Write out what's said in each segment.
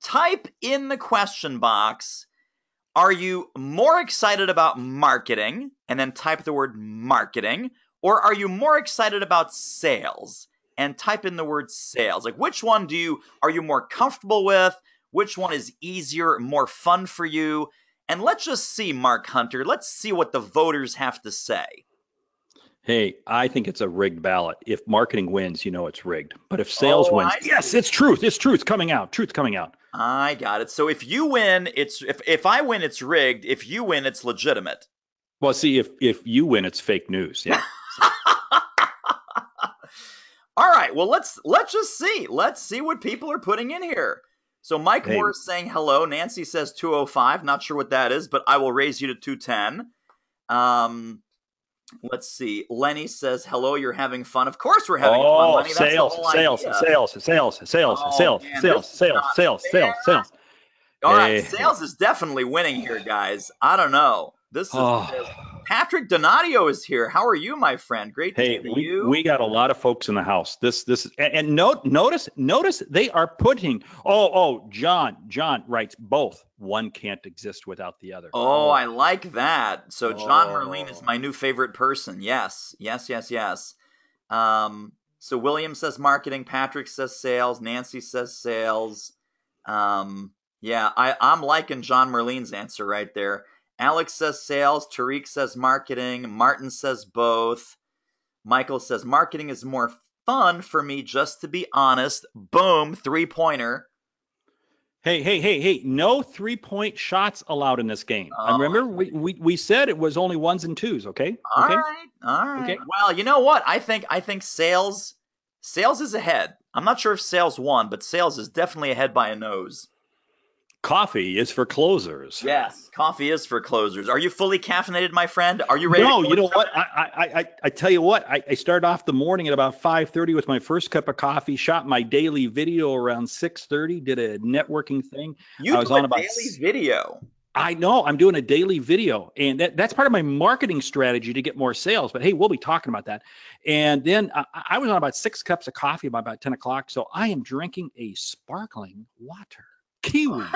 type in the question box, are you more excited about marketing? And then type the word marketing. Or are you more excited about sales? And type in the word sales. Like, which one are you more comfortable with? Which one is easier, more fun for you? And let's just see, Mark Hunter. Let's see what the voters have to say. Hey, I think it's a rigged ballot. If marketing wins, you know it's rigged. But if sales wins, yes, it's truth. It's truth coming out. Truth coming out. I got it. So if you win, if I win, it's rigged. If you win, it's legitimate. Well, see, if you win, it's fake news. Yeah. All right. Well, let's just see. Let's see what people are putting in here. So Mike Moore is saying hello. Nancy says 205. Not sure what that is, but I will raise you to 210. Let's see. Lenny says hello. You're having fun. Of course, we're having fun, Lenny. That's sales. All right, sales is definitely winning here, guys. I don't know. This is Patrick Donadio is here. How are you, my friend? Great to see you. We got a lot of folks in the house. Notice they are putting. John writes both. One can't exist without the other. Oh, I like that. So John Merlin is my new favorite person. Yes. So William says marketing. Patrick says sales. Nancy says sales. Yeah, I'm liking John Merlin's answer right there. Alex says sales. Tariq says marketing. Martin says both. Michael says marketing is more fun for me, just to be honest. Boom, 3-pointer. Hey, no 3-point shots allowed in this game. Remember, we said it was only 1s and 2s, okay? All right. Okay. Well, you know what? I think sales is ahead. I'm not sure if sales won, but sales is definitely ahead by a nose. Coffee is for closers. Yes, coffee is for closers. Are you fully caffeinated, my friend? Are you ready? No, you know what? I tell you what. I started off the morning at about 5:30 with my first cup of coffee. Shot my daily video around 6:30. Did a networking thing. You do a daily video. I know. I'm doing a daily video, and that's part of my marketing strategy to get more sales. But hey, we'll be talking about that. And then I was on about 6 cups of coffee by about 10 o'clock. So I am drinking a sparkling water. Kiwi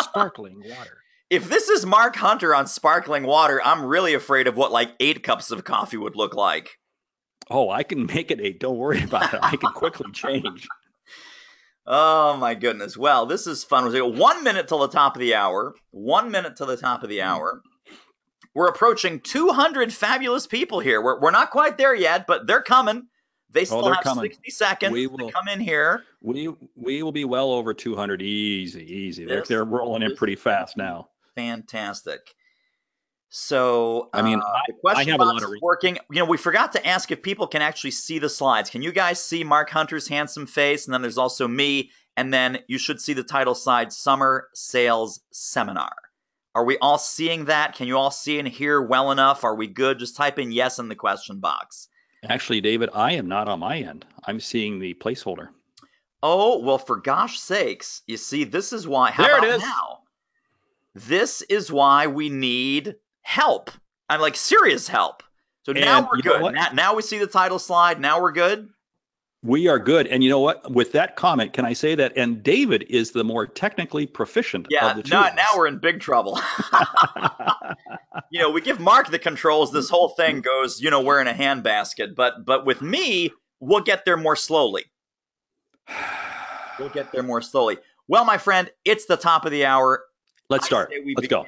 sparkling water. If this is Mark Hunter on sparkling water, I'm really afraid of what like 8 cups of coffee would look like. Oh, I can make it 8. Don't worry about it. I can quickly change. Oh my goodness. Well, this is fun. We got 1 minute till the top of the hour. 1 minute till the top of the hour. We're approaching 200 fabulous people here. We're not quite there yet, but they're coming. They still have 60 seconds to come in here. We will be well over 200 easy. They're rolling in pretty fast now. Fantastic. So, the question box is working. You know, we forgot to ask if people can actually see the slides. Can you guys see Mark Hunter's handsome face? And then there's also me. And then you should see the title slide, Summer Sales Seminar. Are we all seeing that? Can you all see and hear well enough? Are we good? Just type in yes in the question box. Actually, David, I am not on my end. I'm seeing the placeholder. Oh, well, for gosh sakes. You see, this is why. How about now? This is why we need help. I'm like serious help. So now we're good. Now we see the title slide. Now we're good. We are good. And you know what? With that comment, can I say that? And David is the more technically proficient of the two. Now we're in big trouble. We give Mark the controls. This whole thing goes, we're in a handbasket. But with me, we'll get there more slowly. Well, my friend, it's the top of the hour. Let's start. Let's go.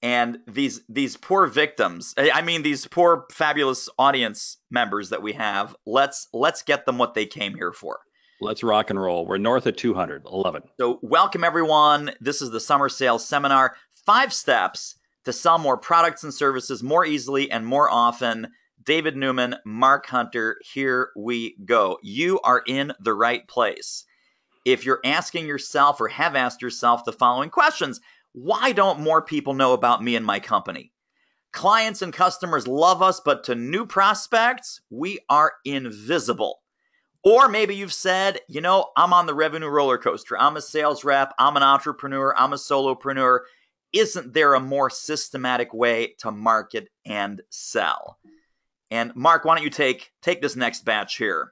And these poor victims, these poor fabulous audience members that we have, let's get them what they came here for. Let's rock and roll. We're north of 200, 11. So welcome, everyone. This is the Summer Sales Seminar, 5 steps to sell more products and services more easily and more often. David Newman, Mark Hunter, here we go. You are in the right place. If you're asking yourself or have asked yourself the following questions, why don't more people know about me and my company? Clients and customers love us, but to new prospects, we are invisible. Or maybe you've said, I'm on the revenue roller coaster. I'm a sales rep. I'm an entrepreneur. I'm a solopreneur. Isn't there a more systematic way to market and sell? And Mark, why don't you take this next batch here?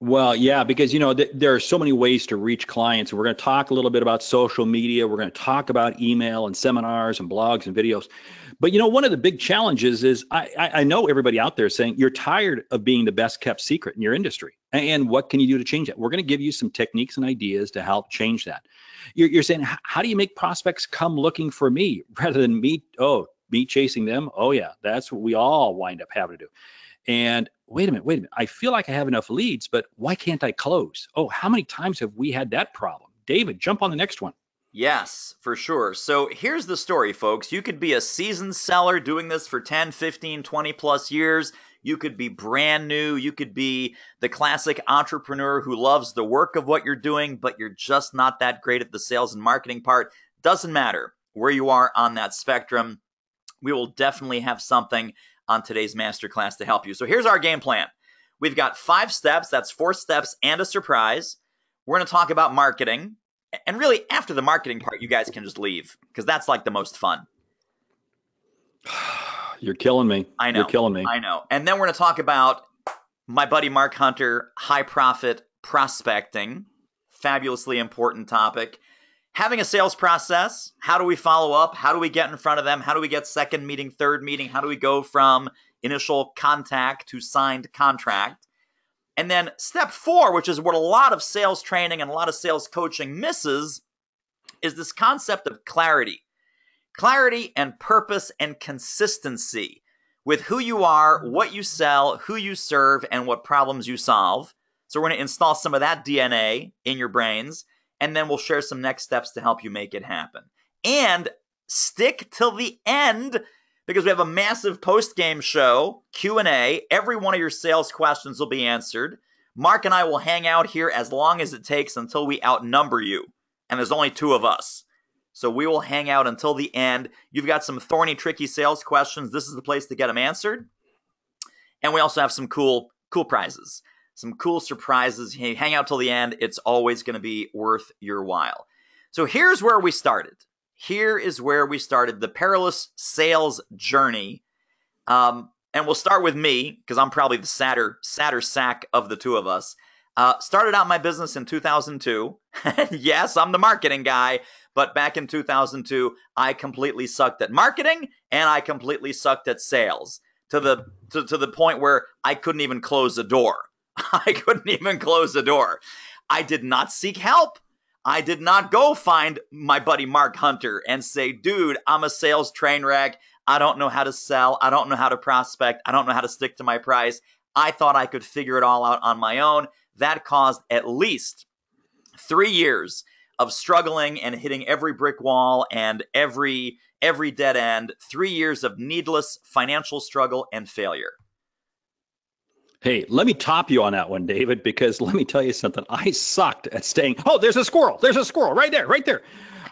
Well, yeah, because there are so many ways to reach clients. We're going to talk a little bit about social media. We're going to talk about email and seminars and blogs and videos. But one of the big challenges is I know everybody out there is saying you're tired of being the best kept secret in your industry. And what can you do to change that? We're going to give you some techniques and ideas to help change that. You're saying, how do you make prospects come looking for me rather than me chasing them? Oh, yeah, that's what we all wind up having to do. And wait a minute. I feel like I have enough leads, but why can't I close? Oh, how many times have we had that problem? David, jump on the next one. Yes, for sure. So here's the story, folks. You could be a seasoned seller doing this for 10, 15, 20 plus years. You could be brand new. You could be the classic entrepreneur who loves the work of what you're doing, but you're just not that great at the sales and marketing part. Doesn't matter where you are on that spectrum. We will definitely have something on today's masterclass to help you. So here's our game plan. We've got 5 steps. That's 4 steps and a surprise. We're going to talk about marketing. And really, after the marketing part, you guys can just leave because that's like the most fun. You're killing me. I know. You're killing me. I know. And then we're going to talk about my buddy Mark Hunter, high profit prospecting. Fabulously important topic. Having a sales process. How do we follow up? How do we get in front of them? How do we get second meeting, third meeting? How do we go from initial contact to signed contract? And then step 4, which is what a lot of sales training and a lot of sales coaching misses, is this concept of clarity. Clarity and purpose and consistency with who you are, what you sell, who you serve, and what problems you solve. So we're going to install some of that DNA in your brains, and then we'll share some next steps to help you make it happen. And stick till the end, because we have a massive post-game show, Q&A. Every one of your sales questions will be answered. Mark and I will hang out here as long as it takes until we outnumber you. And there's only 2 of us. So we will hang out until the end. You've got some thorny, tricky sales questions. This is the place to get them answered. And we also have some cool prizes. Some cool surprises. Hey, hang out till the end. It's always going to be worth your while. So here's where we started. Here is where we started the perilous sales journey. And we'll start with me, because I'm probably the sadder sack of the 2 of us. Started out my business in 2002. Yes, I'm the marketing guy. But back in 2002, I completely sucked at marketing and I completely sucked at sales to the point where I couldn't even close a door. I couldn't even close a door. I did not seek help. I did not go find my buddy Mark Hunter and say, dude, I'm a sales train wreck. I don't know how to sell. I don't know how to prospect. I don't know how to stick to my price. I thought I could figure it all out on my own. That caused at least 3 years of struggling and hitting every brick wall and every dead end. 3 years of needless financial struggle and failure. Hey, let me top you on that one, David, because let me tell you something. I sucked at staying. Oh, there's a squirrel. There's a squirrel right there, right there.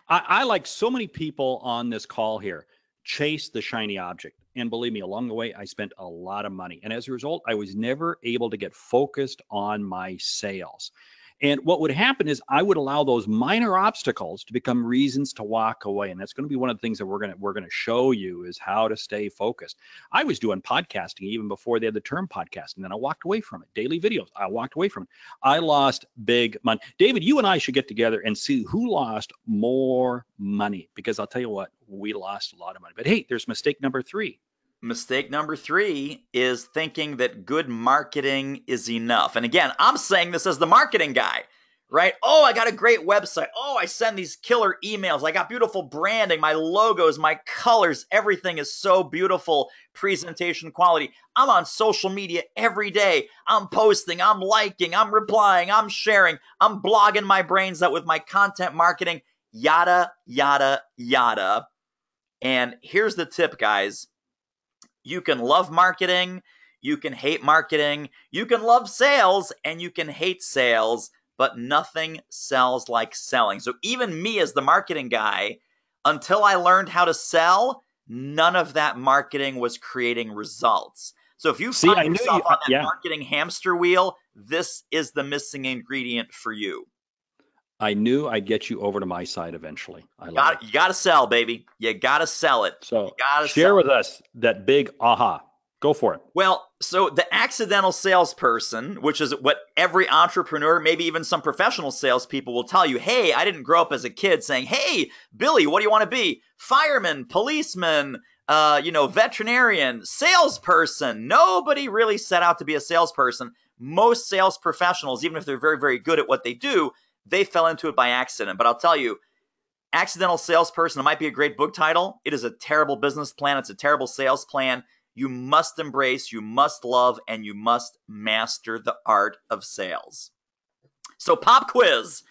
I like so many people on this call here, chase the shiny object. And believe me, along the way, I spent a lot of money. And as a result, I was never able to get focused on my sales. And what would happen is I would allow those minor obstacles to become reasons to walk away. And that's going to be one of the things that we're going to show you is how to stay focused. I was doing podcasting even before they had the term podcasting. Then I walked away from it. Daily videos, I walked away from it. I lost big money. David, you and I should get together and see who lost more money, because I'll tell you what, we lost a lot of money. But hey, there's mistake number 3. Mistake number 3 is thinking that good marketing is enough. And again, I'm saying this as the marketing guy, right? Oh, I got a great website. Oh, I send these killer emails. I got beautiful branding, my logos, my colors. Everything is so beautiful. Presentation quality. I'm on social media every day. I'm posting, I'm liking, I'm replying, I'm sharing. I'm blogging my brains out with my content marketing, yada, yada, yada. And here's the tip, guys. You can love marketing, you can hate marketing, you can love sales, and you can hate sales, but nothing sells like selling. So even me as the marketing guy, until I learned how to sell, none of that marketing was creating results. So if you find yourself on that marketing hamster wheel, this is the missing ingredient for you. I knew I'd get you over to my side eventually. You got to sell, baby. You got to sell it. So share with us that big aha. Go for it. Well, so the accidental salesperson, which is what every entrepreneur, maybe even some professional salespeople will tell you, hey, I didn't grow up as a kid saying, hey, Billy, what do you want to be? Fireman, policeman, veterinarian, salesperson. Nobody really set out to be a salesperson. Most sales professionals, even if they're very, very good at what they do, they fell into it by accident. But I'll tell you, accidental salesperson, it might be a great book title. It is a terrible business plan. It's a terrible sales plan. You must embrace, you must love, and you must master the art of sales. So pop quiz.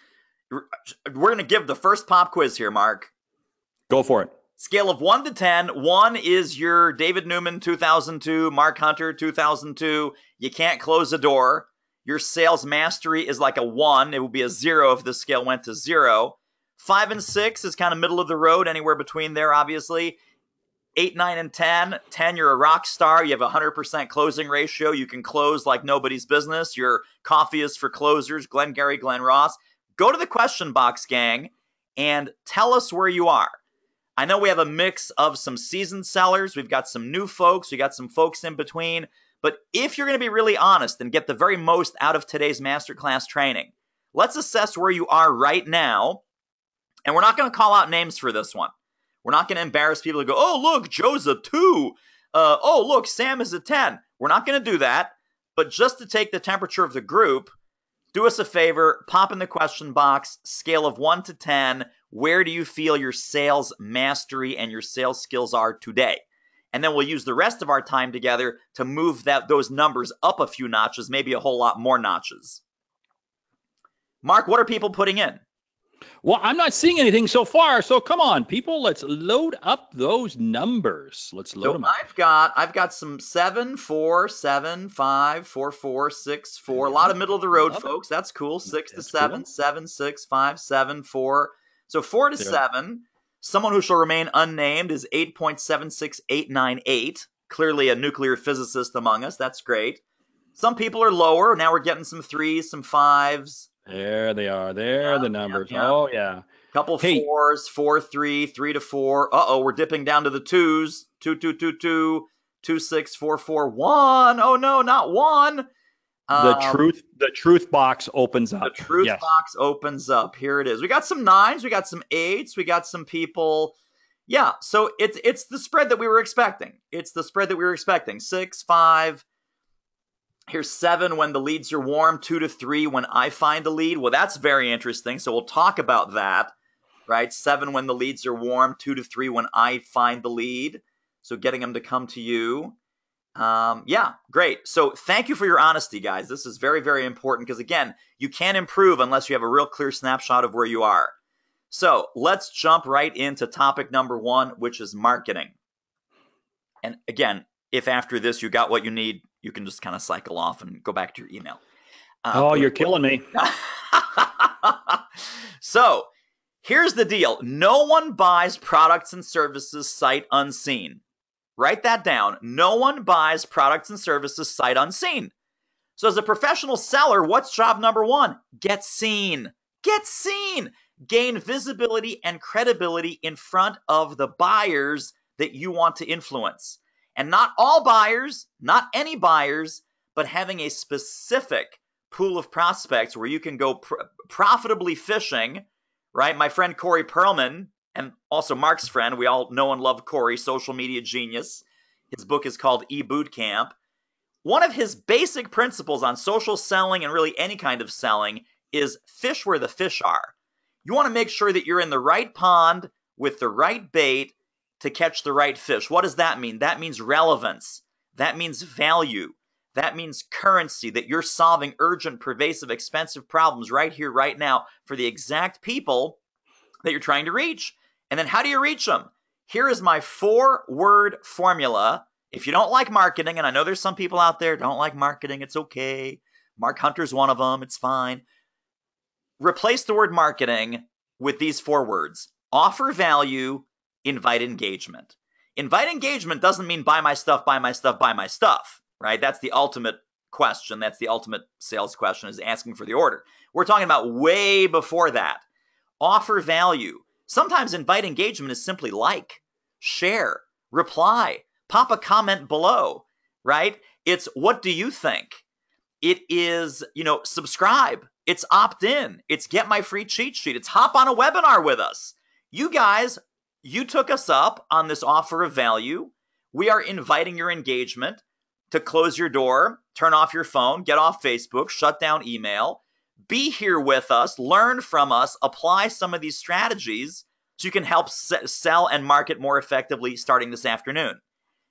We're going to give the first pop quiz here, Mark. Go for it. Scale of 1 to 10. 1 is your David Newman 2002, Mark Hunter 2002. You can't close a door. Your sales mastery is like a 1. It would be a 0 if the scale went to 0. 5 and 6 is kind of middle of the road, anywhere between there, obviously. 8, 9, and 10. 10, you're a rock star. You have a 100% closing ratio. You can close like nobody's business. Your coffee is for closers. Glengarry, Glen Ross. Go to the question box, gang, and tell us where you are. I know we have a mix of some seasoned sellers. We've got some new folks. We got some folks in between. But if you're going to be really honest and get the very most out of today's masterclass training, let's assess where you are right now. And we're not going to call out names for this one. We're not going to embarrass people to go, oh, look, Joe's a 2. Oh, look, Sam is a 10. We're not going to do that. But just to take the temperature of the group, do us a favor, pop in the question box, scale of 1 to 10. Where do you feel your sales mastery and your sales skills are today? And then we'll use the rest of our time together to move those numbers up a few notches, maybe a whole lot more notches. Mark, what are people putting in? Well, I'm not seeing anything so far. So come on, people, let's load up those numbers. Let's load them up. I've got some 7, 4, 7, 5, 4, 4, 6, 4. A lot of middle of the road, folks. That's cool. 6 to 7, 7, 6, 5, 7, 4. So 4 to 7. Someone who shall remain unnamed is 8.76898. Clearly a nuclear physicist among us. That's great. Some people are lower. Now we're getting some 3s, some 5s. There they are. There are the numbers. Yeah. Oh, yeah. Couple 4s, 4, 3, 3 to 4. Uh-oh, we're dipping down to the 2s. 2, 2, 2, 2, 2, 6, 4, 4, 1. Oh, no, not 1. The truth box opens up. The truth box opens up. Here it is. We got some 9s. We got some 8s. We got some people. Yeah, so it's the spread that we were expecting. 6, 5. Here's 7 when the leads are warm, 2 to 3 when I find a lead. Well, that's very interesting. So we'll talk about that, right? 7 when the leads are warm, 2 to 3 when I find the lead. So getting them to come to you. Yeah, great. So thank you for your honesty, guys. This is very, very important because, again, you can't improve unless you have a real clear snapshot of where you are. So let's jump right into topic number 1, which is marketing. And again, if after this you got what you need, you can just kind of cycle off and go back to your email. You're killing me. So here's the deal. No one buys products and services sight unseen. Write that down. No one buys products and services sight unseen. So as a professional seller, what's job number 1? Get seen. Get seen. Gain visibility and credibility in front of the buyers that you want to influence. And not all buyers, not any buyers, but having a specific pool of prospects where you can go profitably fishing, right? My friend Corey Perlman, and also Mark's friend, we all know and love Corey, social media genius. His book is called eBootcamp. One of his basic principles on social selling and really any kind of selling is fish where the fish are. You want to make sure that you're in the right pond with the right bait to catch the right fish. What does that mean? That means relevance. That means value. That means currency, that you're solving urgent, pervasive, expensive problems right here, right now for the exact people that you're trying to reach. And then how do you reach them? Here is my 4-word formula. If you don't like marketing, and I know there's some people out there don't like marketing, it's okay. Mark Hunter's one of them, it's fine. Replace the word marketing with these 4 words. Offer value, invite engagement. Invite engagement doesn't mean buy my stuff, buy my stuff, buy my stuff, right? That's the ultimate question. That's the ultimate sales question, is asking for the order. We're talking about way before that. Offer value. Sometimes invite engagement is simply like, share, reply, pop a comment below, right? It's what do you think? It is, subscribe. It's opt in. It's get my free cheat sheet. It's hop on a webinar with us. You guys, you took us up on this offer of value. We are inviting your engagement to close your door, turn off your phone, get off Facebook, shut down email, be here with us, learn from us, apply some of these strategies so you can help sell and market more effectively starting this afternoon.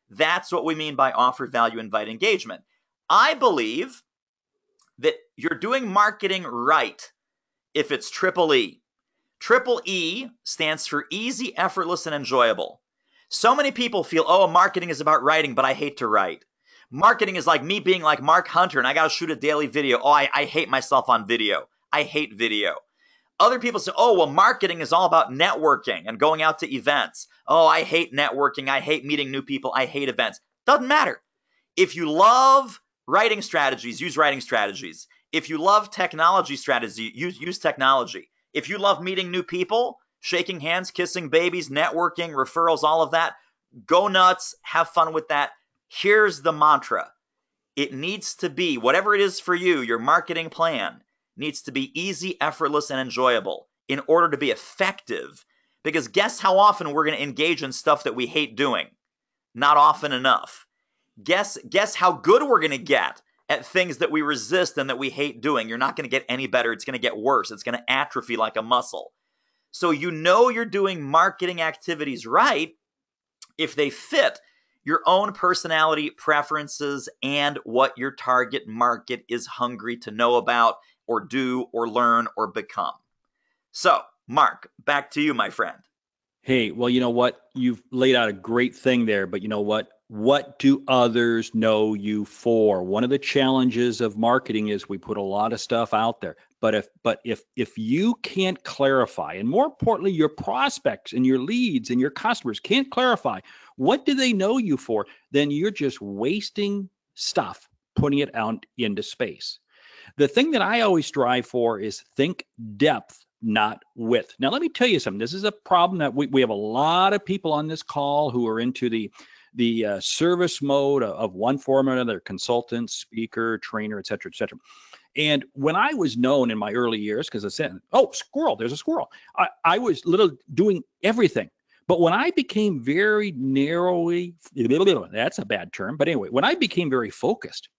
That's what we mean by offer value, invite engagement. I believe that you're doing marketing right if it's triple E. Triple E stands for easy, effortless, and enjoyable. So many people feel, marketing is about writing, but I hate to write. Marketing is like me being like Mark Hunter and I got to shoot a daily video. I hate myself on video. I hate video. Other people say, marketing is all about networking and going out to events. I hate networking. I hate meeting new people. I hate events. Doesn't matter. If you love writing strategies, use writing strategies. If you love technology strategies, use technology. If you love meeting new people, shaking hands, kissing babies, networking, referrals, all of that, go nuts, have fun with that. Here's the mantra. It needs to be, whatever it is for you, your marketing plan needs to be easy, effortless, and enjoyable in order to be effective. Because guess how often we're going to engage in stuff that we hate doing? Not often enough. Guess how good we're going to get at things that we resist and that we hate doing. You're not going to get any better. It's going to get worse. It's going to atrophy like a muscle. So you're doing marketing activities right if they fit your own personality, preferences, and what your target market is hungry to know about or do or learn or become. So, Mark, back to you, my friend. Hey, well, you know what? You've laid out a great thing there, but you know what? What do others know you for? One of the challenges of marketing is we put a lot of stuff out there. But if you can't clarify, and more importantly, your prospects and your leads and your customers can't clarify, what do they know you for? Then you're just wasting stuff, putting it out into space. The thing that I always strive for is think depth, not width. Now, let me tell you something. This is a problem that we have a lot of people on this call who are into the service mode of one form or another, consultant, speaker, trainer, et cetera, et cetera. And when I was known in my early years, because I said, squirrel, there's a squirrel. I was literally doing everything. But when I became very narrowly, that's a bad term, but anyway, when I became very focused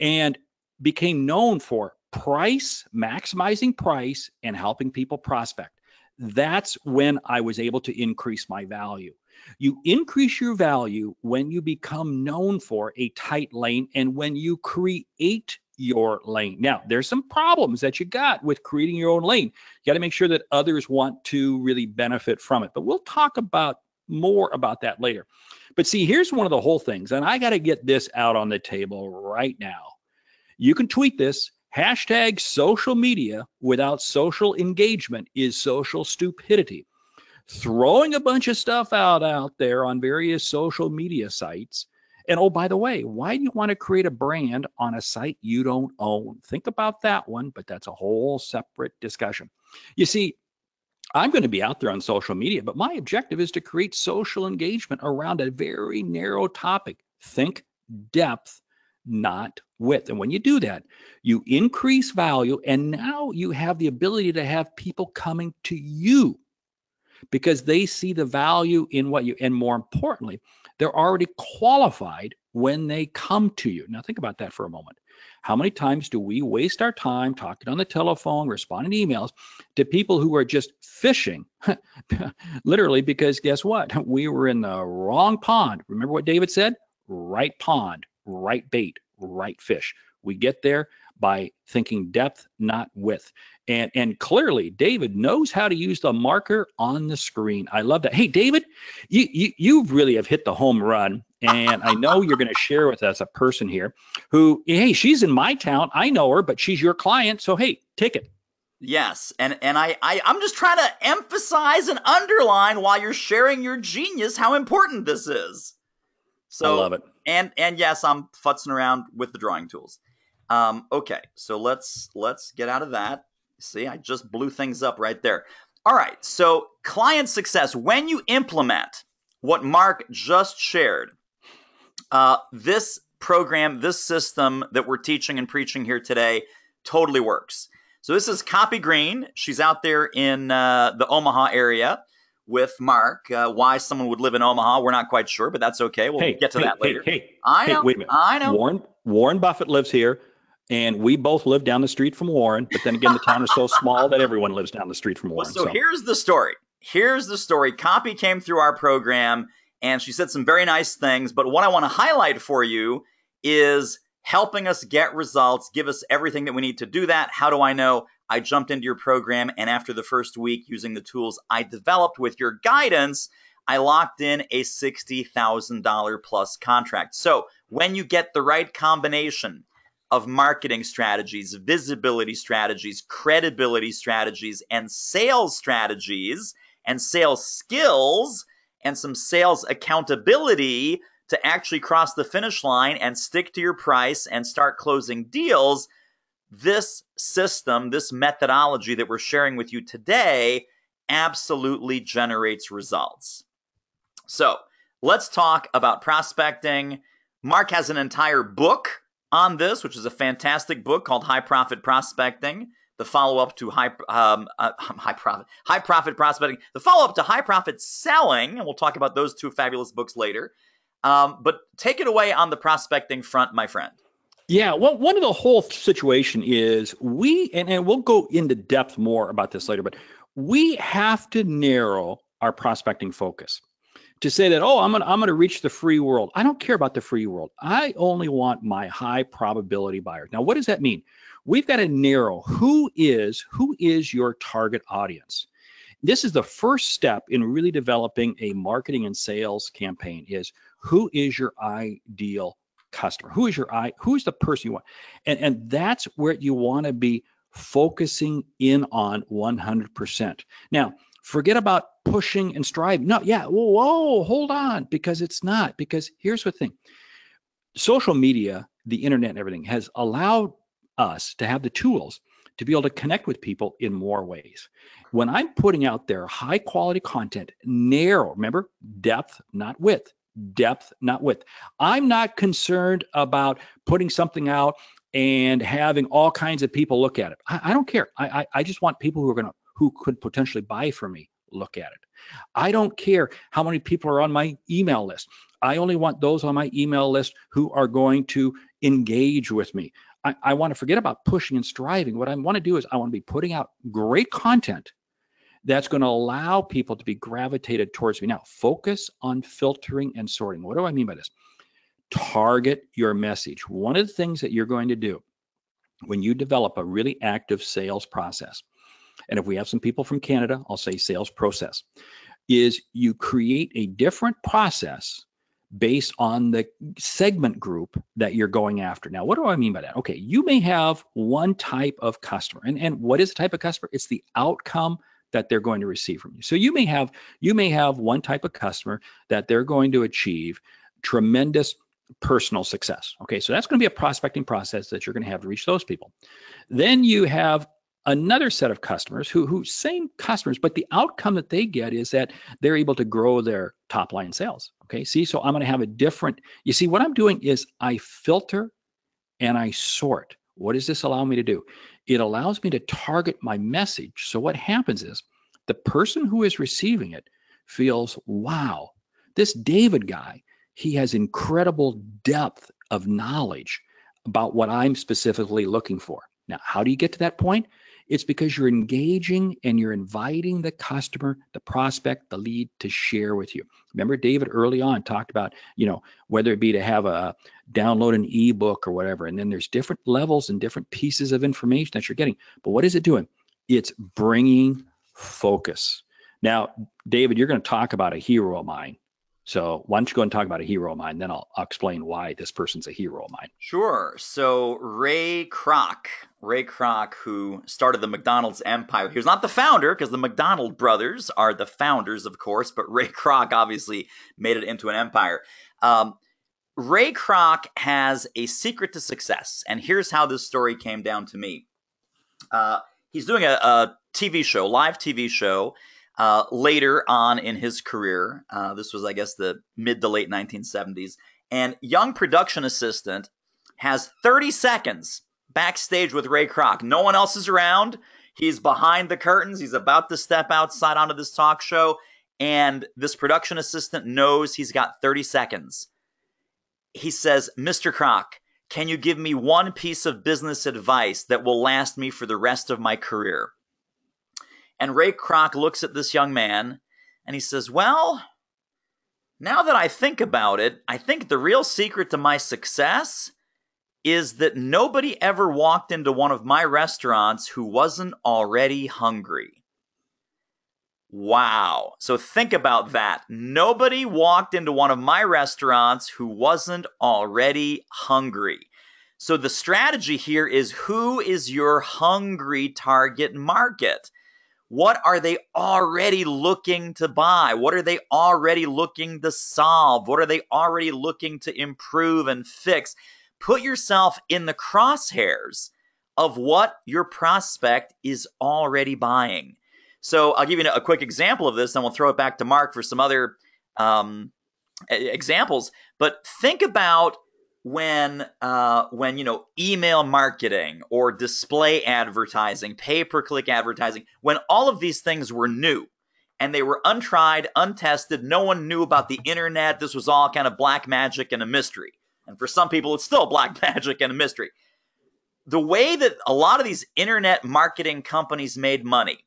and became known for price, maximizing price, and helping people prospect, that's when I was able to increase my value. You increase your value when you become known for a tight lane and when you create your lane. Now, there's some problems that you got with creating your own lane. You got to make sure that others want to really benefit from it. But we'll talk about more about that later. But see, here's one of the whole things, and I got to get this out on the table right now. You can tweet this. Hashtag social media without social engagement is social stupidity. Throwing a bunch of stuff out there on various social media sites. And oh, by the way, why do you want to create a brand on a site you don't own? Think about that one, but that's a whole separate discussion. You see, I'm going to be out there on social media, but my objective is to create social engagement around a very narrow topic. Think depth, not width. And when you do that, you increase value, and now you have the ability to have people coming to you because they see the value in what you, and more importantly, they're already qualified when they come to you. Now think about that for a moment. How many times do we waste our time talking on the telephone, responding to emails to people who are just fishing, literally, because guess what? We were in the wrong pond. Remember what David said? Right pond, right bait, right fish. We get there by thinking depth, not width. And clearly, David knows how to use the marker on the screen. I love that. Hey, David, you really have hit the home run. And I know you're going to share with us a person here who, hey, she's in my town. I know her, but she's your client. So, hey, take it. Yes, and I'm just trying to emphasize and underline while you're sharing your genius how important this is. So, I love it. And yes, I'm futzing around with the drawing tools. Okay, so let's get out of that. See, I just blew things up right there. All right, so client success. When you implement what Mark just shared, this program, this system that we're teaching and preaching here today totally works. So this is Copy Green. She's out there in the Omaha area with Mark. Why someone would live in Omaha, we're not quite sure, but that's okay. We'll get to that later. I know. Wait a minute. I know. Warren Buffett lives here, and we both live down the street from Warren. But then again, the town is so small that everyone lives down the street from Warren. So here's the story. Copy came through our program, and she said some very nice things. But what I want to highlight for you is helping us get results, give us everything that we need to do that. How do I know? I jumped into your program, and after the first week, using the tools I developed with your guidance, I locked in a $60,000 plus contract. So when you get the right combination of marketing strategies, visibility strategies, credibility strategies, and sales strategies, and sales skills, and some sales accountability to actually cross the finish line and stick to your price and start closing deals, this system, this methodology that we're sharing with you today absolutely generates results. So let's talk about prospecting. Mark has an entire book on this, which is a fantastic book called High Profit Prospecting, the follow-up to High Profit Prospecting, the follow-up to High Profit Selling, and we'll talk about those two fabulous books later. But take it away on the prospecting front, my friend. Yeah, well, one of the whole situation is and we'll go into depth more about this later, but we have to narrow our prospecting focus to say that, I'm going to reach the free world. I don't care about the free world. I only want my high probability buyers. Now, what does that mean? We've got to narrow who is your target audience. This is the first step in really developing a marketing and sales campaign is who is your ideal customer? Who's the person you want? And that's where you want to be focusing in on 100%. Now, forget about pushing and striving. No, yeah, whoa, hold on, because it's not. Because here's the thing. Social media, the internet and everything has allowed us to have the tools to be able to connect with people in more ways. When I'm putting out there high quality content, narrow, remember, depth, not width. Depth, not width. I'm not concerned about putting something out and having all kinds of people look at it. I don't care. I just want people who could potentially buy from me look at it. I don't care how many people are on my email list. I only want those on my email list who are going to engage with me. I want to forget about pushing and striving. What I want to do is I want to be putting out great content that's going to allow people to be gravitated towards me. Now, focus on filtering and sorting. What do I mean by this? Target your message. One of the things that you're going to do when you develop a really active sales process, and if we have some people from Canada, I'll say sales process, is you create a different process based on the segment group that you're going after. Now, what do I mean by that? Okay, you may have one type of customer. And what is the type of customer? It's the outcome that they're going to receive from you. So you may have one type of customer that they're going to achieve tremendous personal success. Okay, so that's going to be a prospecting process that you're going to have to reach those people. Then you have another set of customers who same customers, but the outcome that they get is that they're able to grow their top line sales. Okay, see, so I'm going to have a different, you see, what I'm doing is I filter and I sort. What does this allow me to do? It allows me to target my message. So what happens is the person who is receiving it feels, wow, this David guy, he has incredible depth of knowledge about what I'm specifically looking for. Now, how do you get to that point? It's because you're engaging and you're inviting the customer, the prospect, the lead to share with you. Remember, David early on talked about, whether it be to have download an ebook or whatever, and then there's different levels and different pieces of information that you're getting. But what is it doing? It's bringing focus. Now, David, you're going to talk about a hero of mine. So why don't you go and talk about a hero of mine, then I'll explain why this person's a hero of mine. Sure. So Ray Kroc, who started the McDonald's empire. He was not the founder, because the McDonald brothers are the founders, of course, but Ray Kroc obviously made it into an empire. Ray Kroc has a secret to success, and here's how this story came down to me. He's doing a TV show, live TV show, later on in his career. This was, I guess, the mid to late 1970s. And young production assistant has 30 seconds backstage with Ray Kroc. No one else is around. He's behind the curtains. He's about to step outside onto this talk show. And this production assistant knows he's got 30 seconds. He says, Mr. Kroc, can you give me one piece of business advice that will last me for the rest of my career? And Ray Kroc looks at this young man and he says, well, now that I think about it, I think the real secret to my success is that nobody ever walked into one of my restaurants who wasn't already hungry. Wow. So think about that. Nobody walked into one of my restaurants who wasn't already hungry. So the strategy here is, who is your hungry target market? What are they already looking to buy? What are they already looking to solve? What are they already looking to improve and fix? Put yourself in the crosshairs of what your prospect is already buying. So I'll give you a quick example of this, and we'll throw it back to Mark for some other examples. But think about when email marketing or display advertising, pay-per-click advertising, when all of these things were new and they were untried, untested, no one knew about the internet. This was all kind of black magic and a mystery. And for some people, it's still black magic and a mystery. The way that a lot of these internet marketing companies made money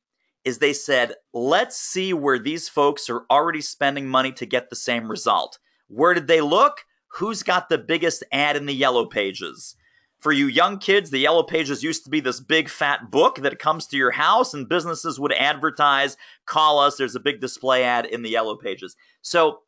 is they said, let's see where these folks are already spending money to get the same result. Where did they look? Who's got the biggest ad in the yellow pages? For you young kids, the yellow pages used to be this big fat book that comes to your house and businesses would advertise, call us, there's a big display ad in the yellow pages. So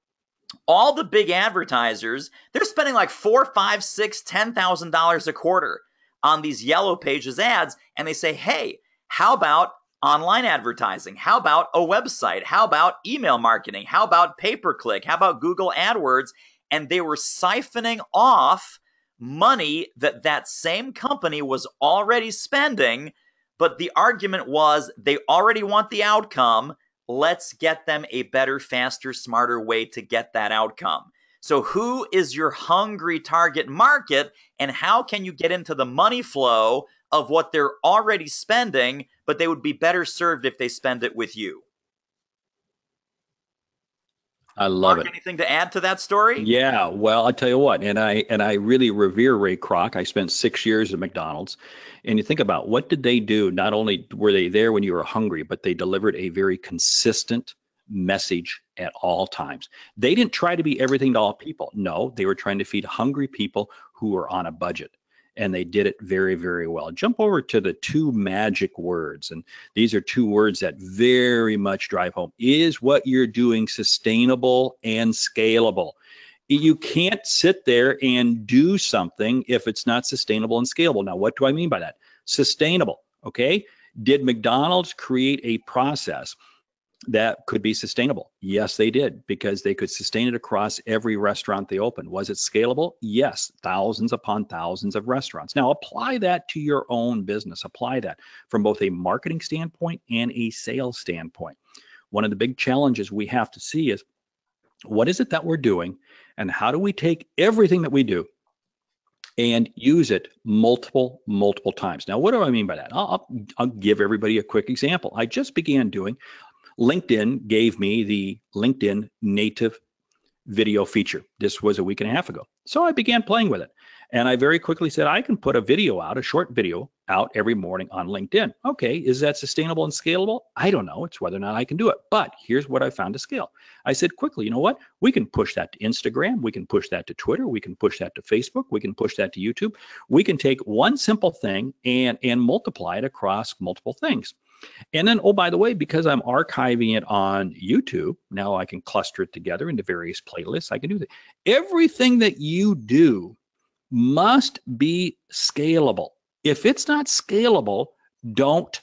all the big advertisers, they're spending like $4,000, $5,000, $6,000, $10,000 a quarter on these yellow pages ads. And they say, hey, how about online advertising? How about a website? How about email marketing? How about pay-per-click? How about Google AdWords? And they were siphoning off money that same company was already spending. But the argument was, they already want the outcome. Let's get them a better, faster, smarter way to get that outcome. So who is your hungry target market, and how can you get into the money flow of what they're already spending, but they would be better served if they spend it with you? I love Mark, it. anything to add to that story? Yeah, well, I'll tell you what, and I really revere Ray Kroc. I spent 6 years at McDonald's, and you think about, what did they do? Not only were they there when you were hungry, but they delivered a very consistent message at all times. They didn't try to be everything to all people. No, they were trying to feed hungry people who were on a budget. And they did it very, very well. Jump over to the 2 magic words. And these are 2 words that very much drive home. Is what you're doing sustainable and scalable? You can't sit there and do something if it's not sustainable and scalable. Now, what do I mean by that? Sustainable, okay? Did McDonald's create a process that could be sustainable? Yes, they did, because they could sustain it across every restaurant they opened. Was it scalable? Yes, thousands upon thousands of restaurants. Now apply that to your own business. Apply that from both a marketing standpoint and a sales standpoint. One of the big challenges we have to see is, what is it that we're doing, and how do we take everything that we do and use it multiple times? Now, what do I mean by that? I'll give everybody a quick example. I just began doing, LinkedIn gave me the LinkedIn native video feature. This was a week and a half ago. So I began playing with it. And I very quickly said, I can put a video out, a short video out every morning on LinkedIn. Okay, is that sustainable and scalable? I don't know. It's whether or not I can do it. But here's what I found to scale. I said quickly, you know what? We can push that to Instagram. We can push that to Twitter. We can push that to Facebook. We can push that to YouTube. We can take one simple thing and multiply it across multiple things. And then, oh, by the way, because I'm archiving it on YouTube, now I can cluster it together into various playlists. I can do that. Everything that you do must be scalable. If it's not scalable, don't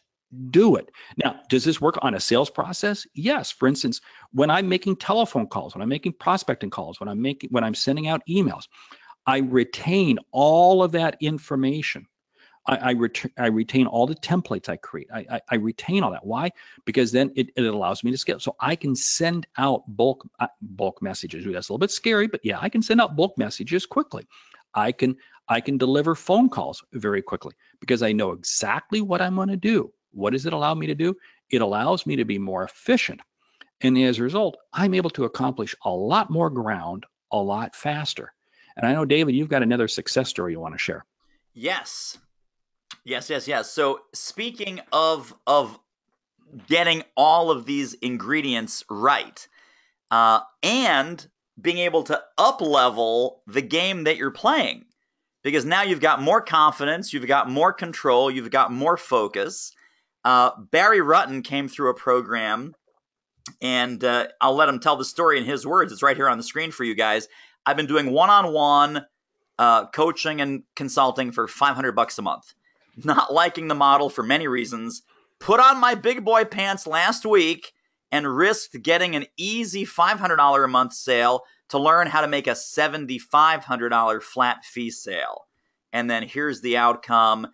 do it. Now, does this work on a sales process? Yes. For instance, when I'm making telephone calls, when I'm making prospecting calls, when I'm sending out emails, I retain all of that information I retain all the templates I create. I retain all that. Why? Because then it allows me to scale. So I can send out bulk messages. Ooh, that's a little bit scary, but yeah, I can send out bulk messages quickly. I can deliver phone calls very quickly because I know exactly what I'm going to do. What does it allow me to do? It allows me to be more efficient. And as a result, I'm able to accomplish a lot more ground a lot faster. And I know, David, you've got another success story you want to share. Yes. Yes. So speaking of getting all of these ingredients right, and being able to up level the game that you're playing, because now you've got more confidence, you've got more control, you've got more focus. Barry Rutten came through a program, and I'll let him tell the story in his words. It's right here on the screen for you guys. I've been doing one-on-one coaching and consulting for $500 a month. Not liking the model for many reasons. Put on my big boy pants last week and risked getting an easy $500 a month sale to learn how to make a $7,500 flat fee sale. And then here's the outcome.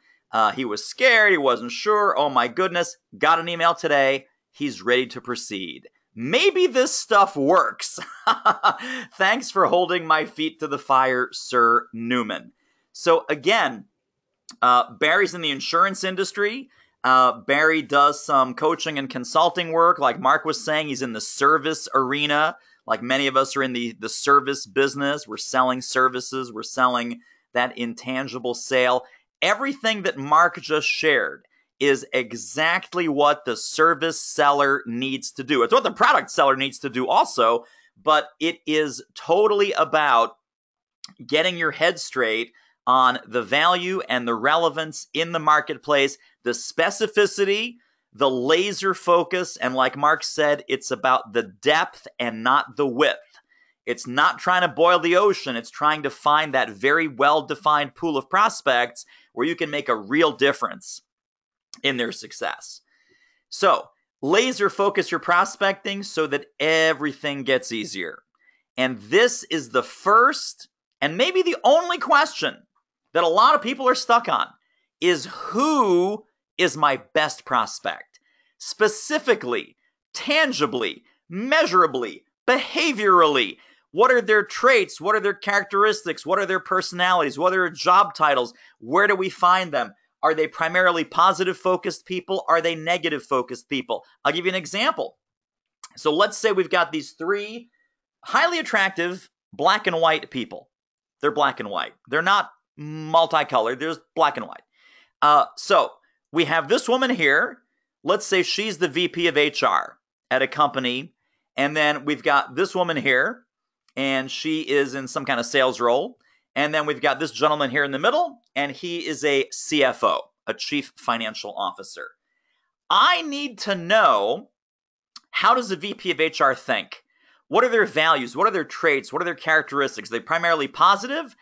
He was scared. He wasn't sure. Oh my goodness. Got an email today. He's ready to proceed. Maybe this stuff works. Thanks for holding my feet to the fire, Sir Newman. So again, Barry's in the insurance industry. Barry does some coaching and consulting work. Like Mark was saying, he's in the service arena. Like many of us are in the service business. We're selling services. We're selling that intangible sale. Everything that Mark just shared is exactly what the service seller needs to do. It's what the product seller needs to do also, but it is totally about getting your head straight on the value and the relevance in the marketplace, the specificity, the laser focus, and like Mark said, it's about the depth and not the width. It's not trying to boil the ocean. It's trying to find that very well-defined pool of prospects where you can make a real difference in their success. So, laser focus your prospecting so that everything gets easier. And this is the first and maybe the only question that a lot of people are stuck on is who is my best prospect? Specifically, tangibly, measurably, behaviorally. What are their traits? What are their characteristics? What are their personalities? What are their job titles? Where do we find them? Are they primarily positive focused people? Are they negative focused people? I'll give you an example. So let's say we've got these three highly attractive black and white people. They're black and white. They're not multicolored. There's black and white. So we have this woman here. Let's say she's the VP of HR at a company. And then we've got this woman here, and she is in some kind of sales role. And then we've got this gentleman here in the middle, and he is a CFO, a chief financial officer. I need to know, how does the VP of HR think? What are their values? What are their traits? What are their characteristics? Are they primarily positive?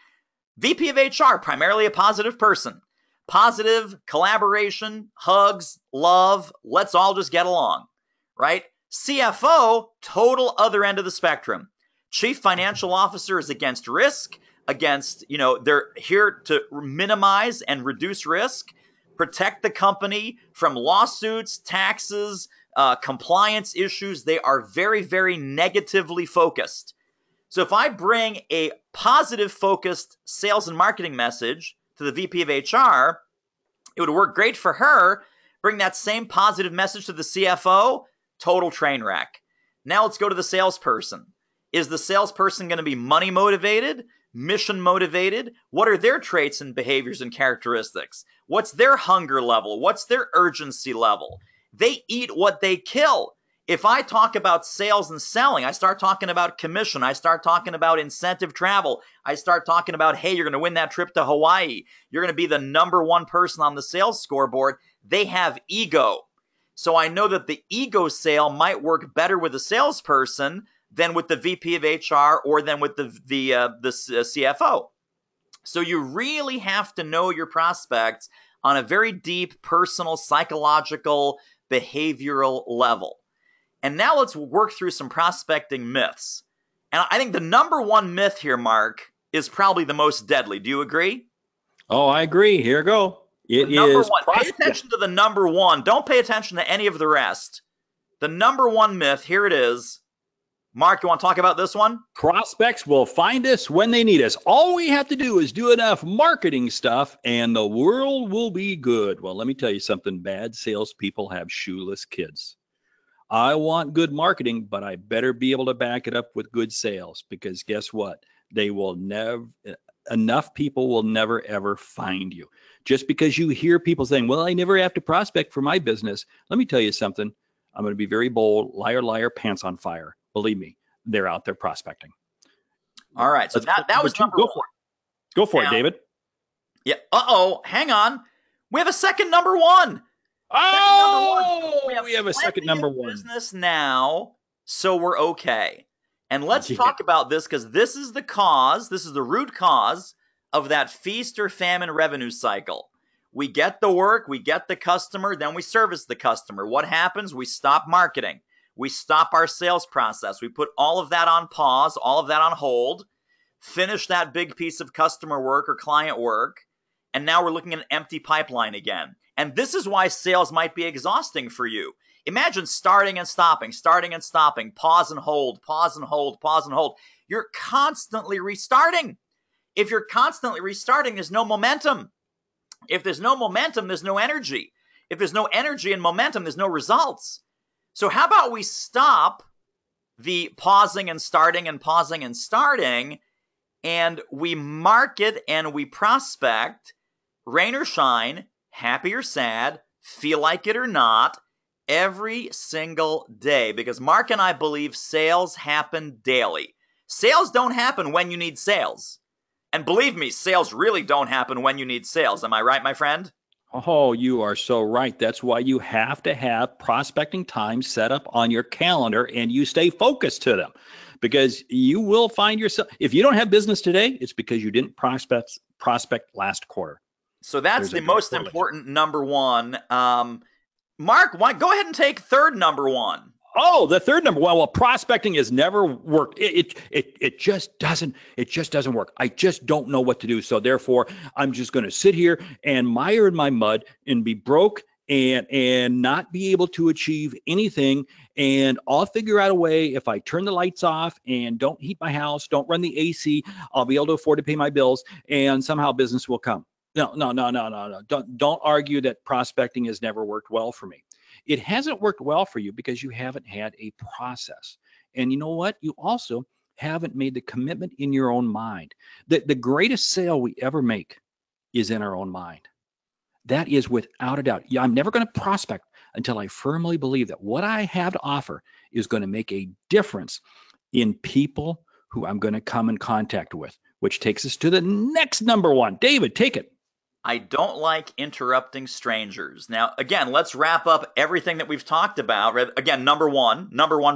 VP of HR, primarily a positive person. Positive, collaboration, hugs, love, let's all just get along, right? CFO, total other end of the spectrum. Chief financial officer is against risk, they're here to minimize and reduce risk, protect the company from lawsuits, taxes, compliance issues. They are very, very negatively focused. So if I bring a positive focused sales and marketing message to the VP of HR, it would work great for her. Bring that same positive message to the CFO, total train wreck. Now let's go to the salesperson. Is the salesperson going to be money motivated, mission motivated? What are their traits and behaviors and characteristics? What's their hunger level? What's their urgency level? They eat what they kill. If I talk about sales and selling, I start talking about commission. I start talking about incentive travel. I start talking about, hey, you're going to win that trip to Hawaii. You're going to be the number one person on the sales scoreboard. They have ego. So I know that the ego sale might work better with a salesperson than with the VP of HR or than with the CFO. So you really have to know your prospects on a very deep, personal, psychological, behavioral level. And now let's work through some prospecting myths. And I think the number one myth here, Mark, is probably the most deadly. Do you agree? Oh, I agree. Here we go. The It number is one. Pay attention to the number one. Don't pay attention to any of the rest. The number one myth, here it is. Mark, you want to talk about this one? Prospects will find us when they need us. All we have to do is do enough marketing stuff and the world will be good. Well, let me tell you something. Bad salespeople have shoeless kids. I want good marketing, but I better be able to back it up with good sales, because guess what? They will never, enough people will never ever find you. Just because you hear people saying, well, I never have to prospect for my business. Let me tell you something. I'm going to be very bold. Liar, liar, pants on fire. Believe me, they're out there prospecting. All right. So that was number one. Go for it, David. Yeah. Uh-oh. Hang on. We have a second number one. Oh, we have a second number one. Business now, so we're okay. And let's talk about this, because this is the cause, this is the root cause of that feast or famine revenue cycle. We get the work, we get the customer, then we service the customer. What happens? We stop marketing. We stop our sales process. We put all of that on pause, all of that on hold, finish that big piece of customer work or client work, and now we're looking at an empty pipeline again. And this is why sales might be exhausting for you. Imagine starting and stopping, pause and hold, pause and hold, pause and hold. You're constantly restarting. If you're constantly restarting, there's no momentum. If there's no momentum, there's no energy. If there's no energy and momentum, there's no results. So how about we stop the pausing and starting and pausing and starting, and we market and we prospect, rain or shine, happy or sad, feel like it or not, every single day. Because Mark and I believe sales happen daily. Sales don't happen when you need sales. And believe me, sales really don't happen when you need sales. Am I right, my friend? Oh, you are so right. That's why you have to have prospecting time set up on your calendar and you stay focused to them, because you will find yourself, if you don't have business today, it's because you didn't prospect last quarter. So that's the most important number one. Mark, go ahead and take third number one. Oh, the third number. Well, prospecting has never worked. It just doesn't work. I just don't know what to do. So therefore, I'm just going to sit here and mire in my mud and be broke and not be able to achieve anything. And I'll figure out a way, if I turn the lights off and don't heat my house, don't run the AC, I'll be able to afford to pay my bills, and somehow business will come. No. Don't argue that prospecting has never worked well for me. It hasn't worked well for you because you haven't had a process. And you know what? You also haven't made the commitment in your own mind. The greatest sale we ever make is in our own mind. That is without a doubt. Yeah, I'm never going to prospect until I firmly believe that what I have to offer is going to make a difference in people who I'm going to come in contact with, which takes us to the next number one. David, take it. I don't like interrupting strangers. Now, again, let's wrap up everything that we've talked about. Again, number one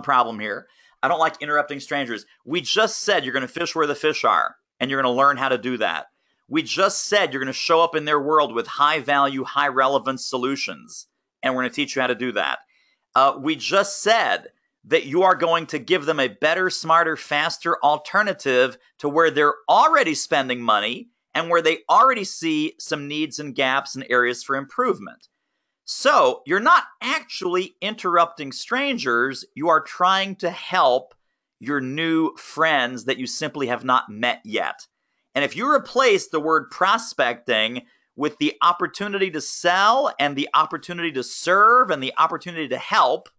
problem here. I don't like interrupting strangers. We just said you're going to fish where the fish are, and you're going to learn how to do that. We just said you're going to show up in their world with high value, high relevance solutions, and we're going to teach you how to do that. We just said that you are going to give them a better, smarter, faster alternative to where they're already spending money and where they already see some needs and gaps and areas for improvement. So you're not actually interrupting strangers. You are trying to help your new friends that you simply have not met yet. And if you replace the word prospecting with the opportunity to sell and the opportunity to serve and the opportunity to help,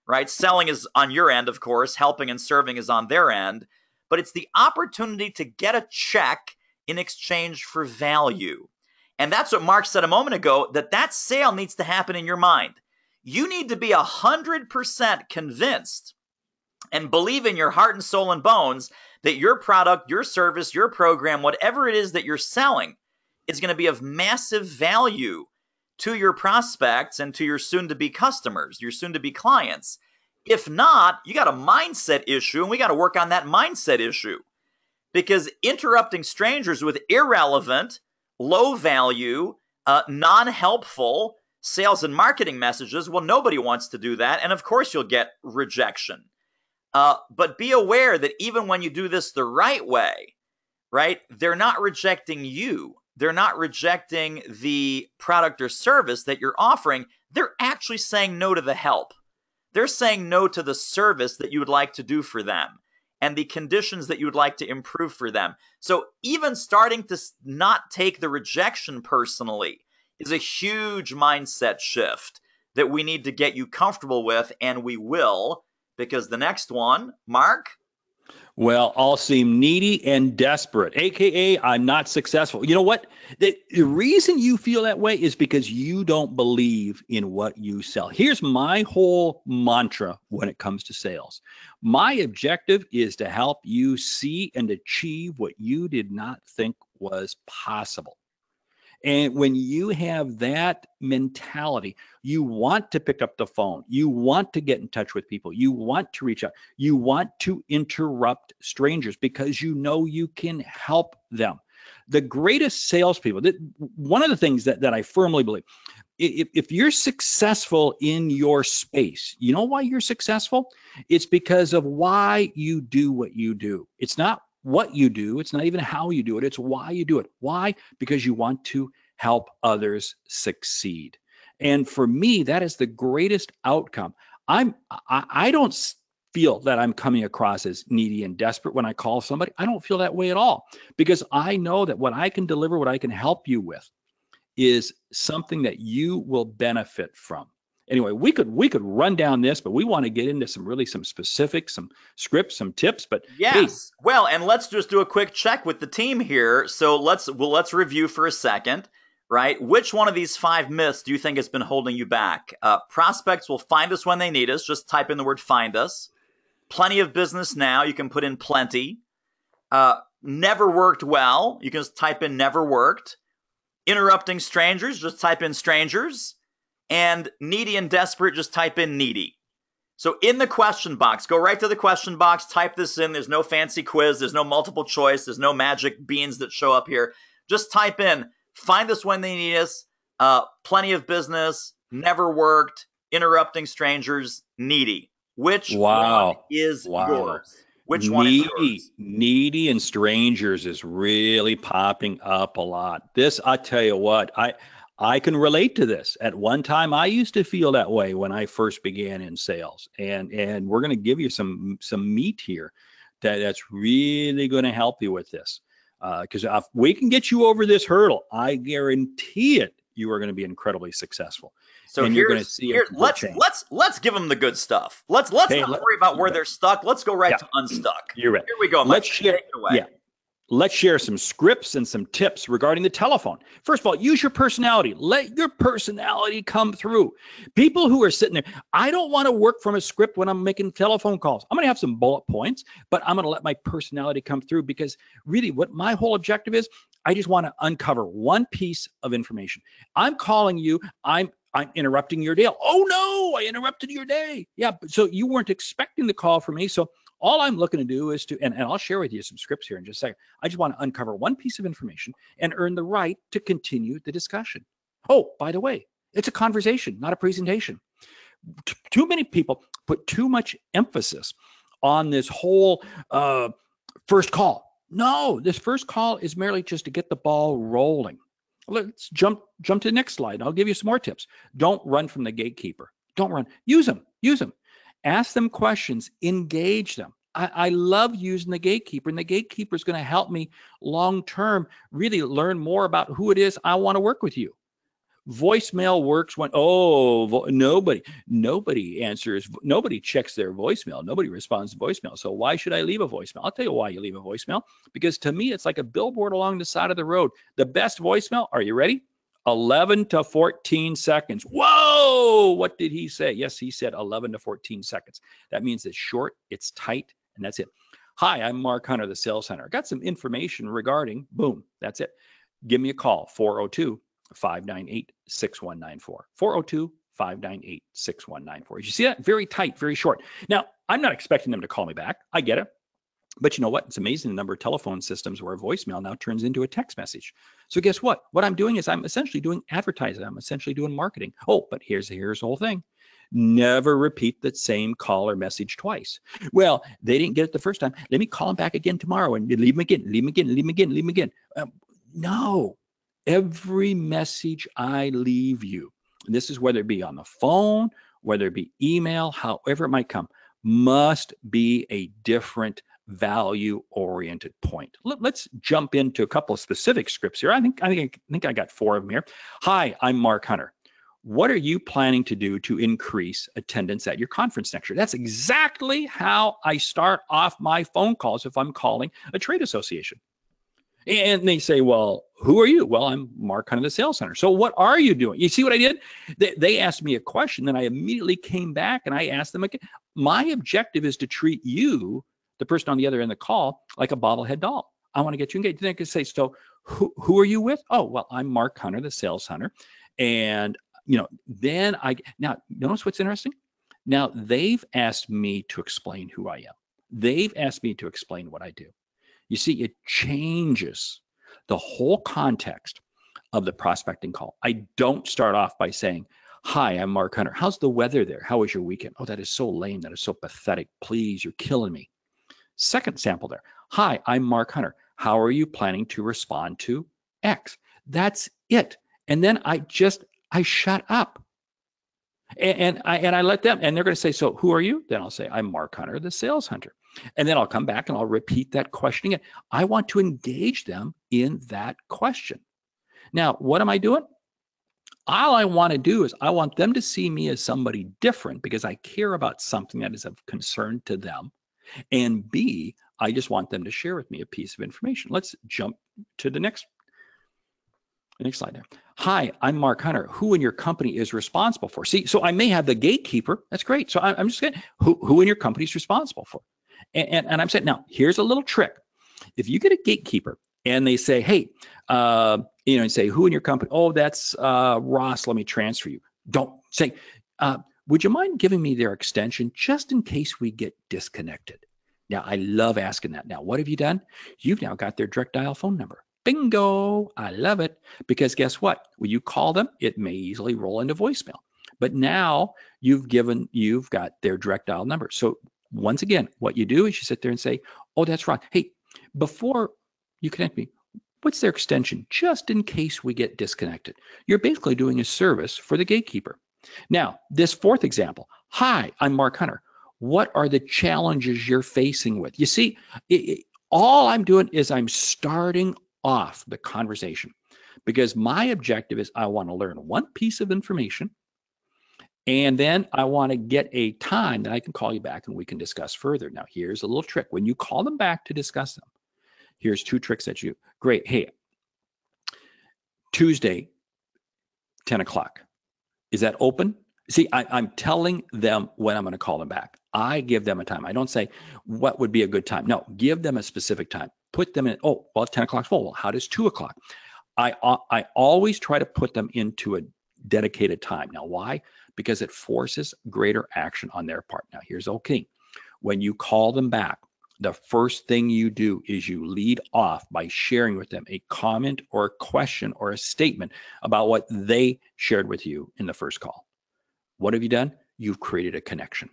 right? Selling is on your end, of course. Helping and serving is on their end. But it's the opportunity to get a check in exchange for value. And that's what Mark said a moment ago, that sale needs to happen in your mind. You need to be 100% convinced and believe in your heart and soul and bones that your product, your service, your program, whatever it is that you're selling, is going to be of massive value to your prospects and to your soon-to-be customers, your soon-to-be clients. If not, you got a mindset issue, and we got to work on that mindset issue. Because interrupting strangers with irrelevant, low value, non-helpful sales and marketing messages, well, nobody wants to do that. And of course, you'll get rejection. But be aware that even when you do this the right way, right, they're not rejecting you. they're not rejecting the product or service that you're offering. They're actually saying no to the help. They're saying no to the service that you would like to do for them and the conditions that you would like to improve for them. So even starting to not take the rejection personally is a huge mindset shift that we need to get you comfortable with, and we will, because the next one, Mark? Well, all seem needy and desperate, AKA I'm not successful. You know what? The reason you feel that way is because you don't believe in what you sell. Here's my whole mantra when it comes to sales. My objective is to help you see and achieve what you did not think was possible. And when you have that mentality, you want to pick up the phone. You want to get in touch with people. You want to reach out. You want to interrupt strangers because you know you can help them. The greatest salespeople, one of the things that I firmly believe, if you're successful in your space, you know why you're successful? It's because of why you do what you do. It's not what you do. It's not even how you do it. It's why you do it. Why? Because you want to help others succeed. And for me, that is the greatest outcome. I don't feel that I'm coming across as needy and desperate when I call somebody. I don't feel that way at all, because I know that what I can deliver, what I can help you with, is something that you will benefit from. Anyway, we could run down this, but we want to get into some specifics, some scripts, some tips. But yes, hey. Well, and let's just do a quick check with the team here. So let's review for a second, right? Which one of these 5 myths do you think has been holding you back? Prospects will find us when they need us. Just type in the word "find us." Plenty of business now. You can put in plenty. Never worked well. You can just type in never worked. Interrupting strangers. Just type in strangers. And needy and desperate, just type in needy. So in the question box, go right to the question box, type this in. There's no fancy quiz. There's no multiple choice. There's no magic beans that show up here. Just type in, find us when they need us, plenty of business, never worked, interrupting strangers, needy. Which one is yours? Which one is yours? Needy and strangers is really popping up a lot. This, I tell you what, I can relate to this. At one time, I used to feel that way when I first began in sales, and we're going to give you some meat here that's really going to help you with this. Because if we can get you over this hurdle, I guarantee it, you are going to be incredibly successful. So and you're going to see let's give them the good stuff. Let's not worry about where they're stuck. Let's go right to unstuck. You're right. Here we go. Let's share. Yeah. Let's share some scripts and some tips regarding the telephone. First of all, use your personality. Let your personality come through. People who are sitting there, I don't want to work from a script when I'm making telephone calls. I'm going to have some bullet points, but I'm going to let my personality come through, because really what my whole objective is, I just want to uncover one piece of information. I'm calling you. I'm interrupting your day. Oh no, I interrupted your day. Yeah, so you weren't expecting the call from me. So all I'm looking to do is and I'll share with you some scripts here in just a second. I just want to uncover one piece of information and earn the right to continue the discussion. Oh, by the way, it's a conversation, not a presentation. Too many people put too much emphasis on this whole first call. No, this first call is merely just to get the ball rolling. Let's jump to the next slide. I'll give you some more tips. Don't run from the gatekeeper. Don't run. Use them. Ask them questions, engage them. I love using the gatekeeper, and the gatekeeper is going to help me long-term really learn more about who it is I want to work with you. Voicemail works when, nobody answers, nobody checks their voicemail. Nobody responds to voicemail. So why should I leave a voicemail? I'll tell you why you leave a voicemail, because to me, it's like a billboard along the side of the road. The best voicemail, are you ready? 11 to 14 seconds. Whoa, what did he say? Yes, he said 11 to 14 seconds. That means it's short, it's tight, and that's it. Hi, I'm Mark Hunter, the Sales Hunter. I got some information regarding, boom, that's it. Give me a call, 402-598-6194. 402-598-6194. You see that? Very tight, very short. Now, I'm not expecting them to call me back. I get it. But you know what? It's amazing the number of telephone systems where a voicemail now turns into a text message. So guess what? What I'm doing is I'm essentially doing advertising. I'm essentially doing marketing. Oh, but here's the whole thing. Never repeat the same call or message twice. Well, they didn't get it the first time. Let me call them back again tomorrow and leave them again. No. Every message I leave you, and this is whether it be on the phone, whether it be email, however it might come, must be a different value-oriented point. Let's jump into a couple of specific scripts here. I think I got 4 of them here. Hi, I'm Mark Hunter. What are you planning to do to increase attendance at your conference next year? That's exactly how I start off my phone calls if I'm calling a trade association. And they say, well, who are you? Well, I'm Mark Hunter, the sales hunter. So what are you doing? You see what I did? They asked me a question, then I immediately came back and I asked them again. My objective is to treat you, the person on the other end of the call, like a bobblehead doll. I want to get you engaged. Then I could say, so who are you with? Oh, well, I'm Mark Hunter, the sales hunter. And then now notice what's interesting. Now they've asked me to explain who I am. They've asked me to explain what I do. You see, it changes the whole context of the prospecting call. I don't start off by saying, hi, I'm Mark Hunter. How's the weather there? How was your weekend? Oh, that is so lame. That is so pathetic. Please, you're killing me. Second sample there. Hi, I'm Mark Hunter. How are you planning to respond to X? That's it. And then I shut up. And I let them, and they're going to say, so who are you? Then I'll say, I'm Mark Hunter, the sales hunter. And then I'll come back and I'll repeat that question again. I want to engage them in that question. Now, what am I doing? All I want to do is I want them to see me as somebody different because I care about something that is of concern to them. And B, I just want them to share with me a piece of information. Let's jump to the next slide there. Hi, I'm Mark Hunter. Who in your company is responsible for? See, so I may have the gatekeeper. That's great. So I'm just going to, who in your company is responsible for? And I'm saying, now, here's a little trick. If you get a gatekeeper and they say, hey, and say, who in your company? Oh, that's Ross. Let me transfer you. Don't say, would you mind giving me their extension just in case we get disconnected? Now, I love asking that. Now, what have you done? You've now got their direct dial phone number. Bingo. I love it. Because guess what? When you call them, it may easily roll into voicemail. But now you've got their direct dial number. So once again, what you do is you sit there and say, oh, that's right. Hey, before you connect me, what's their extension? Just in case we get disconnected. You're basically doing a service for the gatekeeper. Now, this fourth example. Hi, I'm Mark Hunter. What are the challenges you're facing with? You see, all I'm doing is I'm starting off the conversation because my objective is I want to learn one piece of information. And then I want to get a time that I can call you back and we can discuss further. Now, here's a little trick. When you call them back to discuss them, here's 2 tricks that you, great. Hey, Tuesday, 10 o'clock. Is that open? See, I'm telling them when I'm going to call them back. I give them a time. I don't say, what would be a good time? No, give them a specific time. Put them in, 10 o'clock's full. Well, how does 2 o'clock? I always try to put them into a dedicated time. Now, why? Because it forces greater action on their part. Now, here's okay. When you call them back, the first thing you do is you lead off by sharing with them a comment or a question or a statement about what they shared with you in the first call. What have you done? You've created a connection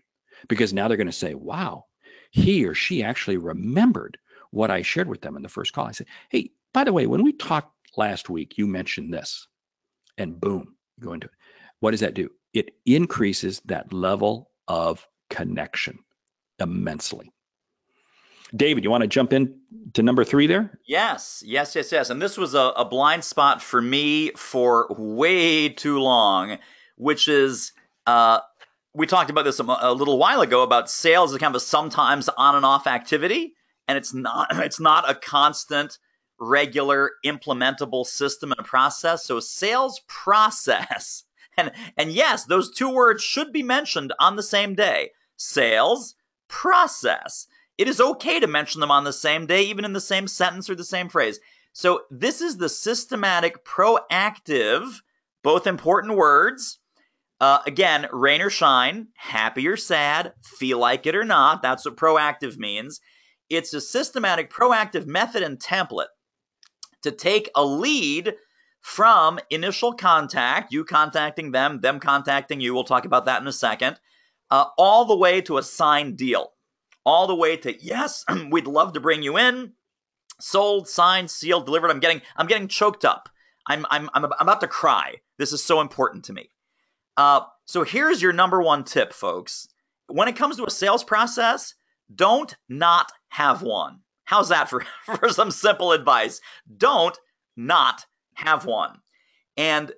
because now they're going to say, wow, he or she actually remembered what I shared with them in the first call. I said, hey, by the way, when we talked last week, you mentioned this, and boom, you go into it. What does that do? It increases that level of connection immensely. David, you want to jump in to number 3 there? Yes. And this was a blind spot for me for way too long, which is, we talked about this a little while ago about sales as kind of a sometimes on and off activity. And it's not a constant, regular, implementable system and process. So sales process. And yes, those 2 words should be mentioned on the same day. Sales process. It is okay to mention them on the same day, even in the same sentence or the same phrase. So this is the systematic, proactive, both important words. Again, rain or shine, happy or sad, feel like it or not. That's what proactive means. It's a systematic, proactive method and template to take a lead from initial contact, you contacting them contacting you, we'll talk about that in a second, all the way to a signed deal. All the way to, yes, we'd love to bring you in, sold, signed, sealed, delivered. I'm getting choked up. I'm about to cry. This is so important to me. So here's your number one tip, folks. When it comes to a sales process, don't not have one. How's that for some simple advice? Don't not have one. And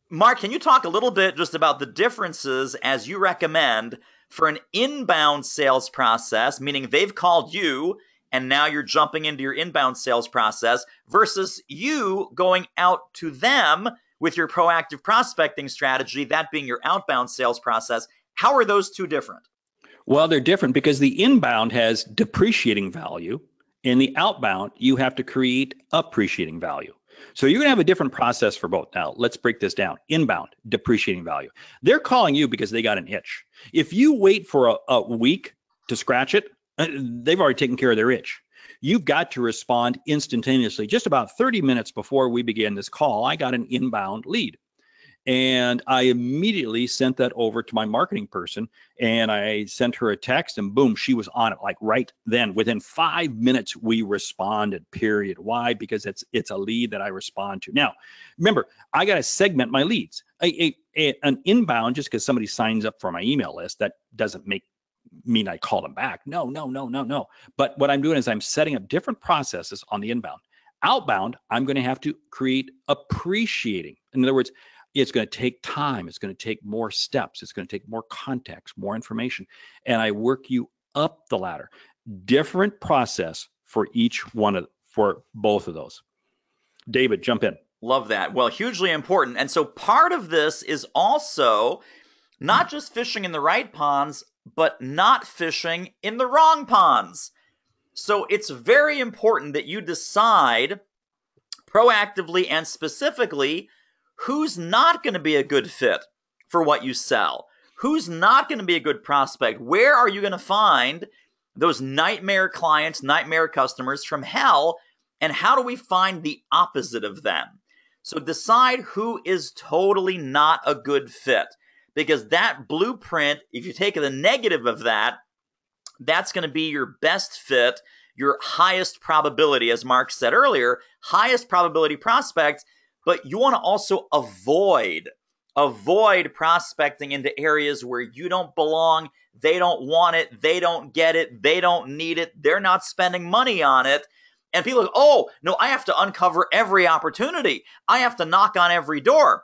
Mark, can you talk a little bit just about the differences as you recommend for an inbound sales process, meaning they've called you and now you're jumping into your inbound sales process versus you going out to them with your proactive prospecting strategy, that being your outbound sales process? How are those two different? Well, they're different because the inbound has depreciating value. In the outbound, you have to create appreciating value. So you're going to have a different process for both. Now, let's break this down. Inbound, depreciating value. They're calling you because they got an itch. If you wait for a week to scratch it, they've already taken care of their itch. You've got to respond instantaneously. Just about 30 minutes before we began this call, I got an inbound lead. And I immediately sent that over to my marketing person, and I sent her a text, and boom, she was on it like right then. Within 5 minutes, we responded, period. Why? Because it's a lead that I respond to. Now, remember, I got to segment my leads. An inbound, just because somebody signs up for my email list, that doesn't mean I call them back. No. But what I'm doing is I'm setting up different processes on the inbound. Outbound, I'm going to have to create appreciating. In other words, it's going to take time. It's going to take more steps. It's going to take more context, more information. And I work you up the ladder. Different process for for both of those. David, jump in. Love that. Well, hugely important. And so part of this is also not just fishing in the right ponds, but not fishing in the wrong ponds. So it's very important that you decide proactively and specifically who's not going to be a good fit for what you sell, who's not going to be a good prospect. Where are you going to find those nightmare clients, nightmare customers from hell, and how do we find the opposite of them? So decide who is totally not a good fit, because that blueprint, if you take the negative of that, that's going to be your best fit, your highest probability, as Mark said earlier, highest probability prospects. But you want to also avoid prospecting into areas where you don't belong, they don't want it, they don't get it, they don't need it, they're not spending money on it. And people are like, oh, no, I have to uncover every opportunity. I have to knock on every door.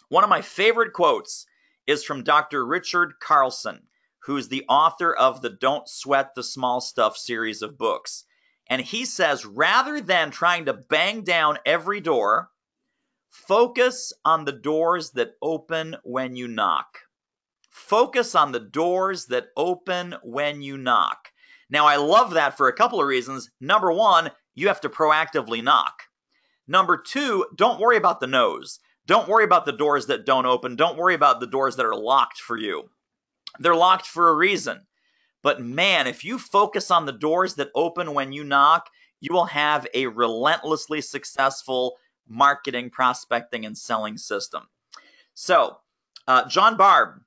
One of my favorite quotes is from Dr. Richard Carlson, who's the author of the Don't Sweat the Small Stuff series of books. And he says, rather than trying to bang down every door, focus on the doors that open when you knock. Focus on the doors that open when you knock. Now, I love that for a couple of reasons. Number one, you have to proactively knock. Number two, don't worry about the no's. Don't worry about the doors that don't open. Don't worry about the doors that are locked for you. They're locked for a reason. But man, if you focus on the doors that open when you knock, you will have a relentlessly successful marketing, prospecting, and selling system. So, John Barb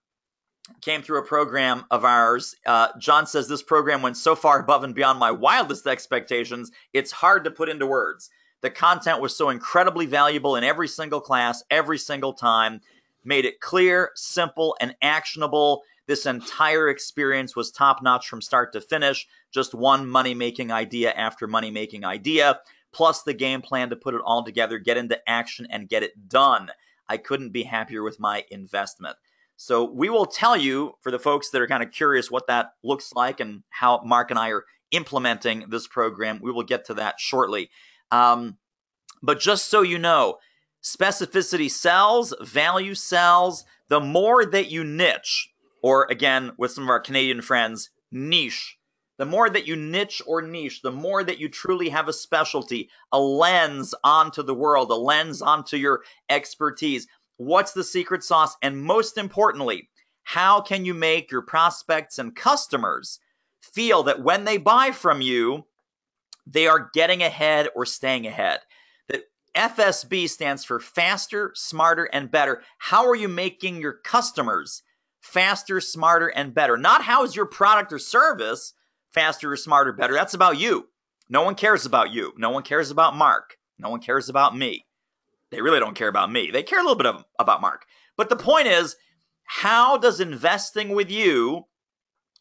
came through a program of ours. John says, this program went so far above and beyond my wildest expectations, it's hard to put into words. The content was so incredibly valuable in every single class, every single time, made it clear, simple, and actionable. This entire experience was top-notch from start to finish, just one money-making idea after money-making idea, plus the game plan to put it all together, get into action, and get it done. I couldn't be happier with my investment. So we will tell you, for the folks that are kind of curious what that looks like and how Mark and I are implementing this program, we will get to that shortly. But just so you know, specificity sells, value sells. The more that you niche, or again, with some of our Canadian friends, niche, the more that you niche or niche, the more that you truly have a specialty, a lens onto the world, a lens onto your expertise. What's the secret sauce? And most importantly, how can you make your prospects and customers feel that when they buy from you, they are getting ahead or staying ahead? That FSB stands for faster, smarter, and better. How are you making your customers faster, smarter, and better? Not how is your product or service faster or smarter, better. That's about you. No one cares about you. No one cares about Mark. No one cares about me. They really don't care about me. They care a little bit about Mark. But the point is, how does investing with you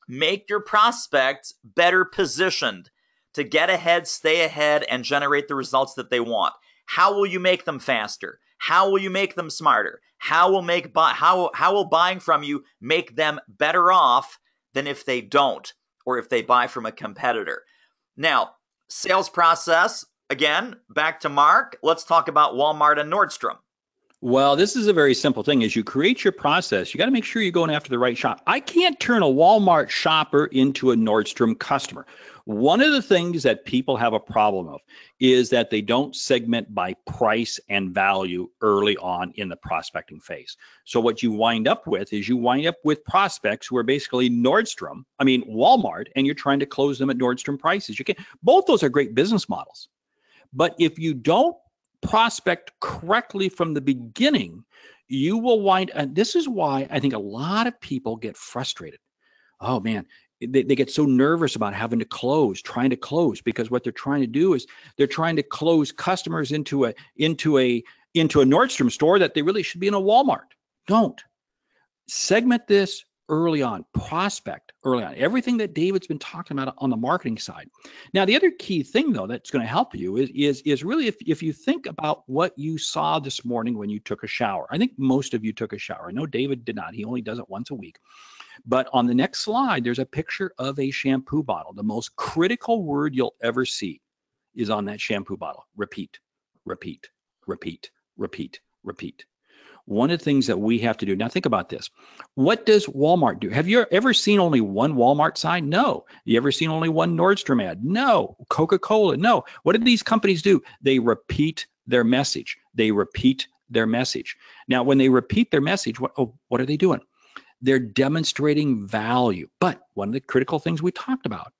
make your prospects better positioned to get ahead, stay ahead, and generate the results that they want? How will you make them faster? How will you make them smarter? How will buying from you make them better off than if they don't, or if they buy from a competitor? Now, sales process, again, back to Mark. Let's talk about Walmart and Nordstrom. Well, this is a very simple thing. As you create your process, you got to make sure you're going after the right shop. I can't turn a Walmart shopper into a Nordstrom customer. One of the things that people have a problem of is that they don't segment by price and value early on in the prospecting phase. So what you wind up with is prospects who are basically Walmart, and you're trying to close them at Nordstrom prices. Both those are great business models. But if you don't prospect correctly from the beginning, you will and this is why I think a lot of people get frustrated. Oh man, they get so nervous about trying to close, because what they're trying to do is they're trying to close customers into a Nordstrom store that they really should be in a Walmart. Don't. Segment this early on, prospect early on, everything that David's been talking about on the marketing side. Now, the other key thing, though, that's going to help you is really if you think about what you saw this morning when you took a shower. I think most of you took a shower. I know David did not. He only does it once a week. But on the next slide, there's a picture of a shampoo bottle. The most critical word you'll ever see is on that shampoo bottle. Repeat, repeat, repeat, repeat, repeat. One of the things that we have to do, now think about this. What does Walmart do? Have you ever seen only one Walmart sign? No. You ever seen only one Nordstrom ad? No. Coca-Cola? No. What do these companies do? They repeat their message. They repeat their message. Now, when they repeat their message, what are they doing? They're demonstrating value. But one of the critical things we talked about,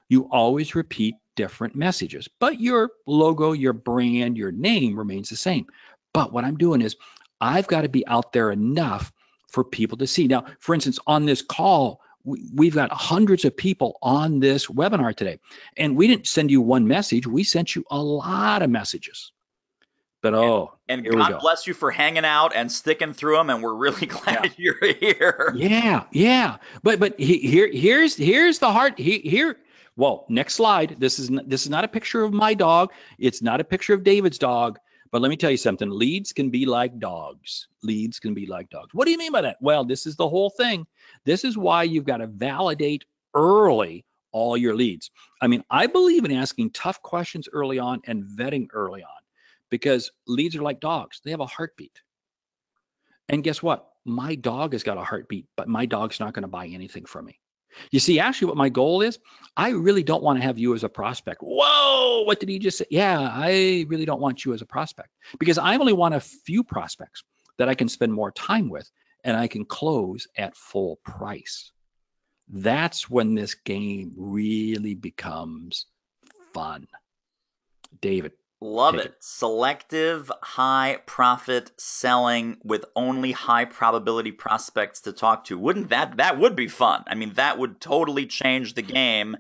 you always repeat different messages, but your logo, your brand, your name remains the same. But what I'm doing is I've got to be out there enough for people to see. Now, for instance, on this call, we've got hundreds of people on this webinar today, and we didn't send you one message. We sent you a lot of messages. But and God bless you for hanging out and sticking through them, and we're really glad you're here. Yeah. But here's the heart. Well, next slide. This is not a picture of my dog. It's not a picture of David's dog. But let me tell you something. Leads can be like dogs. Leads can be like dogs. What do you mean by that? Well, this is the whole thing. This is why you've got to validate early all your leads. I mean, I believe in asking tough questions early on and vetting early on, because leads are like dogs. They have a heartbeat. And guess what? My dog has got a heartbeat, but my dog's not going to buy anything from me. You see, actually what my goal is, I really don't want to have you as a prospect. Whoa, what did he just say? Yeah, I really don't want you as a prospect, because I only want a few prospects that I can spend more time with and I can close at full price. That's when this game really becomes fun. David. Love it. Selective, high profit selling with only high probability prospects to talk to. Wouldn't that would be fun? I mean, that would totally change the game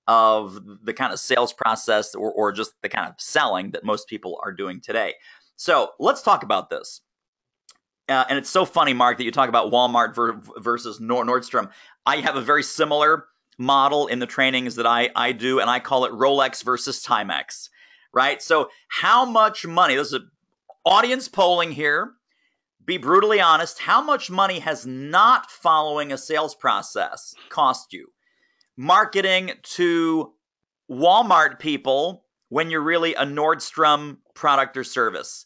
of the kind of sales process or just the kind of selling that most people are doing today. So let's talk about this. And it's so funny, Mark, that you talk about Walmart versus Nordstrom. I have a very similar model in the trainings that I do, and I call it Rolex versus Timex. Right? So how much money, this is an audience polling here, be brutally honest, how much money has not following a sales process cost you? Marketing to Walmart people when you're really a Nordstrom product or service.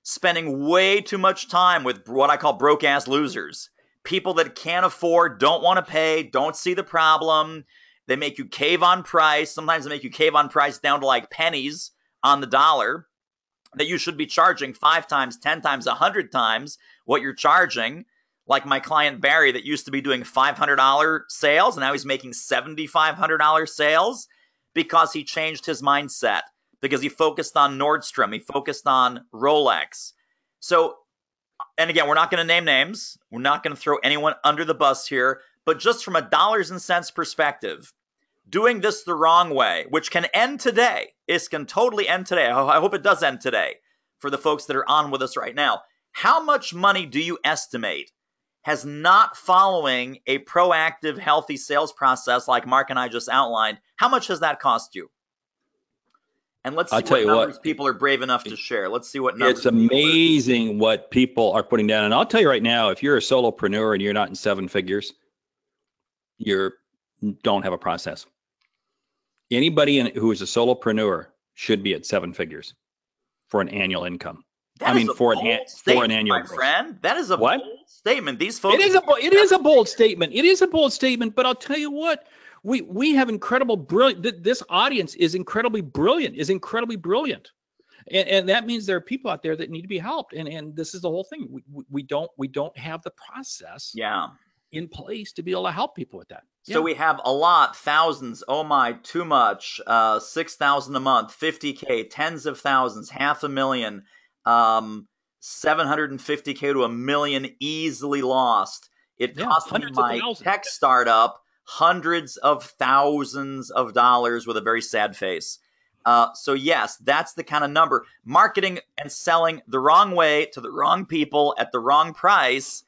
Spending way too much time with what I call broke-ass losers. People that can't afford, don't want to pay, don't see the problem. They make you cave on price. Sometimes they make you cave on price down to like pennies on the dollar, that you should be charging 5 times, 10 times, 100 times what you're charging. Like my client Barry that used to be doing $500 sales, and now he's making $7,500 sales because he changed his mindset, because he focused on Nordstrom, he focused on Rolex. So, and again, we're not going to name names. We're not going to throw anyone under the bus here, but just from a dollars and cents perspective, doing this the wrong way, which can end today. It can totally end today. I hope it does end today for the folks that are on with us right now. How much money do you estimate has not following a proactive, healthy sales process like Mark and I just outlined? How much has that cost you? And let's see what numbers people are brave enough to share. Let's see what numbers. It's amazing what people are putting down. And I'll tell you right now, if you're a solopreneur and you're not in 7 figures, you don't have a process. Anybody who is a solopreneur should be at 7 figures for an annual income. For an annual, my friend. That is a bold statement. These folks. It is a bold statement. It is a bold statement. But I'll tell you what, we have incredible brilliant. This audience is incredibly brilliant. And that means there are people out there that need to be helped. And this is the whole thing. We don't have the process in place to be able to help people with that. So we have a lot, thousands, oh my, too much, 6,000 a month, 50K, tens of thousands, $500,000, 750K to $1 million easily lost. It cost me my tech startup hundreds of thousands of dollars with a very sad face. So yes, that's the kind of number. Marketing and selling the wrong way to the wrong people at the wrong price.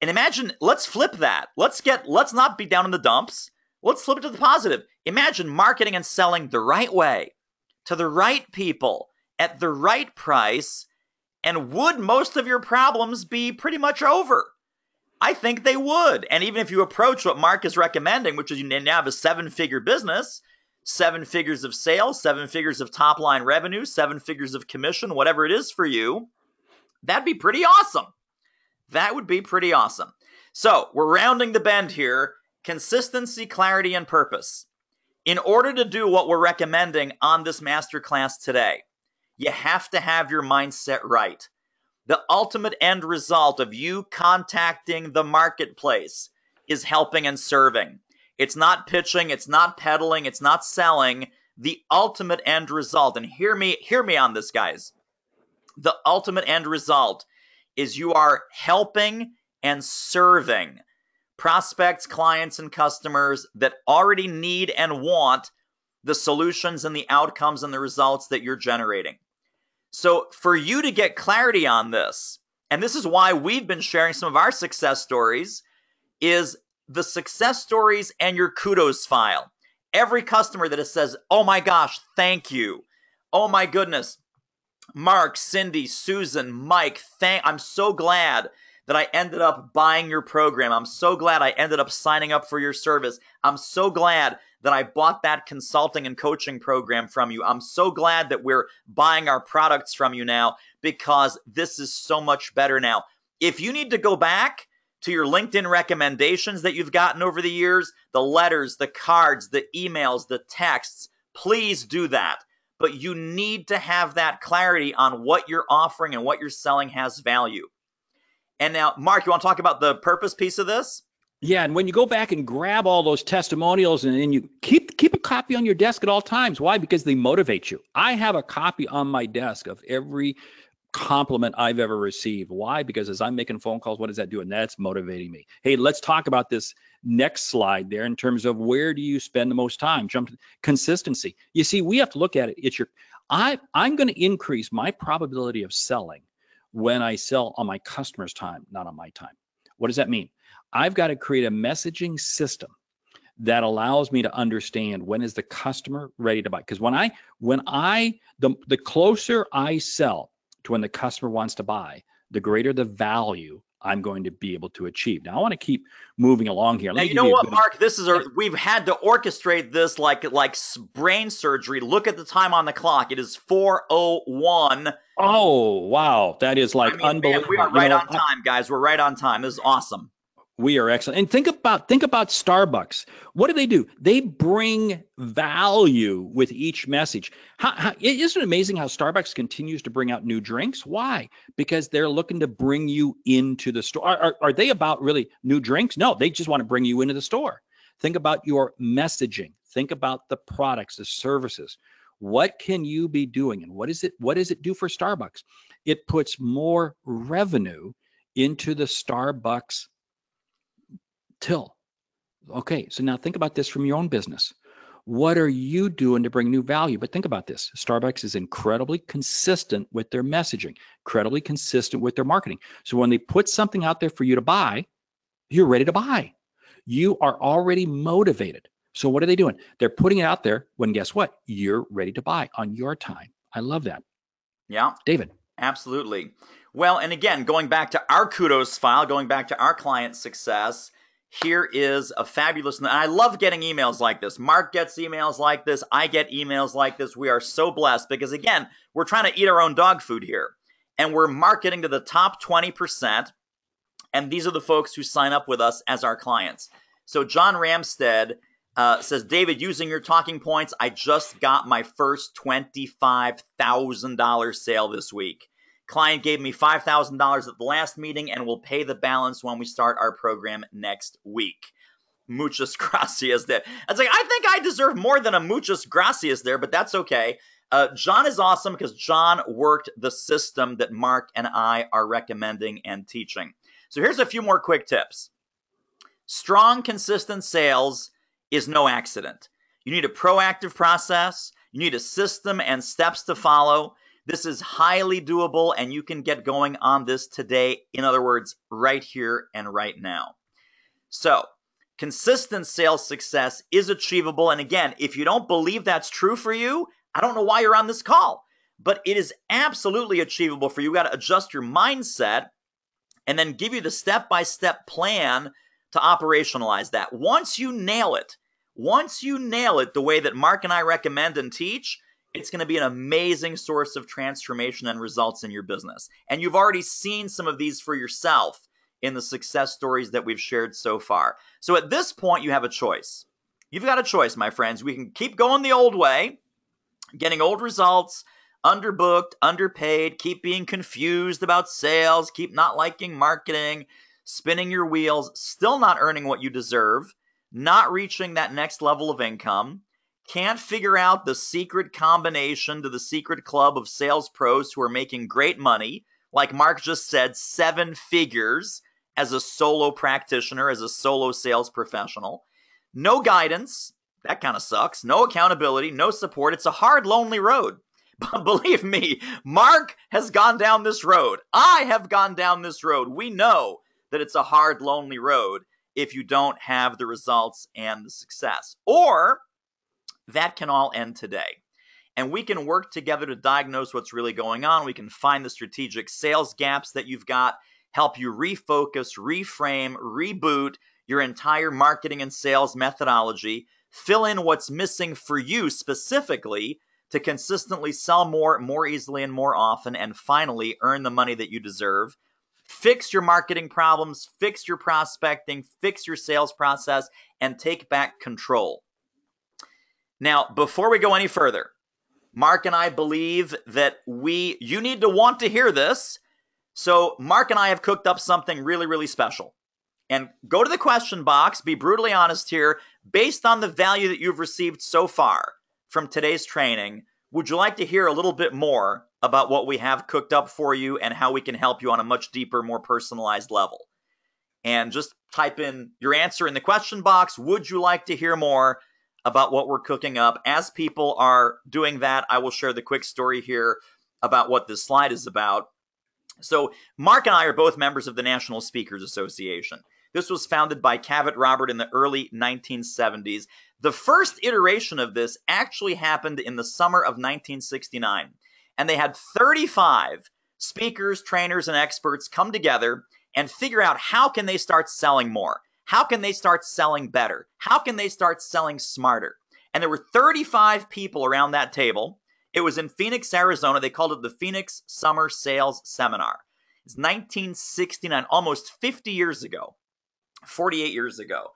And imagine, let's flip that. Let's not be down in the dumps. Let's flip it to the positive. Imagine marketing and selling the right way to the right people at the right price. And would most of your problems be pretty much over? I think they would. And even if you approach what Mark is recommending, which is you now have a 7-figure business, 7 figures of sales, 7 figures of top line revenue, 7 figures of commission, whatever it is for you, that'd be pretty awesome. That would be pretty awesome. So we're rounding the bend here. Consistency, clarity, and purpose. In order to do what we're recommending on this masterclass today, you have to have your mindset right. The ultimate end result of you contacting the marketplace is helping and serving. It's not pitching, it's not peddling, it's not selling. The ultimate end result, and hear me on this, guys. The ultimate end result is you are helping and serving prospects, clients, and customers that already need and want the solutions and the outcomes and the results that you're generating. So for you to get clarity on this, and this is why we've been sharing some of our success stories, is the success stories and your kudos file. Every customer that says, oh my gosh, thank you. Oh my goodness. Mark, Cindy, Susan, Mike, I'm so glad that I ended up buying your program. I'm so glad I ended up signing up for your service. I'm so glad that I bought that consulting and coaching program from you. I'm so glad that we're buying our products from you now because this is so much better now. If you need to go back to your LinkedIn recommendations that you've gotten over the years, the letters, the cards, the emails, the texts, please do that. But you need to have that clarity on what you're offering and what you're selling has value. And now, Mark, you want to talk about the purpose piece of this? Yeah, and when you go back and grab all those testimonials and then you keep a copy on your desk at all times. Why? Because they motivate you. I have a copy on my desk of every compliment I've ever received. Why? Because as I'm making phone calls, what does that do? And that's motivating me. Hey, let's talk about this next slide there in terms of where do you spend the most time? Consistency. You see, we have to look at it. I'm going to increase my probability of selling when I sell on my customer's time, not on my time. What does that mean? I've got to create a messaging system that allows me to understand when is the customer ready to buy. Because the closer I sell to when the customer wants to buy, the greater the value I'm going to be able to achieve. Now I want to keep moving along here. Now, you know what, Mark? We've had to orchestrate this like brain surgery. Look at the time on the clock. It is 4:01. Oh, wow. That is unbelievable. Man, we are right on time, guys. We're right on time. This is awesome. We are excellent. And think about Starbucks. What do? They bring value with each message. Isn't it amazing how Starbucks continues to bring out new drinks? Why? Because they're looking to bring you into the store. Are they about really new drinks? No, they just want to bring you into the store. Think about your messaging. Think about the products, the services. What can you be doing? And what does it do for Starbucks? It puts more revenue into the Starbucks till. Okay, so now think about this from your own business. What are you doing to bring new value? But think about this. Starbucks is incredibly consistent with their messaging, incredibly consistent with their marketing. So when they put something out there for you to buy, you're ready to buy. You are already motivated. So what are they doing? They're putting it out there when, guess what? You're ready to buy on your time. I love that. Yeah, David. absolutely. Well, and again, going back to our kudos file, going back to our client success, here is a fabulous, and I love getting emails like this. Mark gets emails like this. I get emails like this. We are so blessed because, again, we're trying to eat our own dog food here. And we're marketing to the top 20%. And these are the folks who sign up with us as our clients. So John Ramstead says, David, using your talking points, I just got my first $25,000 sale this week. Client gave me $5,000 at the last meeting and will pay the balance when we start our program next week. Muchas gracias there. I was like, I think I deserve more than a muchas gracias there, but that's okay. John is awesome because John worked the system that Mark and I are recommending and teaching. So here's a few more quick tips. Strong, consistent sales is no accident. You need a proactive process. You need a system and steps to follow. This is highly doable, and you can get going on this today. In other words, right here and right now. So, consistent sales success is achievable. And again, if you don't believe that's true for you, I don't know why you're on this call. But it is absolutely achievable for you. You got to adjust your mindset and then give you the step-by-step plan to operationalize that. Once you nail it the way that Mark and I recommend and teach, it's going to be an amazing source of transformation and results in your business. And you've already seen some of these for yourself in the success stories that we've shared so far. So at this point, you have a choice. You've got a choice, my friends. We can keep going the old way, getting old results, underbooked, underpaid, keep being confused about sales, keep not liking marketing, spinning your wheels, still not earning what you deserve, not reaching that next level of income, can't figure out the secret combination to the secret club of sales pros who are making great money, like Mark just said, 7 figures as a solo practitioner, as a solo sales professional. No guidance, that kind of sucks. No accountability, no support. It's a hard, lonely road. But believe me, Mark has gone down this road. I have gone down this road. We know that it's a hard, lonely road if you don't have the results and the success. Or that can all end today. And we can work together to diagnose what's really going on. We can find the strategic sales gaps that you've got, help you refocus, reframe, reboot your entire marketing and sales methodology, fill in what's missing for you specifically to consistently sell more easily and more often, and finally earn the money that you deserve. Fix your marketing problems, fix your prospecting, fix your sales process, and take back control. Now, before we go any further, Mark and I believe that you need to want to hear this. So Mark and I have cooked up something really, really special. And go to the question box, be brutally honest here. Based on the value that you've received so far from today's training, would you like to hear a little bit more about what we have cooked up for you and how we can help you on a much deeper, more personalized level? And just type in your answer in the question box. Would you like to hear more about what we're cooking up? As people are doing that, I will share the quick story here about what this slide is about. So Mark and I are both members of the National Speakers Association. This was founded by Cavett Robert in the early 1970s. The first iteration of this actually happened in the summer of 1969. And they had 35 speakers, trainers, and experts come together and figure out how can they start selling more? How can they start selling better? How can they start selling smarter? And there were 35 people around that table. It was in Phoenix, Arizona. They called it the Phoenix Summer Sales Seminar. It's 1969, almost 50 years ago, 48 years ago.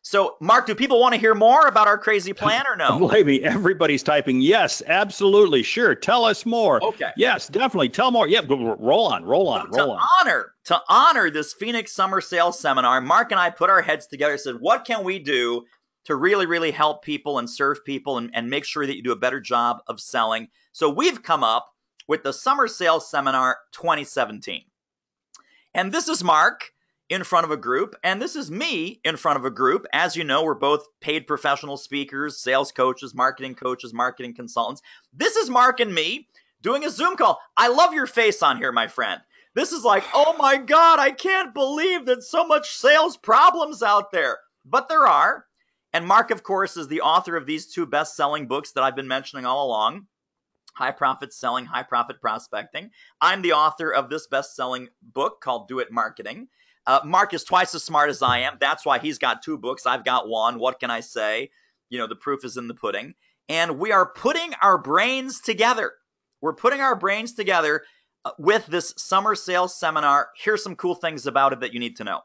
So, Mark, do people want to hear more about our crazy plan or no? Believe me, everybody's typing, yes, absolutely, sure, tell us more. Okay. Yes, definitely, tell more. Yeah, roll on. To honor this Phoenix Summer Sales Seminar, Mark and I put our heads together and said, what can we do to really, really help people and serve people and make sure that you do a better job of selling? So we've come up with the Summer Sales Seminar 2017. And this is Mark in front of a group, and this is me in front of a group. As you know, we're both paid professional speakers, sales coaches, marketing consultants. This is Mark and me doing a Zoom call. I love your face on here, my friend. This is like, oh my God, I can't believe there's so much sales problems out there. But there are. And Mark, of course, is the author of these two best-selling books that I've been mentioning all along. High Profit Selling, High Profit Prospecting. I'm the author of this best-selling book called Do It Marketing. Mark is twice as smart as I am. That's why he's got two books. I've got one. What can I say? You know, the proof is in the pudding. And we are putting our brains together. We're putting our brains together with this summer sales seminar. Here's some cool things about it that you need to know.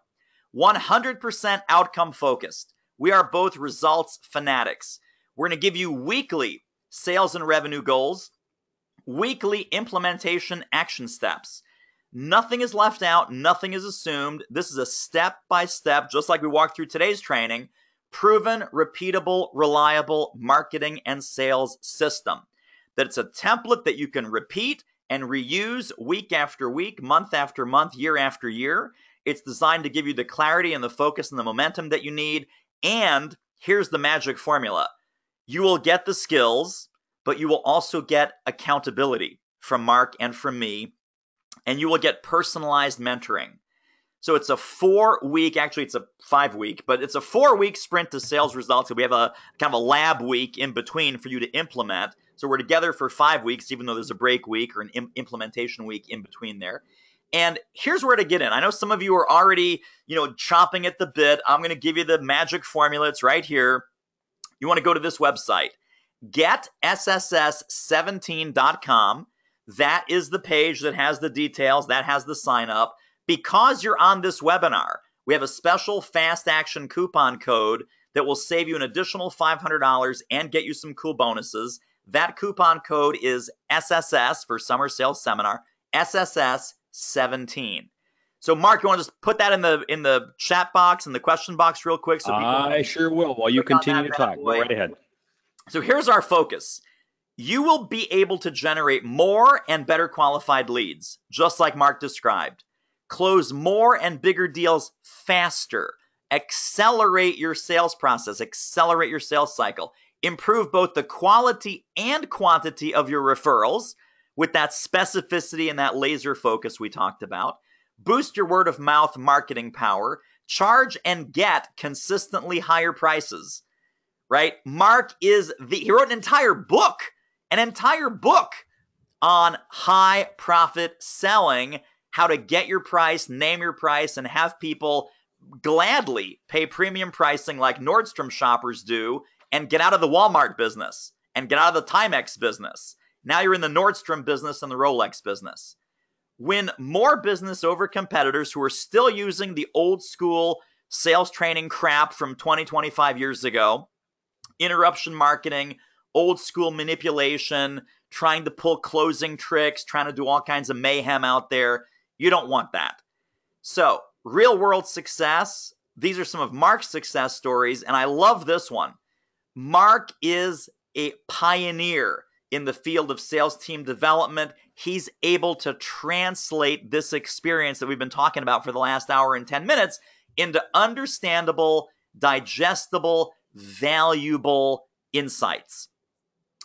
100% outcome focused. We are both results fanatics. We're going to give you weekly sales and revenue goals, weekly implementation action steps. Nothing is left out. Nothing is assumed. This is a step-by-step, just like we walked through today's training, proven, repeatable, reliable marketing and sales system. That it's a template that you can repeat and reuse week after week, month after month, year after year. It's designed to give you the clarity and the focus and the momentum that you need. And here's the magic formula. You will get the skills, but you will also get accountability from Mark and from me, and you will get personalized mentoring. So it's a 4-week, actually it's a 5-week, but it's a 4-week sprint to sales results. So we have a kind of a lab week in between for you to implement. So we're together for 5 weeks, even though there's a break week or an implementation week in between there. And here's where to get in. I know some of you are already, chomping at the bit. I'm going to give you the magic formula. It's right here. You want to go to this website, getsss17.com. That is the page that has the details, that has the sign up. Because you're on this webinar, we have a special fast action coupon code that will save you an additional $500 and get you some cool bonuses. That coupon code is SSS for Summer Sales Seminar, SSS17. So Mark, you want to just put that in the chat box, in the question box real quick? So people I sure will while you continue to talk. Go right ahead. So here's our focus. You will be able to generate more and better qualified leads, just like Mark described. Close more and bigger deals faster. Accelerate your sales process. Accelerate your sales cycle. Improve both the quality and quantity of your referrals with that specificity and that laser focus we talked about. Boost your word of mouth marketing power. Charge and get consistently higher prices. Right? Mark he wrote an entire book on high profit selling, how to get your price, name your price, and have people gladly pay premium pricing like Nordstrom shoppers do and get out of the Walmart business and get out of the Timex business. Now you're in the Nordstrom business and the Rolex business. Win more business over competitors who are still using the old school sales training crap from 20, 25 years ago. Interruption marketing, old school manipulation, trying to pull closing tricks, trying to do all kinds of mayhem out there. You don't want that. So, real world success. These are some of Mark's success stories, and I love this one. Mark is a pioneer in the field of sales team development. He's able to translate this experience that we've been talking about for the last hour and 10 minutes into understandable, digestible, valuable insights.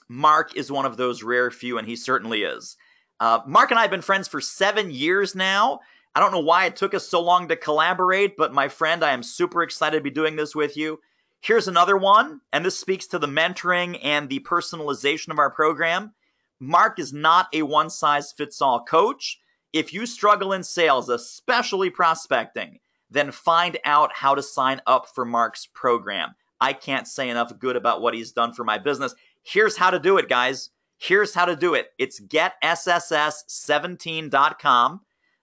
Mark is one of those rare few, and he certainly is. Mark and I have been friends for 7 years now. I don't know why it took us so long to collaborate, but my friend, I am super excited to be doing this with you. Here's another one, and this speaks to the mentoring and the personalization of our program. Mark is not a one-size-fits-all coach. If you struggle in sales, especially prospecting, then find out how to sign up for Mark's program. I can't say enough good about what he's done for my business. Here's how to do it, guys. Here's how to do it. It's getsss17.com.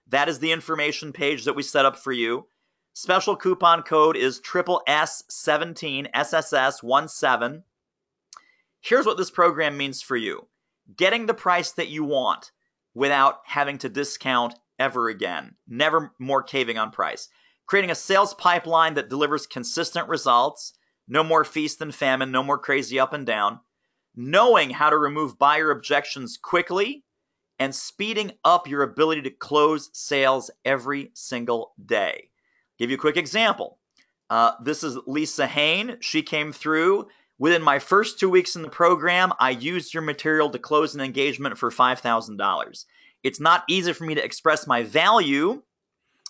That is the information page that we set up for you. Special coupon code is SSS17, SSS17. Here's what this program means for you. Getting the price that you want without having to discount ever again. Never more caving on price. Creating a sales pipeline that delivers consistent results. No more feast and famine. No more crazy up and down. Knowing how to remove buyer objections quickly and speeding up your ability to close sales every single day. Give you a quick example. This is Lisa Hain. She came through. Within my first 2 weeks in the program, I used your material to close an engagement for $5,000. It's not easy for me to express my value.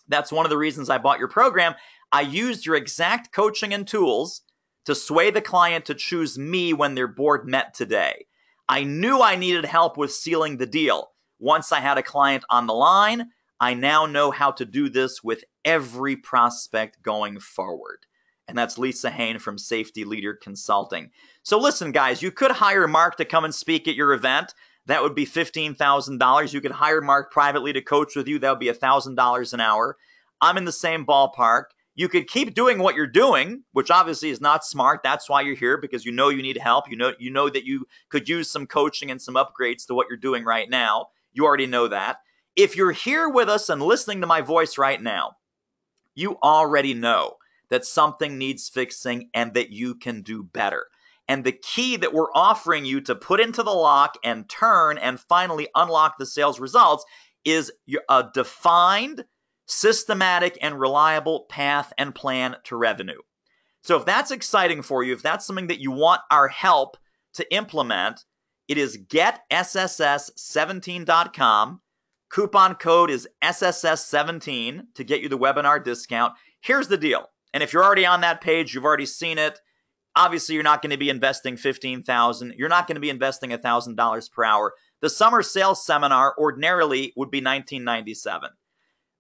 That's one of the reasons I bought your program. I used your exact coaching and tools to sway the client to choose me when their board met today. I knew I needed help with sealing the deal. Once I had a client on the line, I now know how to do this with every prospect going forward. And that's Lisa Hain from Safety Leader Consulting. So listen, guys, you could hire Mark to come and speak at your event. That would be $15,000. You could hire Mark privately to coach with you. That would be $1,000 an hour. I'm in the same ballpark. You could keep doing what you're doing, which obviously is not smart. That's why you're here, because you know you need help. You know that you could use some coaching and some upgrades to what you're doing right now. You already know that. If you're here with us and listening to my voice right now, you already know that something needs fixing and that you can do better. And the key that we're offering you to put into the lock and turn and finally unlock the sales results is a defined, systematic, and reliable path and plan to revenue. So if that's exciting for you, if that's something that you want our help to implement, it is getsss17.com. Coupon code is SSS17 to get you the webinar discount. Here's the deal. And if you're already on that page, you've already seen it. Obviously, you're not going to be investing $15,000. You're not going to be investing $1,000 per hour. The summer sales seminar ordinarily would be $1997.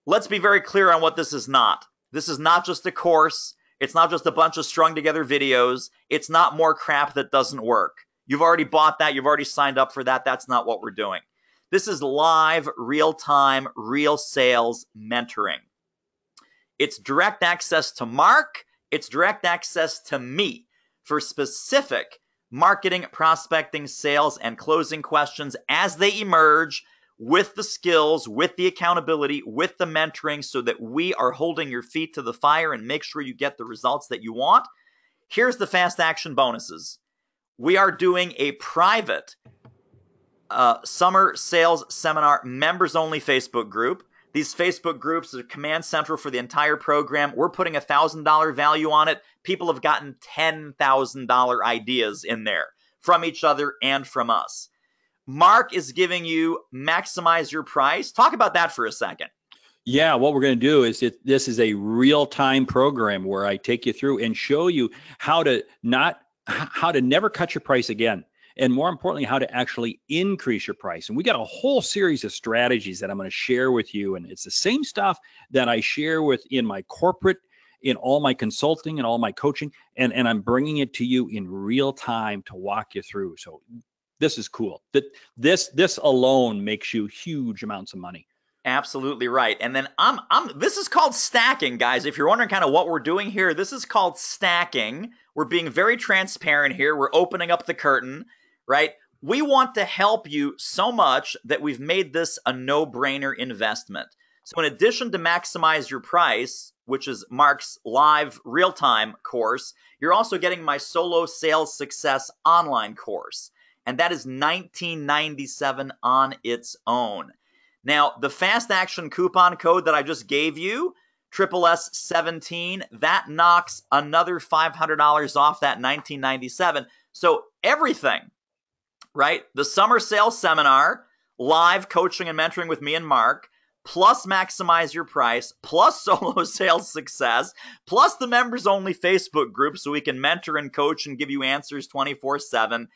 Let's be very clear on what this is not. This is not just a course. It's not just a bunch of strung together videos. It's not more crap that doesn't work. You've already bought that. You've already signed up for that. That's not what we're doing. This is live, real-time, real sales mentoring. It's direct access to Mark. It's direct access to me for specific marketing, prospecting, sales, and closing questions as they emerge, with the skills, with the accountability, with the mentoring, so that we are holding your feet to the fire and make sure you get the results that you want. Here's the fast action bonuses. We are doing a private summer sales seminar members only Facebook group. These Facebook groups are command central for the entire program. We're putting $1,000 value on it. People have gotten $10,000 ideas in there from each other and from us. Mark is giving you maximize your price. Talk about that for a second. Yeah, what we're going to do is this is a real-time program where I take you through and show you how to never cut your price again. And more importantly, how to actually increase your price. And we got a whole series of strategies that I'm going to share with you. And it's the same stuff that I share in my corporate, in all my consulting and all my coaching. And I'm bringing it to you in real time to walk you through. So this is cool. This alone makes you huge amounts of money. Absolutely right. And then this is called stacking, guys. If you're wondering kind of what we're doing here, this is called stacking. We're being very transparent here. We're opening up the curtain, right? We want to help you so much that we've made this a no-brainer investment. So in addition to maximize your price, which is Mark's live real-time course, you're also getting my solo sales success online course. And that is $1997 on its own. Now, the fast action coupon code that I just gave you, SSS17, that knocks another $500 off that $1997. So everything, right? The summer sales seminar, live coaching and mentoring with me and Mark, plus maximize your price, plus solo sales success, plus the members only Facebook group so we can mentor and coach and give you answers 24/7.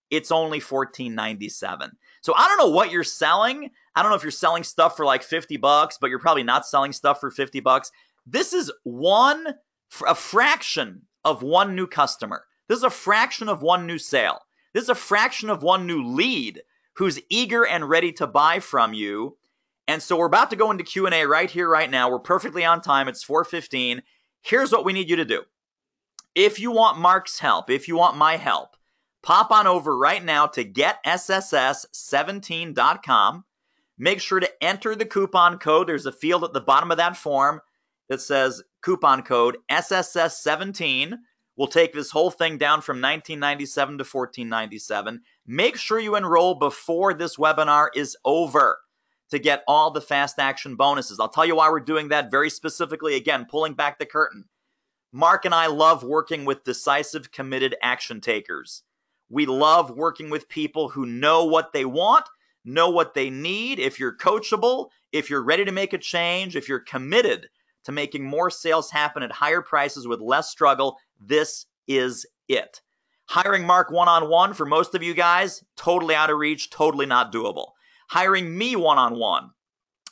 It's only $14.97. So I don't know what you're selling. I don't know if you're selling stuff for like $50, but you're probably not selling stuff for $50. This is a fraction of one new customer. This is a fraction of one new sale. This is a fraction of one new lead who's eager and ready to buy from you. And so we're about to go into Q&A right here, right now. We're perfectly on time. It's 4:15. Here's what we need you to do. If you want Mark's help, if you want my help, pop on over right now to getsss17.com. Make sure to enter the coupon code. There's a field at the bottom of that form that says coupon code SSS17. We'll take this whole thing down from $1997 to $14.97. Make sure you enroll before this webinar is over. to get all the fast action bonuses. I'll tell you why we're doing that very specifically. Again, pulling back the curtain. Mark and I love working with decisive, committed action takers. We love working with people who know what they want, know what they need. If you're coachable, if you're ready to make a change, if you're committed to making more sales happen at higher prices with less struggle, this is it. Hiring Mark one-on-one for most of you guys, totally out of reach, totally not doable. Hiring me one-on-one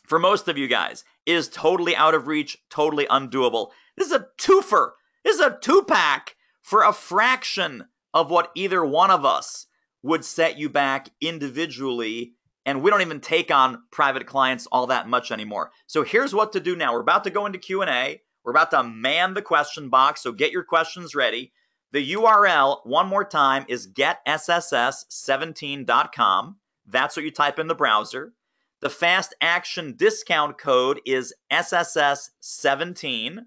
for most of you guys is totally out of reach, totally undoable. This is a twofer. This is a two-pack for a fraction of what either one of us would set you back individually. And we don't even take on private clients all that much anymore. So here's what to do now. We're about to go into Q&A. We're about to man the question box, so get your questions ready. The URL, one more time, is getsss17.com. That's what you type in the browser. The fast action discount code is SSS17.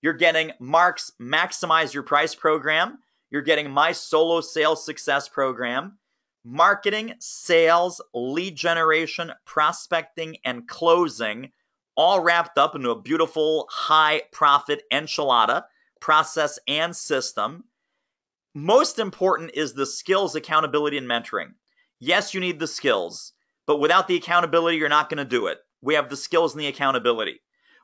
You're getting Mark's Maximize Your Price program. You're getting my solo sales success program. Marketing, sales, lead generation, prospecting, and closing, all wrapped up into a beautiful high profit enchilada process and system. Most important is the skills, accountability, and mentoring. Yes, you need the skills, but without the accountability, you're not going to do it. We have the skills and the accountability.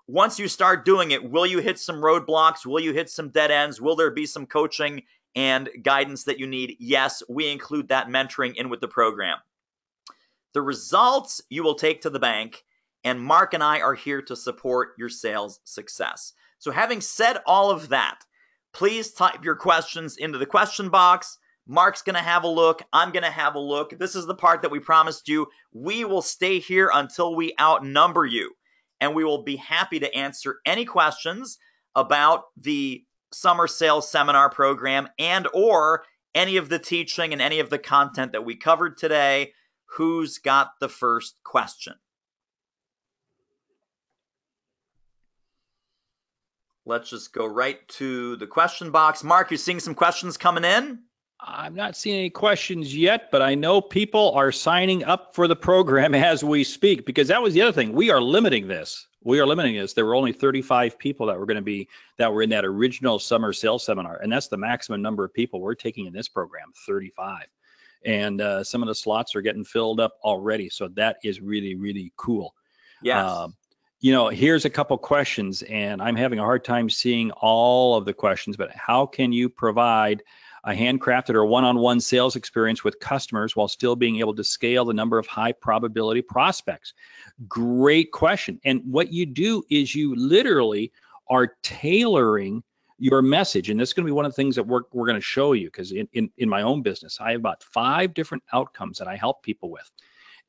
Once you start doing it, will you hit some roadblocks? Will you hit some dead ends? Will there be some coaching and guidance that you need? Yes, we include that mentoring in with the program. The results you will take to the bank, and Mark and I are here to support your sales success. So having said all of that, please type your questions into the question box. Mark's going to have a look. I'm going to have a look. This is the part that we promised you. We will stay here until we outnumber you, and we will be happy to answer any questions about the Summer Sales Seminar program and or any of the teaching and any of the content that we covered today. Who's got the first question? Let's just go right to the question box. Mark, you're seeing some questions coming in? I'm not seeing any questions yet, but I know people are signing up for the program as we speak, because that was the other thing. We are limiting this. There were only 35 people that were in that original summer sales seminar. And that's the maximum number of people we're taking in this program, 35. And some of the slots are getting filled up already. So that is really, really cool. Yes. Here's a couple questions, and I'm having a hard time seeing all of the questions, but how can you provide a handcrafted or one-on-one sales experience with customers while still being able to scale the number of high probability prospects? Great question. And what you do is you literally are tailoring your message. And this is going to be one of the things that we're going to show you, because in my own business, I have about 5 different outcomes that I help people with.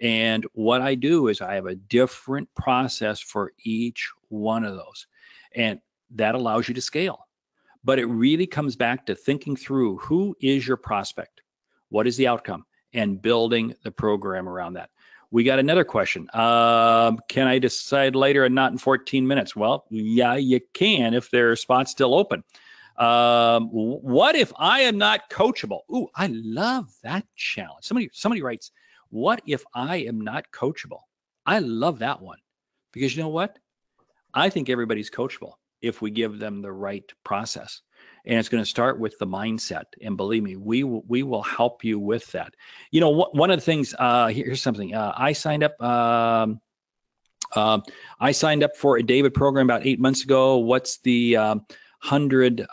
And what I do is I have a different process for each one of those. And that allows you to scale. But it really comes back to thinking through who is your prospect, what is the outcome, and building the program around that. We got another question. Can I decide later and not in 14 minutes? Well, yeah, you can if there are spots still open. What if I am not coachable? Ooh, I love that challenge. Somebody writes, what if I am not coachable? I love that one, because you know what? I think everybody's coachable if we give them the right process. And it's going to start with the mindset. And believe me, we will help you with that. One of the things, here's something. I signed up for a David program about 8 months ago. What's the 100?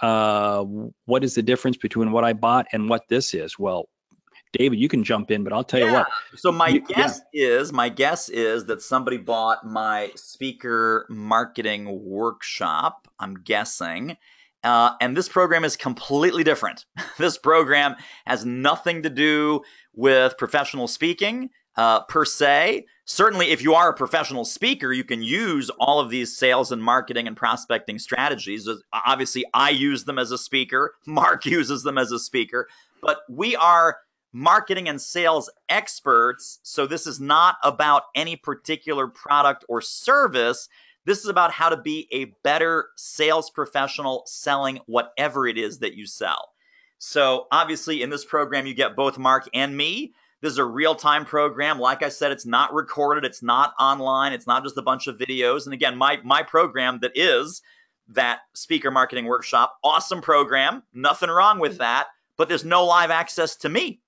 What is the difference between what I bought and what this is? Well, David, you can jump in, but I'll tell you what. So my guess is that somebody bought my speaker marketing workshop, I'm guessing. And this program is completely different. This program has nothing to do with professional speaking per se. Certainly, if you are a professional speaker, you can use all of these sales and marketing and prospecting strategies. Obviously, I use them as a speaker. Mark uses them as a speaker. But we are marketing and sales experts. So this is not about any particular product or service. This is about how to be a better sales professional selling whatever it is that you sell. So obviously in this program, you get both Mark and me. This is a real-time program. Like I said, it's not recorded. It's not online. It's not just a bunch of videos. And again, my program that is that speaker marketing workshop, awesome program. Nothing wrong with that. But there's no live access to me.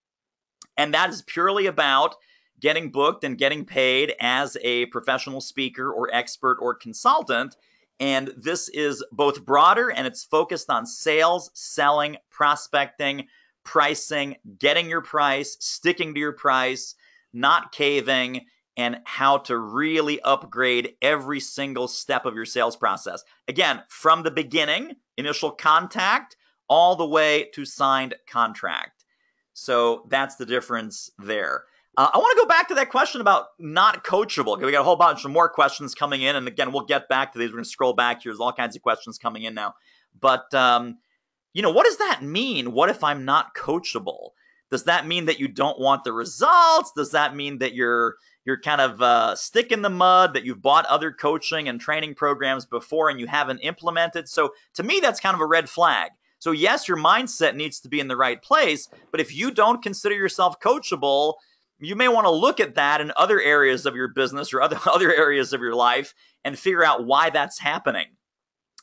And that is purely about getting booked and getting paid as a professional speaker or expert or consultant. And this is both broader and it's focused on sales, selling, prospecting, pricing, getting your price, sticking to your price, not caving, and how to really upgrade every single step of your sales process. Again, from the beginning, initial contact, all the way to signed contract. So that's the difference there. I want to go back to that question about not coachable. We got a whole bunch of more questions coming in. And again, we'll get back to these. We're going to scroll back here. There's all kinds of questions coming in now. But, what does that mean? What if I'm not coachable? Does that mean that you don't want the results? Does that mean that you're kind of stick in the mud, that you've bought other coaching and training programs before and you haven't implemented? So to me, that's kind of a red flag. So yes, your mindset needs to be in the right place. But if you don't consider yourself coachable, you may want to look at that in other areas of your business or other areas of your life and figure out why that's happening.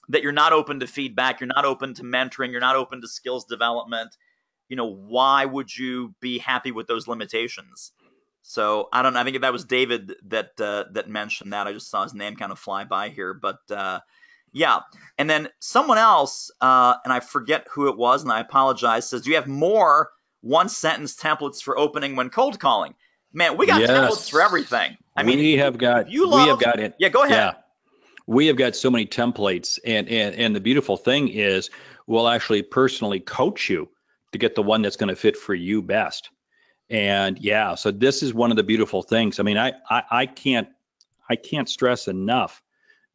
That you're not open to feedback, you're not open to mentoring, you're not open to skills development. Why would you be happy with those limitations? So I don't know. I think that was David that mentioned that. I just saw his name kind of fly by here, but yeah. And then someone else, and I forget who it was, and I apologize, says, do you have more one-sentence templates for opening when cold calling? Man, we got templates for everything. I mean, we have got it. Yeah, go ahead. Yeah. We have got so many templates, and the beautiful thing is we'll actually personally coach you to get the one that's going to fit for you best. And yeah, so this is one of the beautiful things. I mean, I can't stress enough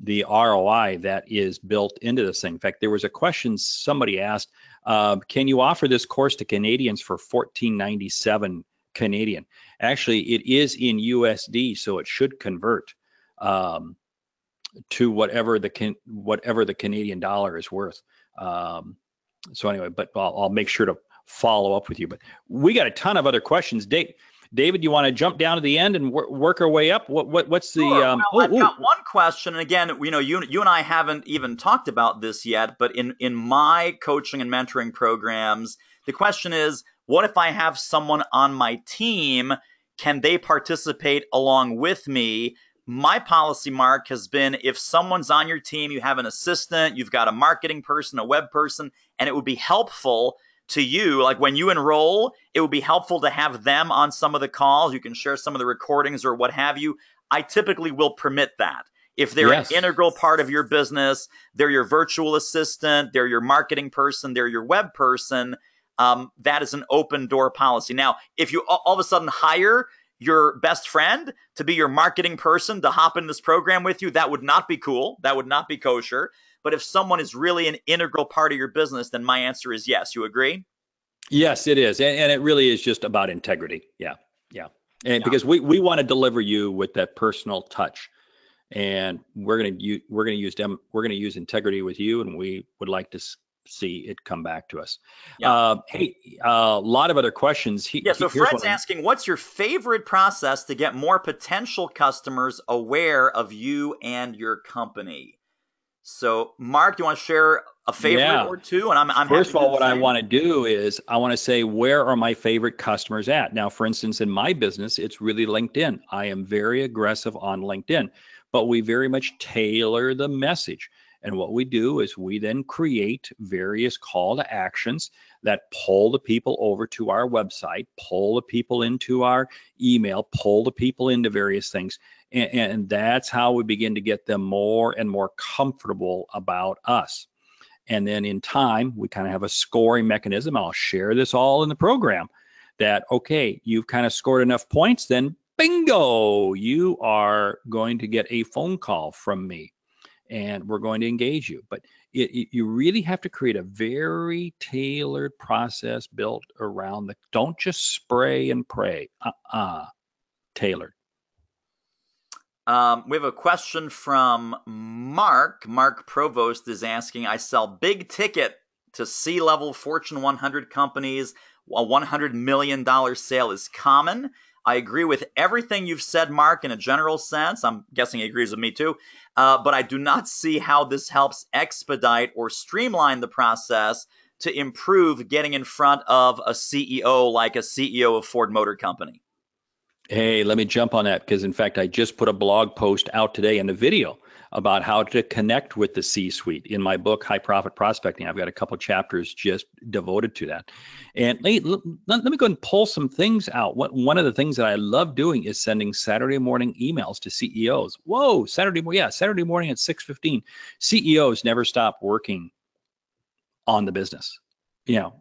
the ROI that is built into this thing. In fact, there was a question somebody asked, can you offer this course to Canadians for $14.97 Canadian? Actually, it is in USD, so it should convert to whatever the Canadian dollar is worth. So anyway, but I'll make sure to follow up with you. But we got a ton of other questions. David, you want to jump down to the end and work our way up? What's the? Sure. I've got one question, and again, you and I haven't even talked about this yet. But in my coaching and mentoring programs, the question is, what if I have someone on my team? Can they participate along with me? My policy, Mark, has been if someone's on your team, you have an assistant, you've got a marketing person, a web person, and it would be helpful to you, like when you enroll, it would be helpful to have them on some of the calls. You can share some of the recordings or what have you. I typically will permit that. If they're an integral part of your business, they're your virtual assistant, they're your marketing person, they're your web person, that is an open door policy. Now, if you all of a sudden hire your best friend to be your marketing person to hop in this program with you, that would not be cool. That would not be kosher. But if someone is really an integral part of your business, then my answer is yes. You agree? Yes, it is. And it really is just about integrity. Yeah. And because we want to deliver you with that personal touch, and we're going to use integrity with you, and we would like to see it come back to us. Hey, a lot of other questions. So Fred's asking, what's your favorite process to get more potential customers aware of you and your company? So, Mark, do you want to share a favorite or two? And I'm first of all, what I want to do is I want to say, where are my favorite customers at? Now, for instance, in my business, it's really LinkedIn. I am very aggressive on LinkedIn, but we very much tailor the message. And what we do is we then create various call to actions that pull the people over to our website, pull the people into our email, pull the people into various things. And that's how we begin to get them more and more comfortable about us. And then in time, we kind of have a scoring mechanism. I'll share this all in the program that, okay, you've kind of scored enough points, then bingo, you are going to get a phone call from me. And we're going to engage you. But you really have to create a very tailored process built around don't just spray and pray. Tailored. We have a question from Mark. Mark Provost is asking, I sell big ticket to C-level Fortune 100 companies. a $100 million sale is common. I agree with everything you've said, Mark, in a general sense. I'm guessing he agrees with me too. But I do not see how this helps expedite or streamline the process to improve getting in front of a CEO like a CEO of Ford Motor Company. Hey, let me jump on that because, in fact, I just put a blog post out today and a video about how to connect with the C-suite in my book, High Profit Prospecting. I've got a couple chapters just devoted to that. And let me go and pull some things out. One of the things that I love doing is sending Saturday morning emails to CEOs. Whoa, Saturday morning at 6:15. CEOs never stop working on the business.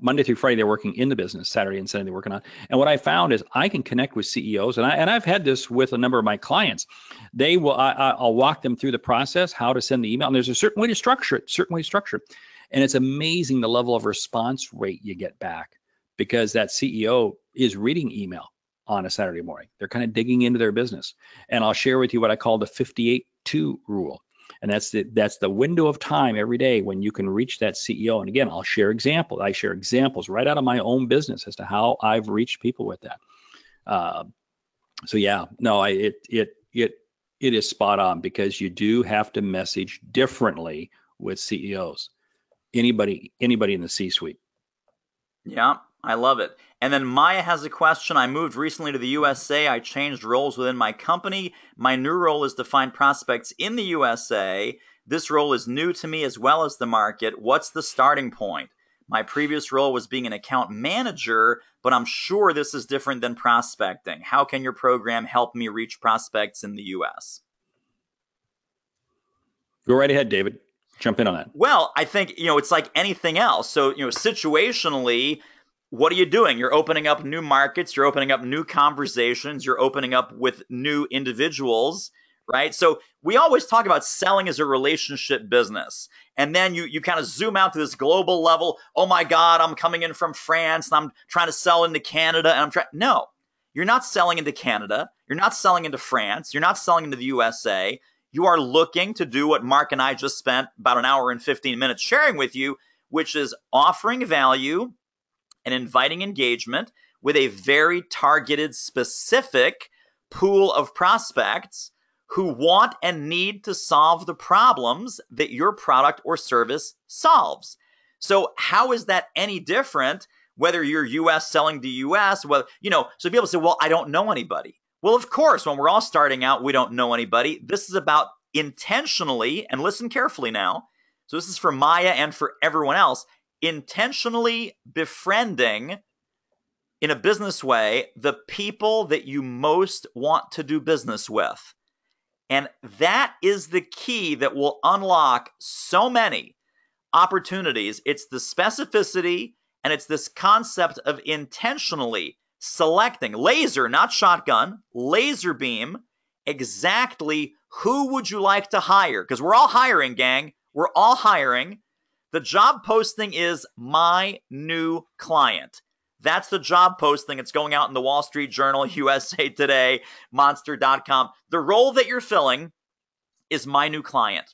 Monday through Friday, they're working in the business. Saturday and Sunday, they're working on. And what I found is I can connect with CEOs, and I've had this with a number of my clients. I'll walk them through the process, how to send the email. And there's a certain way to structure it, And it's amazing the level of response rate you get back because that CEO is reading email on a Saturday morning. They're kind of digging into their business. And I'll share with you what I call the 58-2 rule. And that's the window of time every day when you can reach that CEO. And again, I'll share examples. I share examples right out of my own business as to how I've reached people with that. It is spot on because you do have to message differently with CEOs. Anybody in the C-suite. Yeah, I love it. And then Maya has a question. I moved recently to the USA. I changed roles within my company. My new role is to find prospects in the USA. This role is new to me as well as the market. What's the starting point? My previous role was being an account manager, but I'm sure this is different than prospecting. How can your program help me reach prospects in the US? Go right ahead, David. Jump in on that. Well, I think, it's like anything else. So, situationally, what are you doing? You're opening up new markets. You're opening up new conversations. You're opening up with new individuals, right? So we always talk about selling as a relationship business. And then you kind of zoom out to this global level. Oh my God, I'm coming in from France and I'm trying to sell into Canada. And no, you're not selling into Canada. You're not selling into France. You're not selling into the USA. You are looking to do what Mark and I just spent about an hour and 15 minutes sharing with you, which is offering value and inviting engagement with a very targeted, specific pool of prospects who want and need to solve the problems that your product or service solves. So how is that any different whether you're US selling to US? Well, so people say, well, I don't know anybody. Well, of course, when we're all starting out, we don't know anybody. This is about intentionally, and listen carefully now. So this is for Maya and for everyone else, intentionally befriending in a business way the people that you most want to do business with. And that is the key that will unlock so many opportunities. It's the specificity and it's this concept of intentionally selecting, laser, not shotgun, laser beam, exactly who would you like to hire? Because we're all hiring, gang. We're all hiring. The job posting is my new client. That's the job posting. It's going out in the Wall Street Journal, USA Today, Monster.com. The role that you're filling is my new client.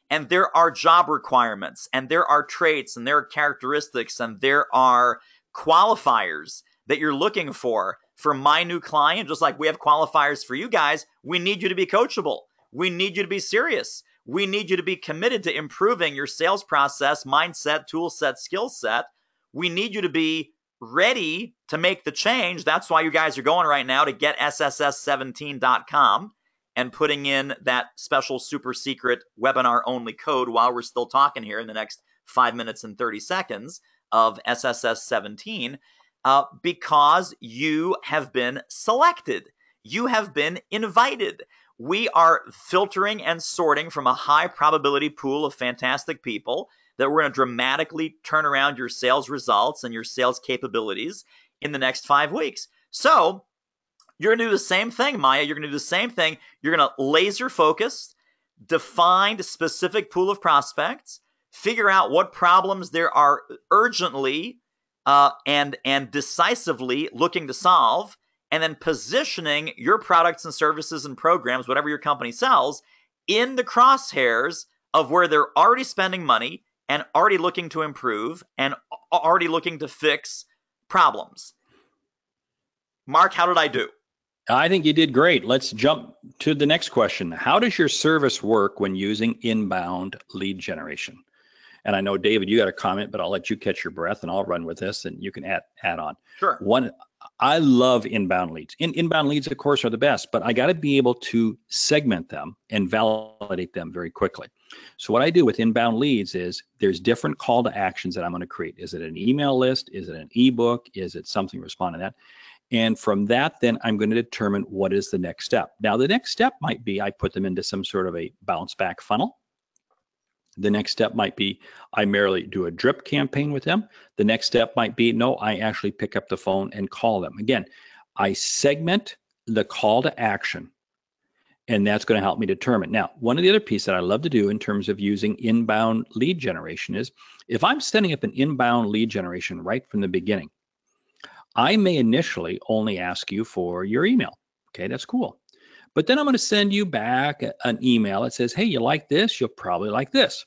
And there are job requirements, and there are traits, and there are characteristics, and there are qualifiers that you're looking for my new client. Just like we have qualifiers for you guys, we need you to be coachable. We need you to be serious. We need you to be committed to improving your sales process, mindset, tool set, skill set. We need you to be ready to make the change. That's why you guys are going right now to GetSSS17.com and putting in that special super secret webinar only code while we're still talking here in the next 5 minutes and 30 seconds of SSS17 because you have been selected. You have been invited. We are filtering and sorting from a high probability pool of fantastic people that we're going to dramatically turn around your sales results and your sales capabilities in the next 5 weeks. So you're going to do the same thing, Maya. You're going to do the same thing. You're going to laser focus, define a specific pool of prospects, figure out what problems there are urgently and decisively looking to solve, and then positioning your products and services and programs, whatever your company sells, in the crosshairs of where they're already spending money and already looking to improve and already looking to fix problems. Mark, how did I do? I think you did great. Let's jump to the next question. How does your service work when using inbound lead generation? And I know, David, you got a comment, but I'll let you catch your breath and I'll run with this and you can add on. Sure. One, I love inbound leads. Inbound leads, of course, are the best, but I got to be able to segment them and validate them very quickly. So what I do with inbound leads is there's different call to actions that I'm going to create. Is it an email list? Is it an ebook? Is it something responding to that? And from that, then I'm going to determine what is the next step. Now, the next step might be I put them into some sort of a bounce back funnel. The next step might be I merely do a drip campaign with them. The next step might be, no, I actually pick up the phone and call them. Again, I segment the call to action, and that's going to help me determine. Now, one of the other pieces that I love to do in terms of using inbound lead generation is if I'm setting up an inbound lead generation right from the beginning, I may initially only ask you for your email. Okay, that's cool. But then I'm going to send you back an email that says, hey, you like this? You'll probably like this.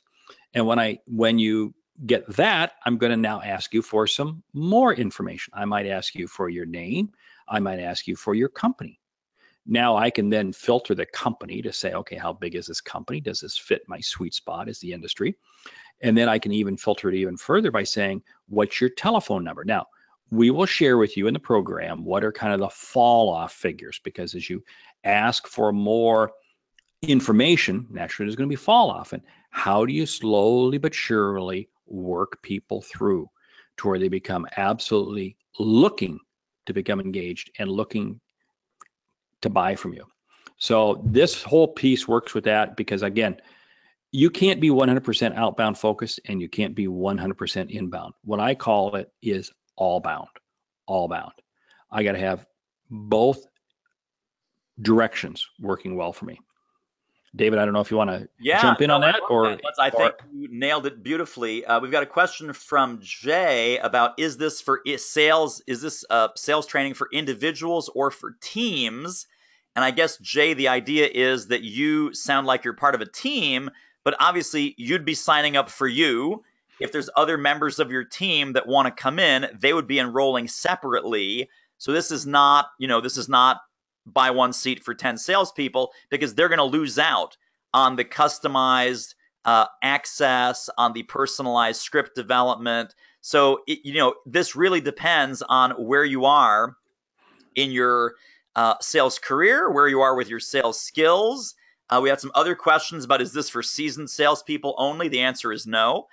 And when you get that, I'm going to now ask you for some more information. I might ask you for your name. I might ask you for your company. Now I can then filter the company to say, okay, how big is this company? Does this fit my sweet spot as the industry? And then I can even filter it even further by saying, what's your telephone number? Now, we will share with you in the program what are kind of the fall off figures, because as you ask for more information, naturally there's going to be fall off. And how do you slowly but surely work people through to where they become absolutely looking to become engaged and looking to buy from you? So this whole piece works with that, because again, you can't be 100% outbound focused and you can't be 100% inbound. What I call it is all bound. I got to have both directions working well for me. David, I don't know if you want to jump in on that, or I think you nailed it beautifully. We've got a question from Jay about, is this for sales? Is this sales training for individuals or for teams? And I guess, Jay, the idea is that you sound like you're part of a team, but obviously you'd be signing up for you. If there's other members of your team that want to come in, they would be enrolling separately. So this is not buy one seat for 10 salespeople, because they're going to lose out on the customized access, on the personalized script development. So, this really depends on where you are in your sales career, where you are with your sales skills. We had some other questions about, is this for seasoned salespeople only? The answer is no.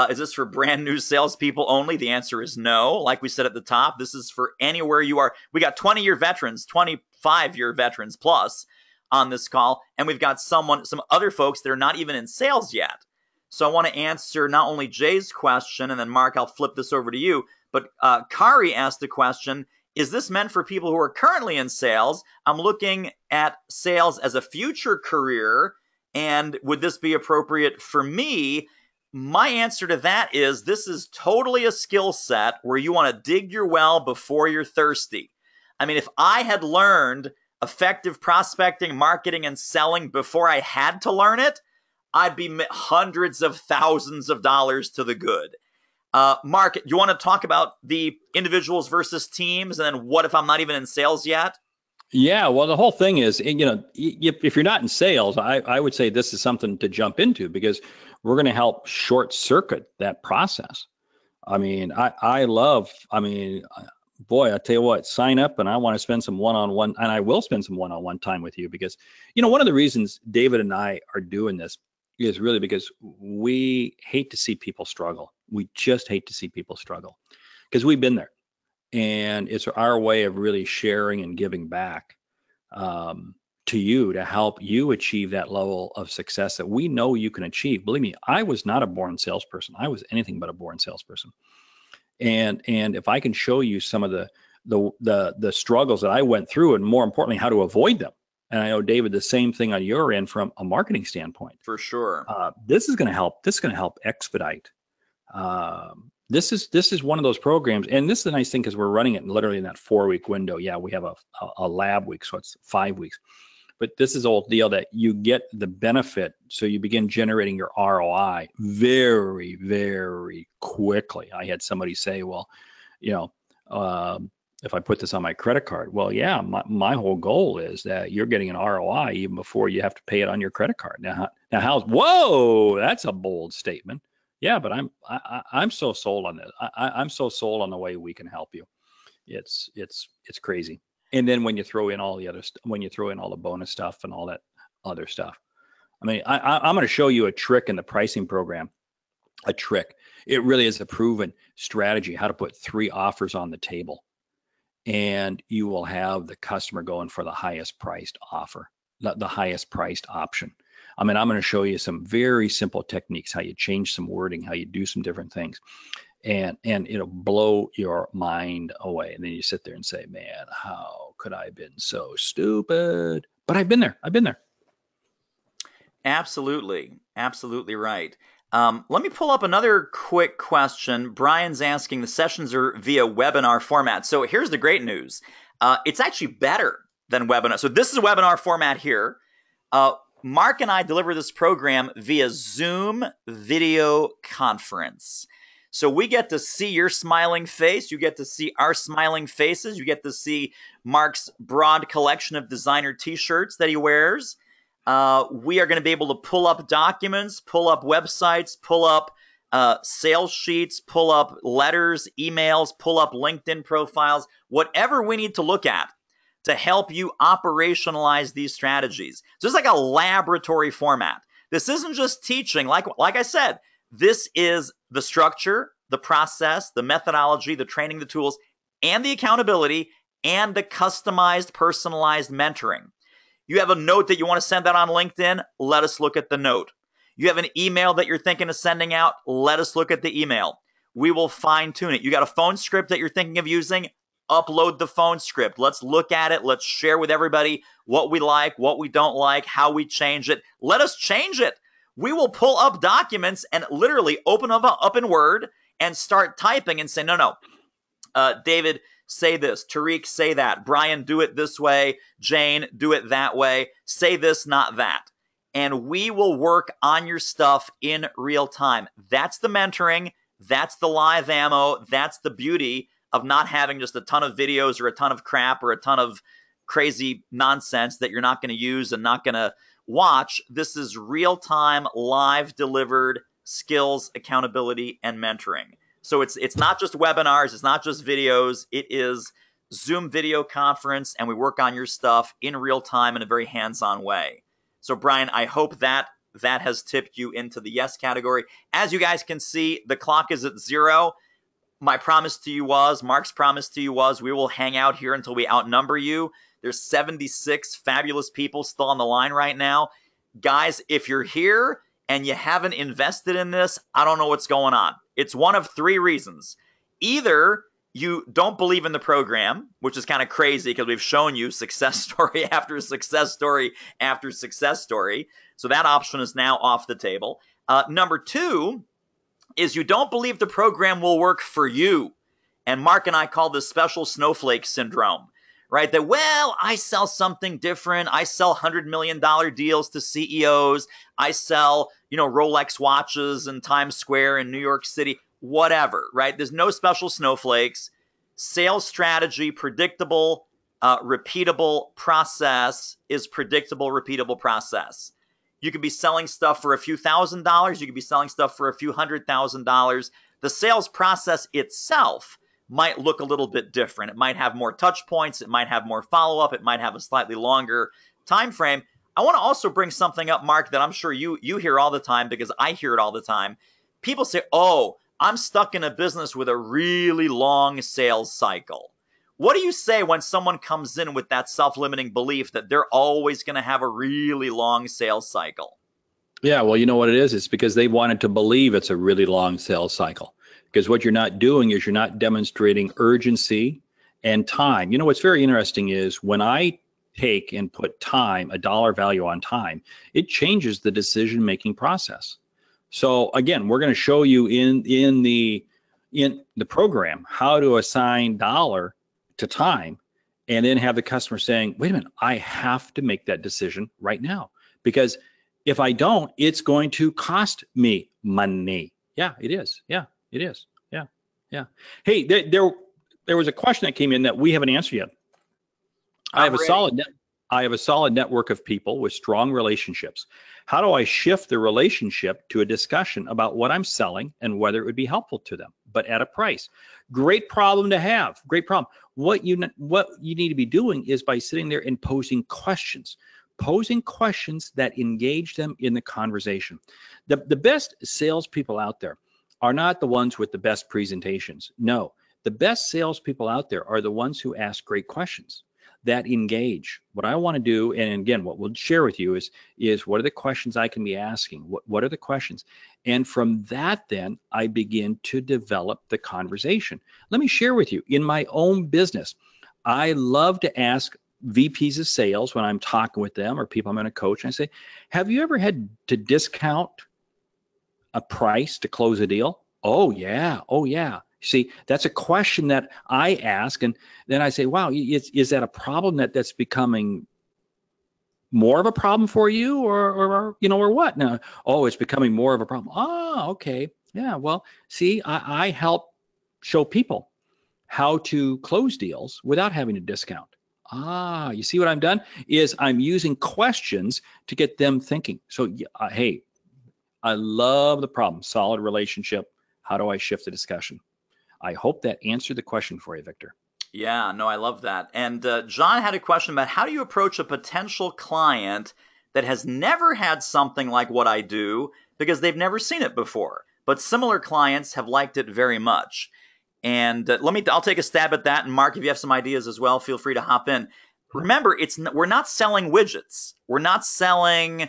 Is this for brand new salespeople only? The answer is no. Like we said at the top, this is for anywhere you are. We got 20-year veterans, 25-year veterans plus on this call, and we've got some other folks that are not even in sales yet. So I want to answer not only Jay's question, and then Mark, I'll flip this over to you, but Kari asked the question, is this meant for people who are currently in sales? I'm looking at sales as a future career, and would this be appropriate for me? My answer to that is, this is totally a skill set where you want to dig your well before you're thirsty. I mean, if I had learned effective prospecting, marketing, and selling before I had to learn it, I'd be hundreds of thousands of dollars to the good. Mark, you want to talk about the individuals versus teams, and then what if I'm not even in sales yet? Yeah, well, the whole thing is, if you're not in sales, I would say this is something to jump into, because we're going to help short circuit that process. I mean, boy, I tell you what, sign up, and I want to spend some one-on-one, and I will spend some one-on-one time with you, because, one of the reasons David and I are doing this is really because we hate to see people struggle. We just hate to see people struggle, because we've been there. And it's our way of really sharing and giving back to you to help you achieve that level of success that we know you can achieve. Believe me, I was not a born salesperson. I was anything but a born salesperson. And if I can show you some of the struggles that I went through, and more importantly, how to avoid them. And I know, David, the same thing on your end from a marketing standpoint. For sure. This is going to help. This is going to help expedite. This is one of those programs, and this is the nice thing, because we're running it literally in that 4-week window. Yeah, we have a lab week, so it's 5 weeks. But this is the whole deal that you get the benefit, so you begin generating your ROI very, very quickly. I had somebody say, well, if I put this on my credit card. Well, yeah, my whole goal is that you're getting an ROI even before you have to pay it on your credit card. Now whoa, that's a bold statement. Yeah, but I'm so sold on this. I'm so sold on the way we can help you. It's crazy. And then when you throw in all the other, when you throw in all the bonus stuff and all that other stuff, I mean, I'm going to show you a trick in the pricing program. A trick. It really is a proven strategy how to put 3 offers on the table, and you will have the customer going for the highest priced offer, the highest priced option. I mean, I'm going to show you some very simple techniques, how you change some wording, how you do some different things, and it'll blow your mind away. And then you sit there and say, man, how could I have been so stupid? But I've been there. Absolutely. Absolutely right. Let me pull up another quick question. Brian's asking, the sessions are via webinar format. So here's the great news. It's actually better than webinar. So this is a webinar format here. Mark and I deliver this program via Zoom video conference. So we get to see your smiling face. You get to see our smiling faces. You get to see Mark's broad collection of designer t-shirts that he wears. We are going to be able to pull up documents, pull up websites, pull up sales sheets, pull up letters, emails, pull up LinkedIn profiles, whatever we need to look at to help you operationalize these strategies. So it's like a laboratory format. This isn't just teaching. Like I said, this is the structure, the process, the methodology, the training, the tools, and the accountability, and the customized, personalized mentoring. You have a note that you want to send out on LinkedIn? Let us look at the note. You have an email that you're thinking of sending out? Let us look at the email. We will fine tune it. You got a phone script that you're thinking of using? Upload the phone script. Let's look at it. Let's share with everybody what we like, what we don't like, how we change it. Let us change it. We will pull up documents and literally open them up in Word and start typing and say, no, David, say this. Tariq, say that. Brian, do it this way. Jane, do it that way. Say this, not that. And we will work on your stuff in real time. That's the mentoring. That's the live ammo. That's the beauty of not having just a ton of videos or a ton of crap or a ton of crazy nonsense that you're not going to use and not going to watch. This is real-time, live delivered skills, accountability, and mentoring. So it's not just webinars, it's not just videos, it is Zoom video conference, and we work on your stuff in real time in a very hands-on way. So Brian, I hope that has tipped you into the yes category. As you guys can see, the clock is at 0. My promise to you was, Mark's promise to you was, we will hang out here until we outnumber you. There's 76 fabulous people still on the line right now. Guys, if you're here and you haven't invested in this, I don't know what's going on. It's one of 3 reasons. Either you don't believe in the program, which is kind of crazy because we've shown you success story after success story after success story. So that option is now off the table. Number 2 is you don't believe the program will work for you. And Mark and I call this special snowflake syndrome, right? That, well, I sell something different. I sell $100 million deals to CEOs. I sell, Rolex watches in Times Square in New York City, whatever, right? There's no special snowflakes. Sales strategy, predictable, repeatable process is predictable, repeatable process. You could be selling stuff for a few $1,000s. You could be selling stuff for a few $100,000. The sales process itself might look a little bit different. It might have more touch points. It might have more follow-up. It might have a slightly longer time frame. I want to also bring something up, Mark, that I'm sure you hear all the time because I hear it all the time. People say, oh, I'm stuck in a business with a really long sales cycle. What do you say when someone comes in with that self-limiting belief that they're always going to have a really long sales cycle? Yeah, well, you know what it is? It's because they wanted to believe it's a really long sales cycle. Because what you're not doing is you're not demonstrating urgency and time. What's very interesting is when I take and put time, a dollar value on time, it changes the decision-making process. So again, we're going to show you in the program how to assign dollar to time, and then have the customer saying, wait a minute, I have to make that decision right now, because if I don't, it's going to cost me money. Yeah, it is. Yeah, it is. Yeah. Hey, there was a question that came in that we haven't answered yet. I have a solid network of people with strong relationships. How do I shift the relationship to a discussion about what I'm selling and whether it would be helpful to them, but at a price? Great problem to have. Great problem. What you need to be doing is by sitting there and posing questions that engage them in the conversation. The best salespeople out there are not the ones with the best presentations. No, the best salespeople out there are the ones who ask great questions that engage. What I want to do, and again, what we'll share with you is what are the questions I can be asking? What are the questions? And from that, then I begin to develop the conversation. Let me share with you, in my own business, I love to ask VPs of sales when I'm talking with them or people I'm going to coach, and I say, have you ever had to discount a price to close a deal? Oh yeah. See, that's a question that I ask, and then I say, wow, is that a problem that's becoming more of a problem for you, or what? Now, oh, it's becoming more of a problem. Oh, okay. Yeah, well, see, I help show people how to close deals without having to discount. You see what I've done is I'm using questions to get them thinking. So, hey, I love the problem. Solid relationship. How do I shift the discussion? I hope that answered the question for you, Victor. Yeah, no, I love that. And John had a question about how do you approach a potential client that has never had something like what I do because they've never seen it before, but similar clients have liked it very much. And I'll take a stab at that. And Mark, if you have some ideas as well, feel free to hop in. Remember, we're not selling widgets. We're not selling,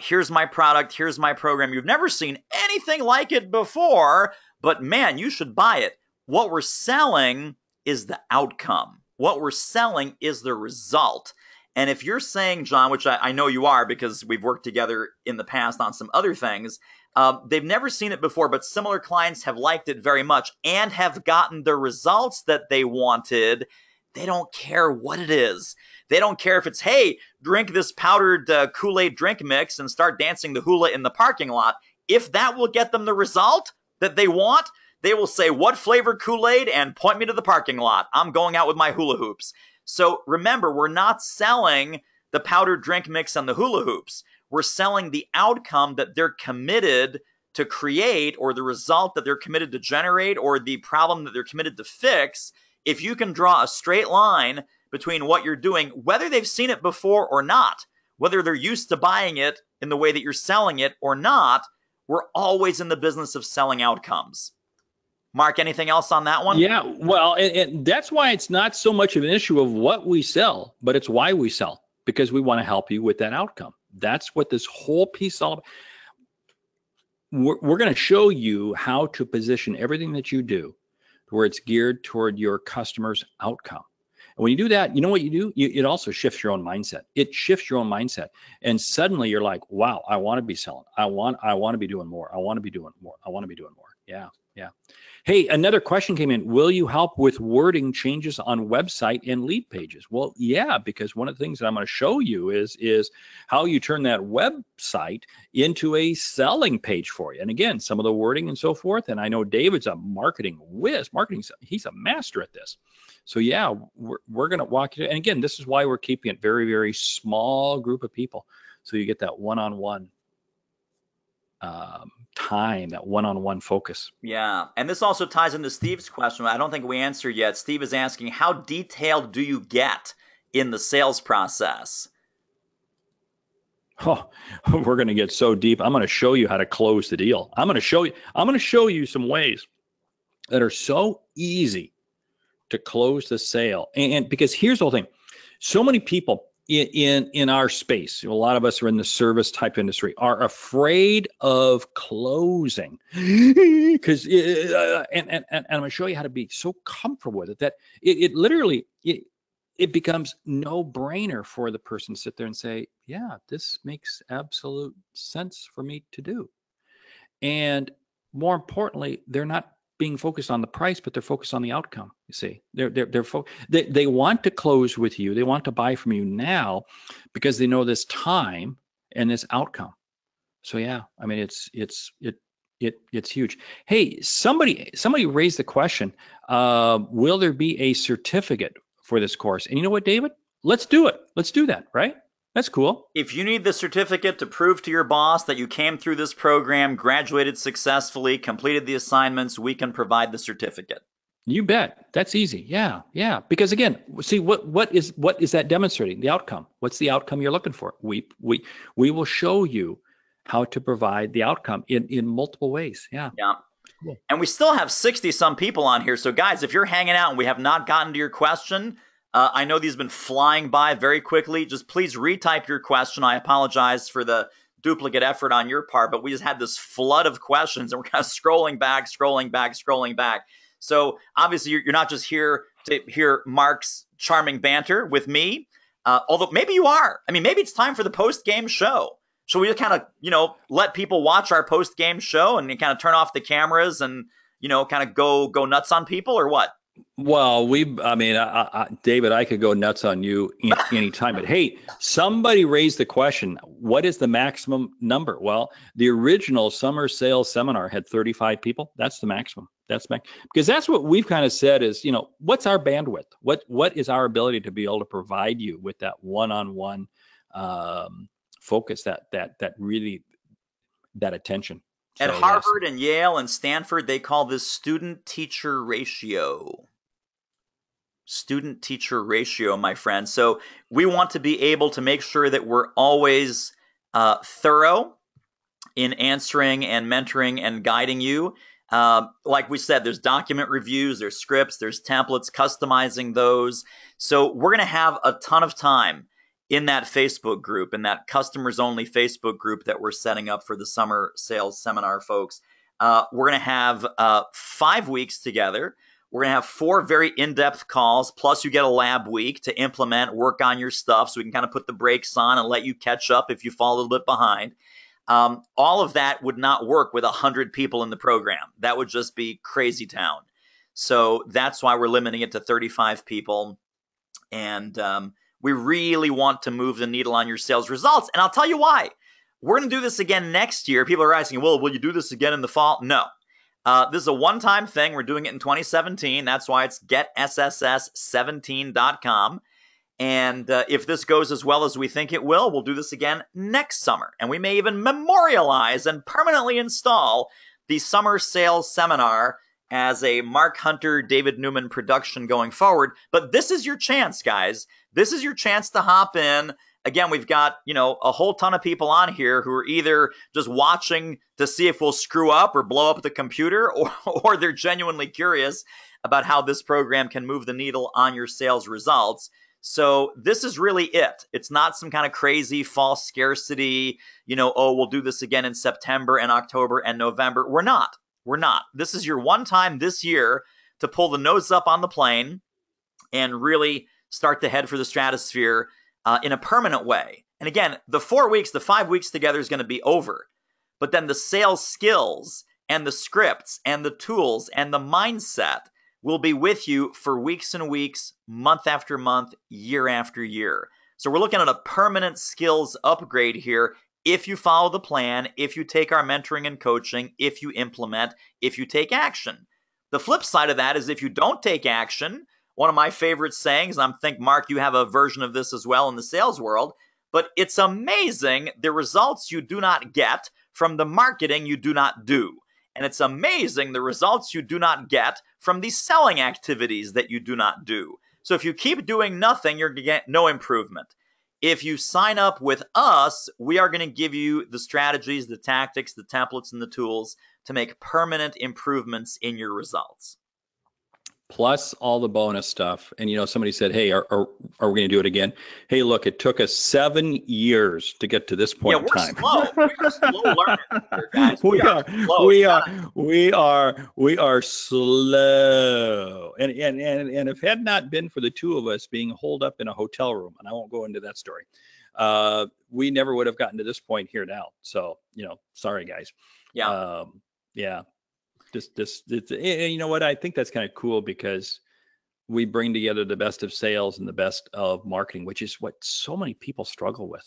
here's my product, here's my program. You've never seen anything like it before, but man, you should buy it. What we're selling is the outcome. What we're selling is the result. And if you're saying, John, which I know you are because we've worked together in the past on some other things, they've never seen it before, but similar clients have liked it very much and have gotten the results that they wanted. They don't care what it is. They don't care if it's, hey, drink this powdered Kool-Aid drink mix and start dancing the hula in the parking lot. If that will get them the result that they want, they will say, what flavor Kool-Aid, and point me to the parking lot. I'm going out with my hula hoops. So remember, we're not selling the powdered drink mix and the hula hoops. We're selling the outcome that they're committed to create, or the result that they're committed to generate, or the problem that they're committed to fix. If you can draw a straight line between what you're doing, whether they've seen it before or not, whether they're used to buying it in the way that you're selling it or not, we're always in the business of selling outcomes. Mark, anything else on that one? Yeah, well, and that's why it's not so much of an issue of what we sell, but it's why we sell, because we want to help you with that outcome. That's what this whole piece is all about. We're going to show you how to position everything that you do where it's geared toward your customer's outcome. And when you do that, you know what you do? It also shifts your own mindset. It shifts your own mindset. And suddenly you're like, wow, I want to be selling. I want to be doing more. I want to be doing more. I want to be doing more. Yeah. Hey, another question came in. Will you help with wording changes on website and lead pages? Well, yeah, because one of the things that I'm going to show you is how you turn that website into a selling page for you. And again, some of the wording and so forth. And I know David's a marketing whiz. He's a master at this. So yeah, we're going to walk you. And again, this is why we're keeping it very, very small group of people. So you get that one-on-one time, that one-on-one focus. Yeah, and this also ties into Steve's question. I don't think we answered yet. Steve is asking, how detailed do you get in the sales process? Oh, we're going to get so deep. I'm going to show you how to close the deal. I'm going to show you some ways that are so easy to close the sale. And because here's the whole thing. So many people in our space, a lot of us are in the service type industry, are afraid of closing because and I'm going to show you how to be so comfortable with it that it literally becomes no brainer for the person to sit there and say, yeah, this makes absolute sense for me to do. And more importantly, they're not being focused on the price, but they're focused on the outcome. You see, they want to close with you. They want to buy from you now because they know this time and this outcome. So yeah, I mean, It's huge. Hey, somebody raised the question, will there be a certificate for this course? And you know what, David? Let's do it. Let's do that, right? That's cool. If you need the certificate to prove to your boss that you came through this program, graduated successfully, completed the assignments, we can provide the certificate. You bet. That's easy. Yeah, yeah. Because again, see what is that demonstrating? The outcome. What's the outcome you're looking for? We will show you how to provide the outcome in multiple ways. Yeah. Yeah. Cool. And we still have 60 some people on here. So guys, if you're hanging out and we have not gotten to your question, I know these have been flying by very quickly. Just please retype your question. I apologize for the duplicate effort on your part, but we just had this flood of questions and we're kind of scrolling back. So obviously you're not just here to hear Mark's charming banter with me, although maybe you are. I mean, maybe it's time for the post-game show. Should we just kind of, let people watch our post-game show and kind of turn off the cameras and, kind of go nuts on people or what? Well, David, I could go nuts on you anytime, but hey, somebody raised the question, what is the maximum number? Well, the original summer sales seminar had 35 people. That's the maximum. Because that's what we've kind of said is, what's our bandwidth? What is our ability to be able to provide you with that one-on-one focus, that really, that attention. At Harvard and Yale and Stanford, they call this student-teacher ratio. Student-teacher ratio, my friend. So we want to be able to make sure that we're always thorough in answering and mentoring and guiding you. Like we said, there's document reviews, there's scripts, there's templates, customizing those. So we're going to have a ton of time in that Facebook group, in that customers only Facebook group that we're setting up for the summer sales seminar, folks. We're going to have 5 weeks together. We're going to have 4 very in-depth calls, plus you get a lab week to implement, work on your stuff so we can kind of put the brakes on and let you catch up if you fall a little bit behind. All of that would not work with 100 people in the program. That would just be crazy town. So that's why we're limiting it to 35 people. And we really want to move the needle on your sales results. And I'll tell you why. We're going to do this again next year. People are asking, well, will you do this again in the fall? No. This is a one-time thing. We're doing it in 2017. That's why it's getsss17.com. And if this goes as well as we think it will, we'll do this again next summer. And we may even memorialize and permanently install the summer sales seminar as a Mark Hunter, David Newman production going forward. But this is your chance, guys. This is your chance to hop in. Again, we've got, a whole ton of people on here who are either just watching to see if we'll screw up or blow up the computer, or they're genuinely curious about how this program can move the needle on your sales results. So this is really it. It's not some kind of crazy false scarcity, we'll do this again in September and October and November. We're not. This is your one time this year to pull the nose up on the plane and really start to head for the stratosphere in a permanent way. And again, the 4 weeks, the 5 weeks together is going to be over. But then the sales skills and the scripts and the tools and the mindset will be with you for weeks and weeks, month after month, year after year. So we're looking at a permanent skills upgrade here. If you follow the plan, if you take our mentoring and coaching, if you implement, if you take action. The flip side of that is if you don't take action, one of my favorite sayings, and I think, Mark, you have a version of this as well in the sales world, but it's amazing the results you do not get from the marketing you do not do. And it's amazing the results you do not get from the selling activities that you do not do. So if you keep doing nothing, you're going to get no improvement. If you sign up with us, we are going to give you the strategies, the tactics, the templates, and the tools to make permanent improvements in your results. Plus all the bonus stuff. And, somebody said, hey, are we going to do it again? Hey, look, it took us 7 years to get to this point in time. Slow. We're slow learners here, guys. We are slow. And if it had not been for the two of us being holed up in a hotel room, and I won't go into that story, we never would have gotten to this point here now. So, sorry, guys. Yeah. Yeah. You know what? I think that's kind of cool because we bring together the best of sales and the best of marketing, which is what so many people struggle with.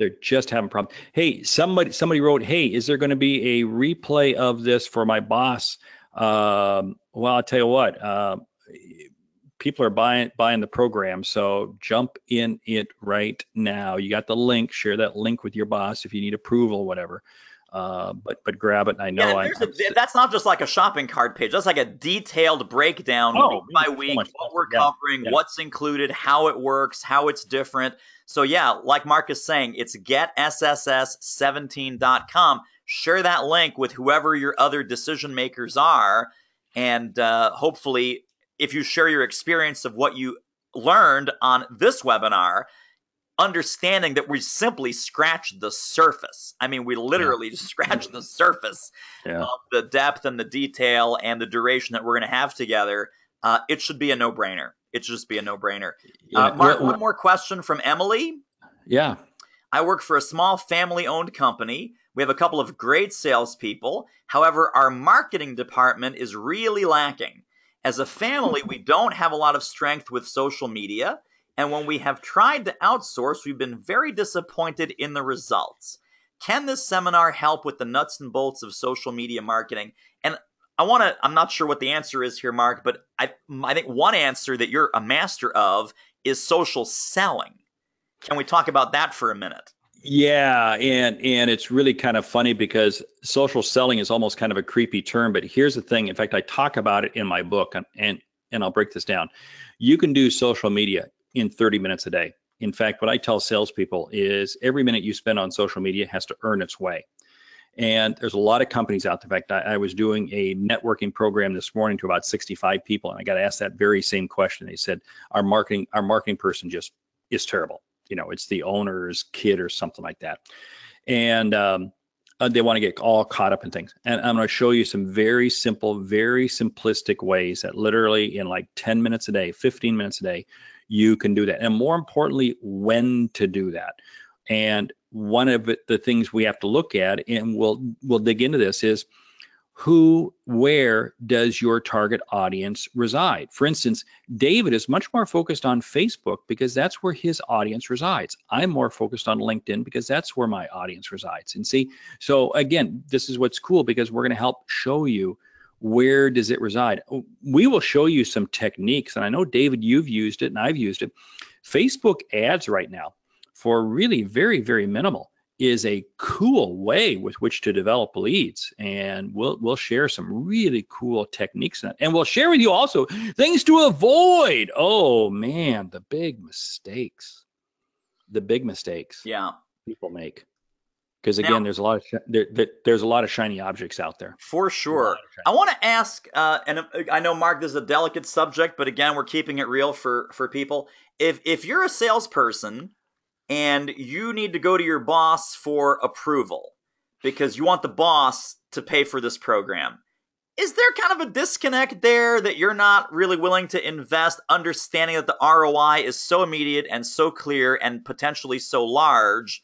They're just having problems. Hey, somebody wrote, hey, is there going to be a replay of this for my boss? Well, I'll tell you what, people are buying the program, so jump in it right now. You got the link. Share that link with your boss if you need approval, whatever. But grab it. I know that's not just like a shopping cart page. That's like a detailed breakdown week by week, what we're covering, what's included, how it works, how it's different. So yeah, like Mark is saying, it's getsss17.com. Share that link with whoever your other decision makers are. And hopefully, if you share your experience of what you learned on this webinar, understanding that we simply scratched the surface. I mean, we literally scratched the surface of the depth and the detail and the duration that we're going to have together. It should be a no-brainer. It should just be a no-brainer. Mark, one more question from Emily. Yeah. I work for a small family-owned company. We have a couple of great salespeople. However, our marketing department is really lacking. As a family, we don't have a lot of strength with social media. And when we have tried to outsource, we've been very disappointed in the results. Can this seminar help with the nuts and bolts of social media marketing? And I'm not sure what the answer is here, Mark, but I think one answer that you're a master of is social selling. Can we talk about that for a minute? Yeah, and it's really kind of funny because social selling is almost kind of a creepy term, but here's the thing. In fact, I talk about it in my book, and I'll break this down. You can do social media in 30 minutes a day. In fact, what I tell salespeople is every minute you spend on social media has to earn its way. And there's a lot of companies out there. In fact, I was doing a networking program this morning to about 65 people, and I got asked that very same question. They said, our marketing person just is terrible. You know, it's the owner's kid or something like that. And they want to get all caught up in things. And I'm going to show you some very simple, very simplistic ways that literally in like 10 minutes a day, 15 minutes a day, you can do that. And more importantly, when to do that. And one of the things we have to look at, and we'll dig into this, is where does your target audience reside? For instance, David is much more focused on Facebook because that's where his audience resides. I'm more focused on LinkedIn because that's where my audience resides. And see, so again, this is what's cool because we're going to help show you where does it reside. We will show you some techniques, and I know, David, you've used it and I've used it. Facebook ads right now, for really very, very minimal, is a cool way with which to develop leads. And we'll share some really cool techniques in that. And we'll share with you also things to avoid. Oh man, the big mistakes people make. Because again, there's a lot of shiny objects out there. For sure. I want to ask, and I know, Mark, this is a delicate subject, but again, we're keeping it real for people. If you're a salesperson and you need to go to your boss for approval because you want the boss to pay for this program, is there kind of a disconnect there that you're not really willing to invest, understanding that the ROI is so immediate and so clear and potentially so large?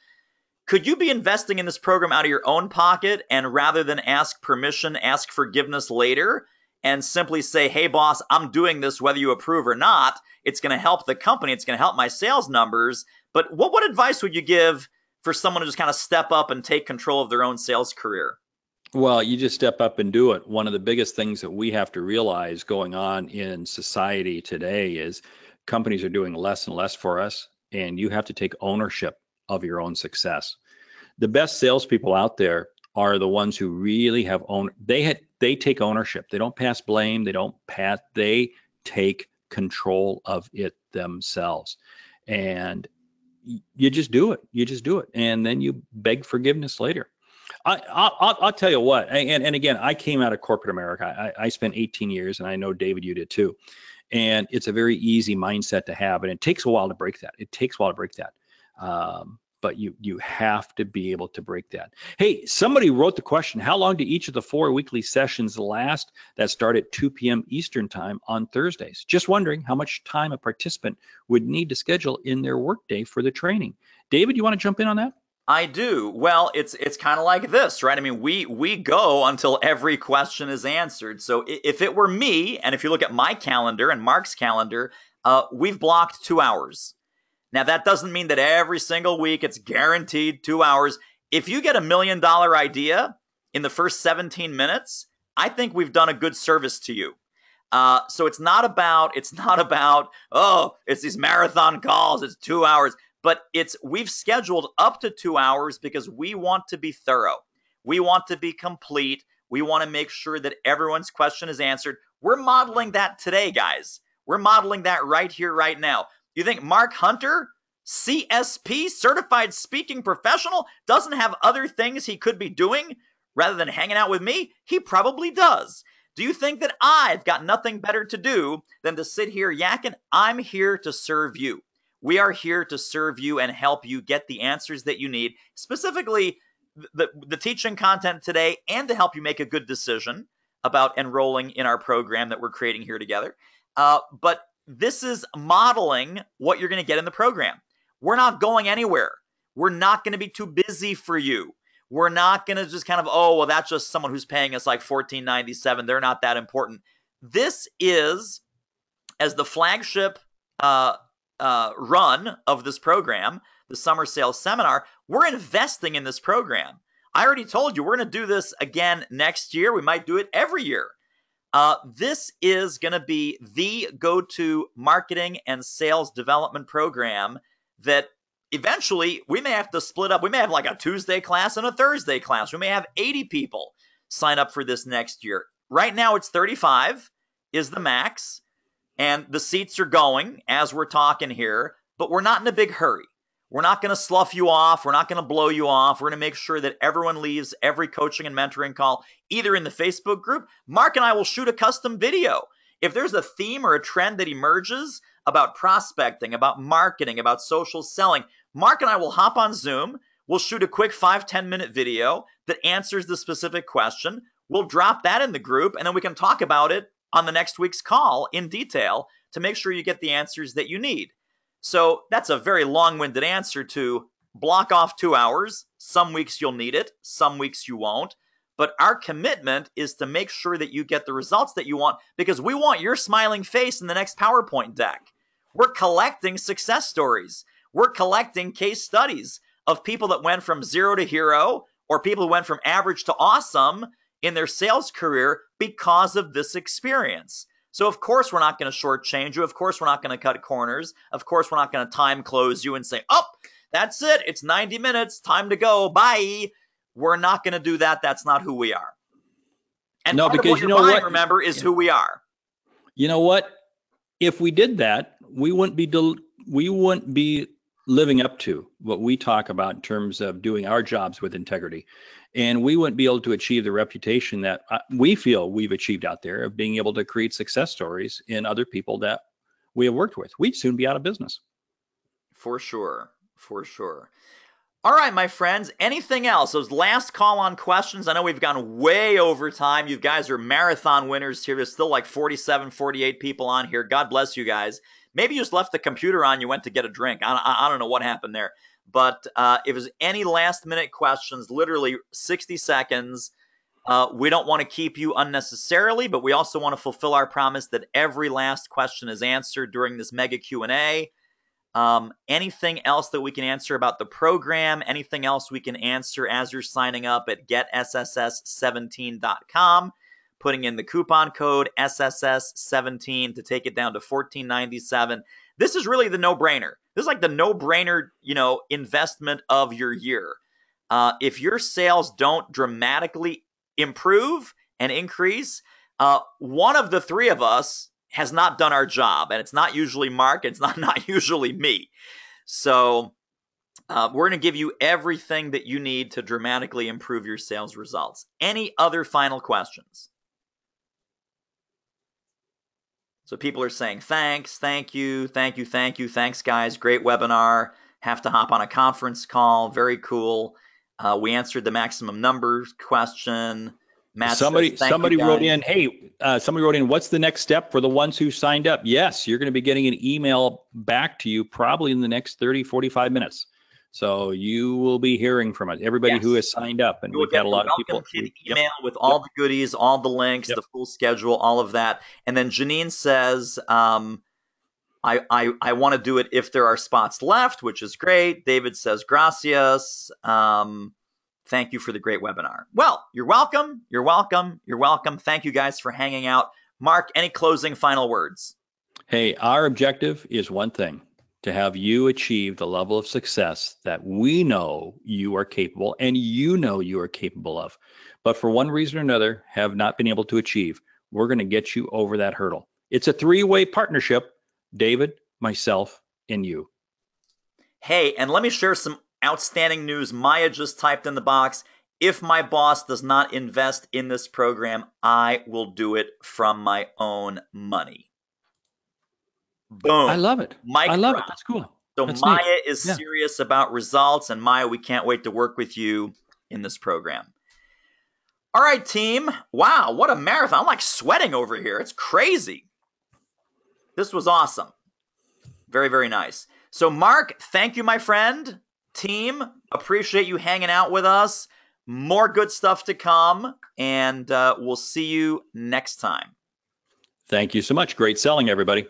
Could you be investing in this program out of your own pocket and rather than ask permission, ask forgiveness later and simply say, hey, boss, I'm doing this whether you approve or not. It's going to help the company. It's going to help my sales numbers. But what advice would you give for someone to just kind of step up and take control of their own sales career? Well, you just step up and do it. One of the biggest things that we have to realize going on in society today is companies are doing less and less for us, and you have to take ownership of your own success. The best salespeople out there are the ones who really have they take ownership. They don't pass blame. They take control of it themselves. And you just do it. And then you beg forgiveness later. I'll tell you what, and again, I came out of corporate America. I spent 18 years, and I know, David, you did too. And it's a very easy mindset to have, and it takes a while to break that. But you have to be able to break that. Hey, somebody wrote the question, how long do each of the 4 weekly sessions last that start at 2 p.m. Eastern time on Thursdays? Just wondering how much time a participant would need to schedule in their workday for the training. David, you want to jump in on that? I do. Well, it's kind of like this, right? I mean, we go until every question is answered. So if it were me, and if you look at my calendar and Mark's calendar, we've blocked 2 hours. Now, that doesn't mean that every single week it's guaranteed 2 hours. If you get $1 million idea in the first 17 minutes, I think we've done a good service to you. So it's not about, oh, it's these marathon calls, it's 2 hours, but we've scheduled up to 2 hours because we want to be thorough. We want to be complete. We want to make sure that everyone's question is answered. We're modeling that today, guys. We're modeling that right here, right now. You think Mark Hunter, CSP, certified speaking professional, doesn't have other things he could be doing rather than hanging out with me? He probably does. Do you think that I've got nothing better to do than to sit here yakking? I'm here to serve you. We are here to serve you and help you get the answers that you need, specifically the teaching content today, and to help you make a good decision about enrolling in our program that we're creating here together. But this is modeling what you're going to get in the program. We're not going anywhere. We're not going to be too busy for you. We're not going to just kind of, oh, well, that's just someone who's paying us like $14.97. They're not that important. This is, as the flagship run of this program, the Summer Sales Seminar, we're investing in this program. I already told you we're going to do this again next year. We might do it every year. This is going to be the go-to marketing and sales development program that eventually we may have to split up. We may have like a Tuesday class and a Thursday class. We may have 80 people sign up for this next year. Right now it's 35 is the max, and the seats are going as we're talking here, but we're not in a big hurry. We're not going to slough you off. We're not going to blow you off. We're going to make sure that everyone leaves every coaching and mentoring call either in the Facebook group. Mark and I will shoot a custom video. If there's a theme or a trend that emerges about prospecting, about marketing, about social selling, Mark and I will hop on Zoom. We'll shoot a quick 5-10 minute video that answers the specific question. We'll drop that in the group, and then we can talk about it on the next week's call in detail to make sure you get the answers that you need. So that's a very long-winded answer to block off 2 hours. Some weeks you'll need it, some weeks you won't. But our commitment is to make sure that you get the results that you want, because we want your smiling face in the next PowerPoint deck. We're collecting success stories. We're collecting case studies of people that went from zero to hero, or people who went from average to awesome in their sales career because of this experience. So of course we're not going to shortchange you. Of course we're not going to cut corners. Of course we're not going to time close you and say, oh, that's it. It's 90 minutes. Time to go. Bye. We're not going to do that. That's not who we are. And no, because you know buying, what? Remember, is who we are. You know what? If we did that, we wouldn't be living up to what we talk about in terms of doing our jobs with integrity. And we wouldn't be able to achieve the reputation that we feel we've achieved out there of being able to create success stories in other people that we have worked with. We'd soon be out of business. For sure. For sure. All right, my friends, anything else? Those last call on questions. I know we've gone way over time. You guys are marathon winners here. There's still like 47, 48 people on here. God bless you guys. Maybe you just left the computer on. You went to get a drink. I don't know what happened there. But if there's any last minute questions, literally 60 seconds. We don't want to keep you unnecessarily, but we also want to fulfill our promise that every last question is answered during this mega Q&A. Anything else that we can answer about the program, anything else we can answer as you're signing up at getsss17.com, putting in the coupon code SSS17 to take it down to $14.97. This is really the no-brainer. This is like the no-brainer, investment of your year. If your sales don't dramatically improve and increase, one of the three of us has not done our job, and it's not usually Mark. It's not usually me. So we're going to give you everything that you need to dramatically improve your sales results. Any other final questions? So people are saying, thanks, thank you, thanks guys, great webinar, have to hop on a conference call, very cool. We answered the maximum numbers question. Matt somebody wrote in, what's the next step for the ones who signed up? Yes, you're going to be getting an email back to you probably in the next 30, 45 minutes. So you will be hearing from us, everybody who has signed up. And we've got a lot of people. Email with all the goodies, all the links, the full schedule, all of that. And then Janine says, I want to do it if there are spots left, which is great. David says, gracias. Thank you for the great webinar. Well, you're welcome. You're welcome. You're welcome. Thank you guys for hanging out. Mark, any closing final words? Hey, our objective is one thing, to have you achieve the level of success that we know you are capable and you know you are capable of. But for one reason or another, have not been able to achieve. We're going to get you over that hurdle. It's a three-way partnership, David, myself, and you. Hey, and let me share some outstanding news. Maya just typed in the box. If my boss does not invest in this program, I will do it from my own money. Boom. I love it. Mic I love drop. it. That's cool. So That's Maya neat. is Yeah. serious about results, and Maya, we can't wait to work with you in this program. All right, team. Wow, what a marathon. I'm like sweating over here. It's crazy. This was awesome. Very, very nice. So Mark, thank you, my friend. Team, appreciate you hanging out with us. More good stuff to come, and we'll see you next time. Thank you so much. Great selling, everybody.